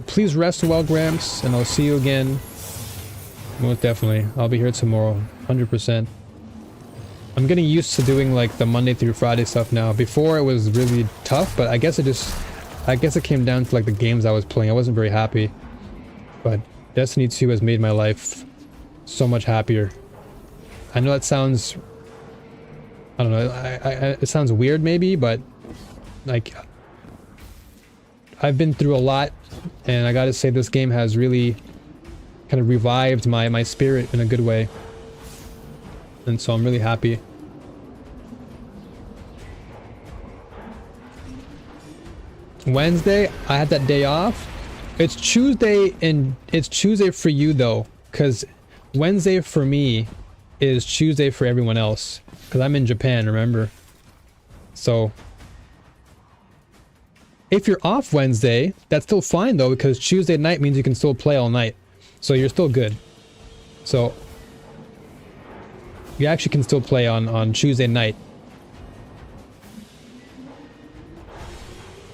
Please rest well, Gramps, and I'll see you again. Most definitely. I'll be here tomorrow. 100%. I'm getting used to doing like the Monday through Friday stuff now. Before it was really tough, but I guess it came down to like the games I was playing. I wasn't very happy. But Destiny 2 has made my life so much happier. I know that sounds, I don't know, it sounds weird maybe, but like I've been through a lot, and I gotta say this game has really kind of revived my spirit in a good way. And so I'm really happy. Wednesday, I had that day off. It's Tuesday, and it's Tuesday for you though, because Wednesday for me is Tuesday for everyone else, because I'm in Japan, remember? So if you're off Wednesday, that's still fine though, because Tuesday night means you can still play all night. So you're still good. So you actually can still play on Tuesday night.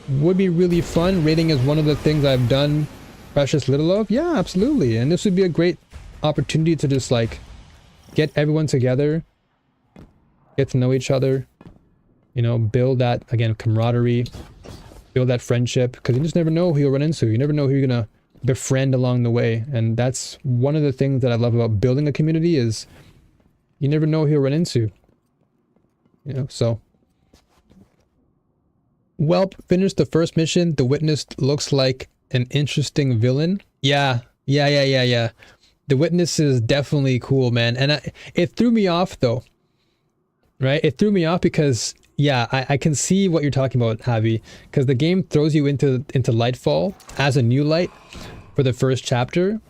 Would be really fun. Raiding is one of the things I've done precious little of. Yeah, absolutely. And this would be a great opportunity to just like get everyone together, get to know each other, you know, build that, again, camaraderie, build that friendship, because you just never know who you'll run into. You never know who you're gonna befriend along the way. And that's one of the things that I love about building a community, is you never know who you'll run into, you know. So Welp, finished the first mission. The Witness looks like an interesting villain. Yeah. The Witness is definitely cool, man. And it threw me off, though. Right? It threw me off because, yeah, I can see what you're talking about, Javi. Because the game throws you into Lightfall as a new light for the first chapter.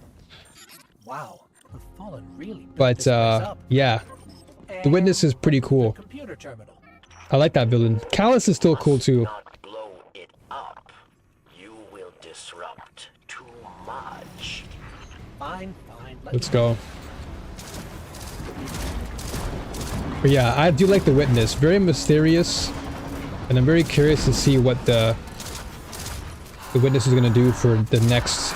Wow, the Fallen really built But, this place up. yeah. The Witness is pretty cool. Computer terminal. I like that villain. Callus is still cool, too. Not blow it up. You will disrupt too much. Fine. Let's go. But yeah, I do like the Witness. Very mysterious. And I'm very curious to see what the Witness is going to do for the next...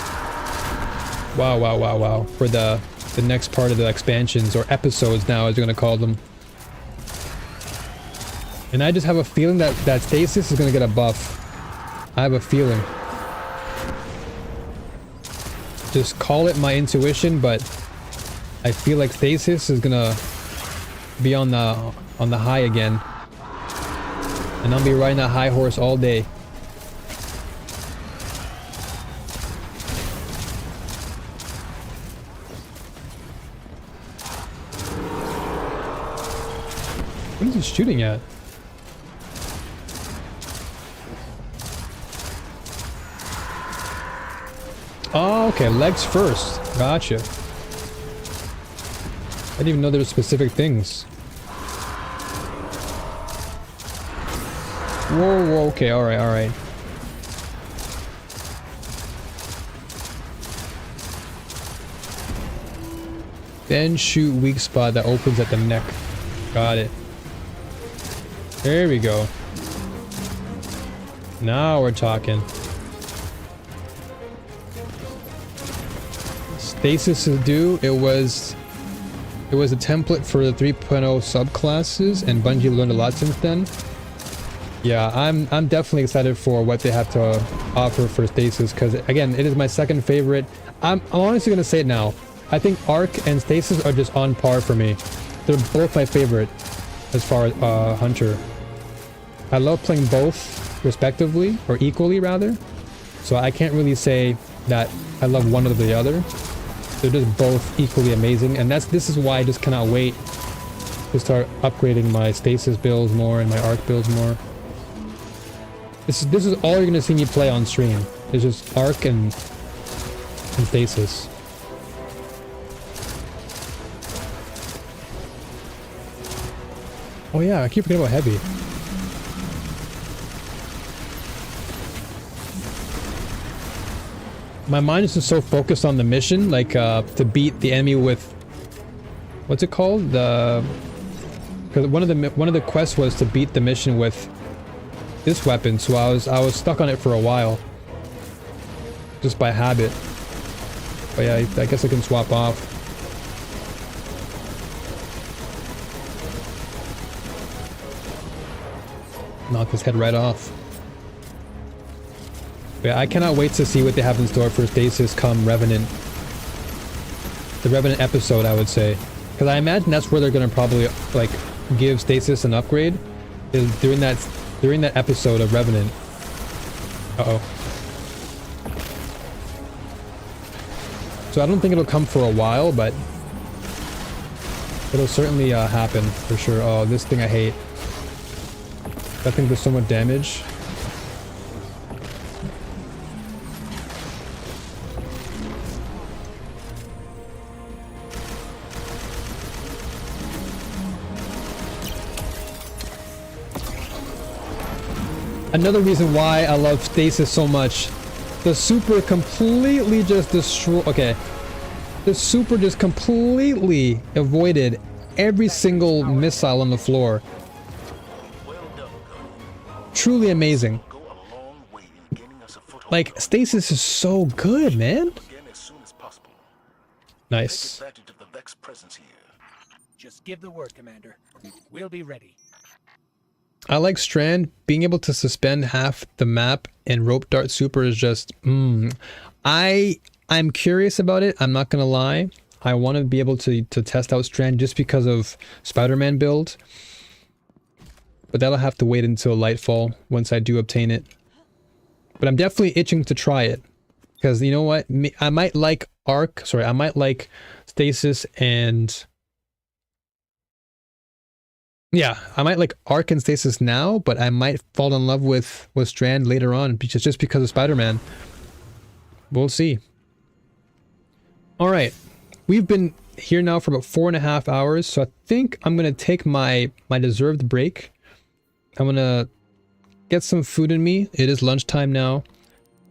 Wow. For the next part of the expansions, or episodes now, as you're going to call them. And I just have a feeling that Stasis is going to get a buff. I have a feeling. Just call it my intuition, but I feel like Stasis is going to be on the high again. And I'll be riding that high horse all day. What is he shooting at? Oh, okay, legs first. Gotcha. I didn't even know there were specific things. Whoa, okay, alright. Then shoot weak spot that opens at the neck. Got it. There we go. Now we're talking. Stasis is due. It was a template for the 3.0 subclasses, and Bungie learned a lot since then. Yeah, I'm definitely excited for what they have to offer for Stasis, because again, it is my second favorite. I'm honestly gonna say it now. I think Arc and Stasis are just on par for me. They're both my favorite as far as Hunter. I love playing both respectively, or equally rather. So I can't really say that I love one over the other. They're just both equally amazing, and this is why I just cannot wait to start upgrading my Stasis builds more and my Arc builds more. This is all you're gonna see me play on stream. It's just Arc and Stasis. Oh yeah, I keep forgetting about Heavy. My mind is just so focused on the mission, like to beat the enemy with, what's it called? Because one of the quests was to beat the mission with this weapon, so I was stuck on it for a while, just by habit. But yeah, I guess I can swap off. Knock his head right off. Yeah, I cannot wait to see what they have in store for Stasis come Revenant. The Revenant episode, I would say. Because I imagine that's where they're going to probably, like, give Stasis an upgrade. Is during that episode of Revenant. Uh-oh. So I don't think it'll come for a while, but it'll certainly happen for sure. Oh, this thing I hate. That thing does so much damage. Another reason why I love Stasis so much. The super completely just destroyed... Okay. The super just completely avoided every single missile on the floor. Truly amazing. Like, Stasis is so good, man. Nice. Just give the word, Commander. We'll be ready. I like Strand. Being able to suspend half the map and rope dart super is just... I'm curious about it. I'm not gonna lie. I want to be able to test out Strand just because of Spider-Man build. but that'll have to wait until Lightfall once I do obtain it. But I'm definitely itching to try it. Because you know what? I might like Arc, sorry, I might like Stasis and... Yeah, I might like Arc and Stasis now, but I might fall in love with Strand later on, just because of Spider-Man. We'll see. Alright, we've been here now for about 4.5 hours, so I think I'm going to take my deserved break. I'm going to get some food in me. It is lunchtime now,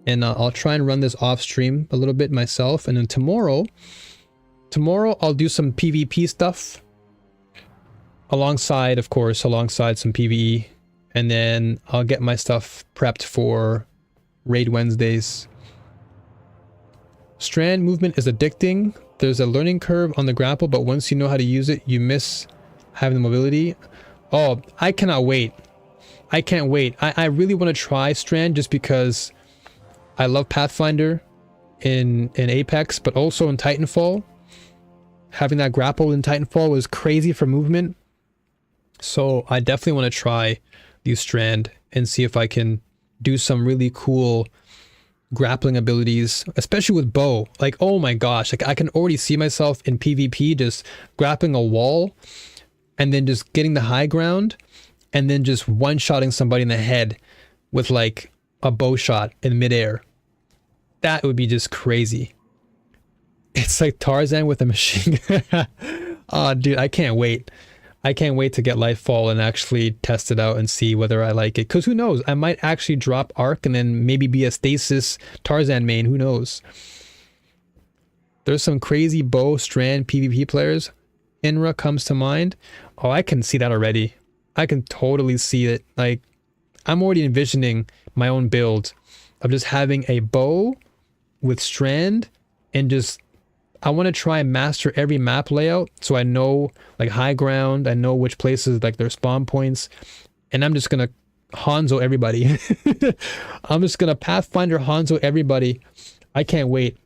and I'll try and run this off stream a little bit myself, and then tomorrow I'll do some PvP stuff. Alongside, of course, alongside some PvE, and then I'll get my stuff prepped for Raid Wednesdays. Strand movement is addicting. There's a learning curve on the grapple, but once you know how to use it, you miss having the mobility. Oh, I cannot wait. I can't wait. I really want to try Strand just because I love Pathfinder in Apex, but also in Titanfall. Having that grapple in Titanfall was crazy for movement. So I definitely want to try use Strand and see if I can do some really cool grappling abilities, especially with bow. Like, oh my gosh, like I can already see myself in PvP just grappling a wall and then just getting the high ground and then just one-shotting somebody in the head with like a bow shot in midair. That would be just crazy. It's like Tarzan with a machine gun. Oh, dude, I can't wait. I can't wait to get Lightfall and actually test it out and see whether I like it. Because who knows? I might actually drop Arc and then maybe be a Stasis Tarzan main. Who knows? There's some crazy bow Strand PvP players. Inra comes to mind. Oh, I can see that already. I can totally see it. Like, I'm already envisioning my own build of just having a bow with Strand and just... I want to try and master every map layout so I know like high ground, I know which places like their spawn points, and I'm just gonna Hanzo everybody. I'm just gonna Pathfinder Hanzo everybody. I can't wait.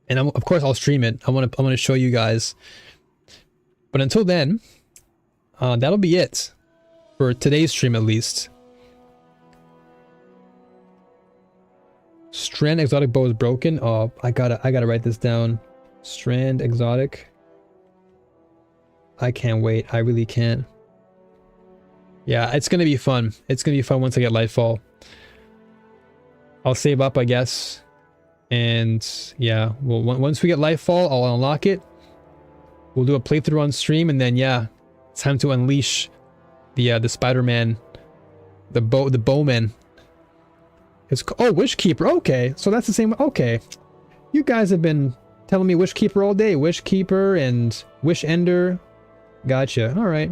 And of course I'll stream it. I want to show you guys. But until then, that'll be it for today's stream at least. Strand exotic bow is broken. Oh, I gotta write this down. Strand exotic. I can't wait. I really can't. Yeah, it's gonna be fun. It's gonna be fun once I get Lightfall. I'll save up, I guess. And yeah, well, once we get Lightfall, I'll unlock it. We'll do a playthrough on stream, and then yeah, it's time to unleash the Spider-Man, the bowman. It's Wishkeeper. Okay, so that's the same. Okay, you guys have been telling me Wishkeeper all day. Wishkeeper and Wish Ender. Gotcha. All right.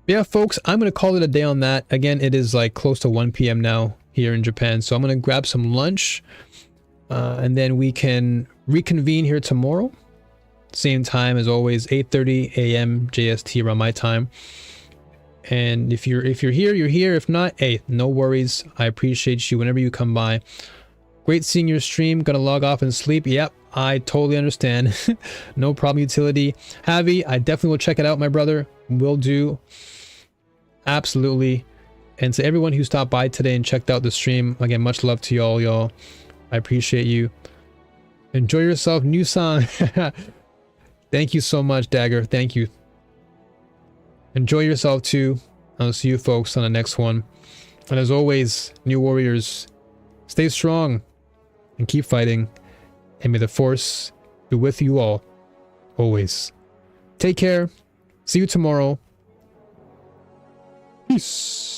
Yeah, folks, I'm gonna call it a day on that. Again, it is like close to 1 p.m. now here in Japan, so I'm gonna grab some lunch, and then we can reconvene here tomorrow. Same time as always, 8:30 a.m. JST around my time. And if you're here, you're here. If not, hey, no worries. I appreciate you whenever you come by. Great seeing your stream. Gonna log off and sleep. Yep, I totally understand. No problem, utility. Javi, I definitely will check it out, my brother. Will do. Absolutely. And to everyone who stopped by today and checked out the stream, again, much love to y'all. I appreciate you. Enjoy yourself. New song. Thank you so much, Dagger. Thank you. Enjoy yourself too. I'll see you folks on the next one. And as always, New Warriors, stay strong and keep fighting. And may the Force be with you all, always. Take care. See you tomorrow. Peace.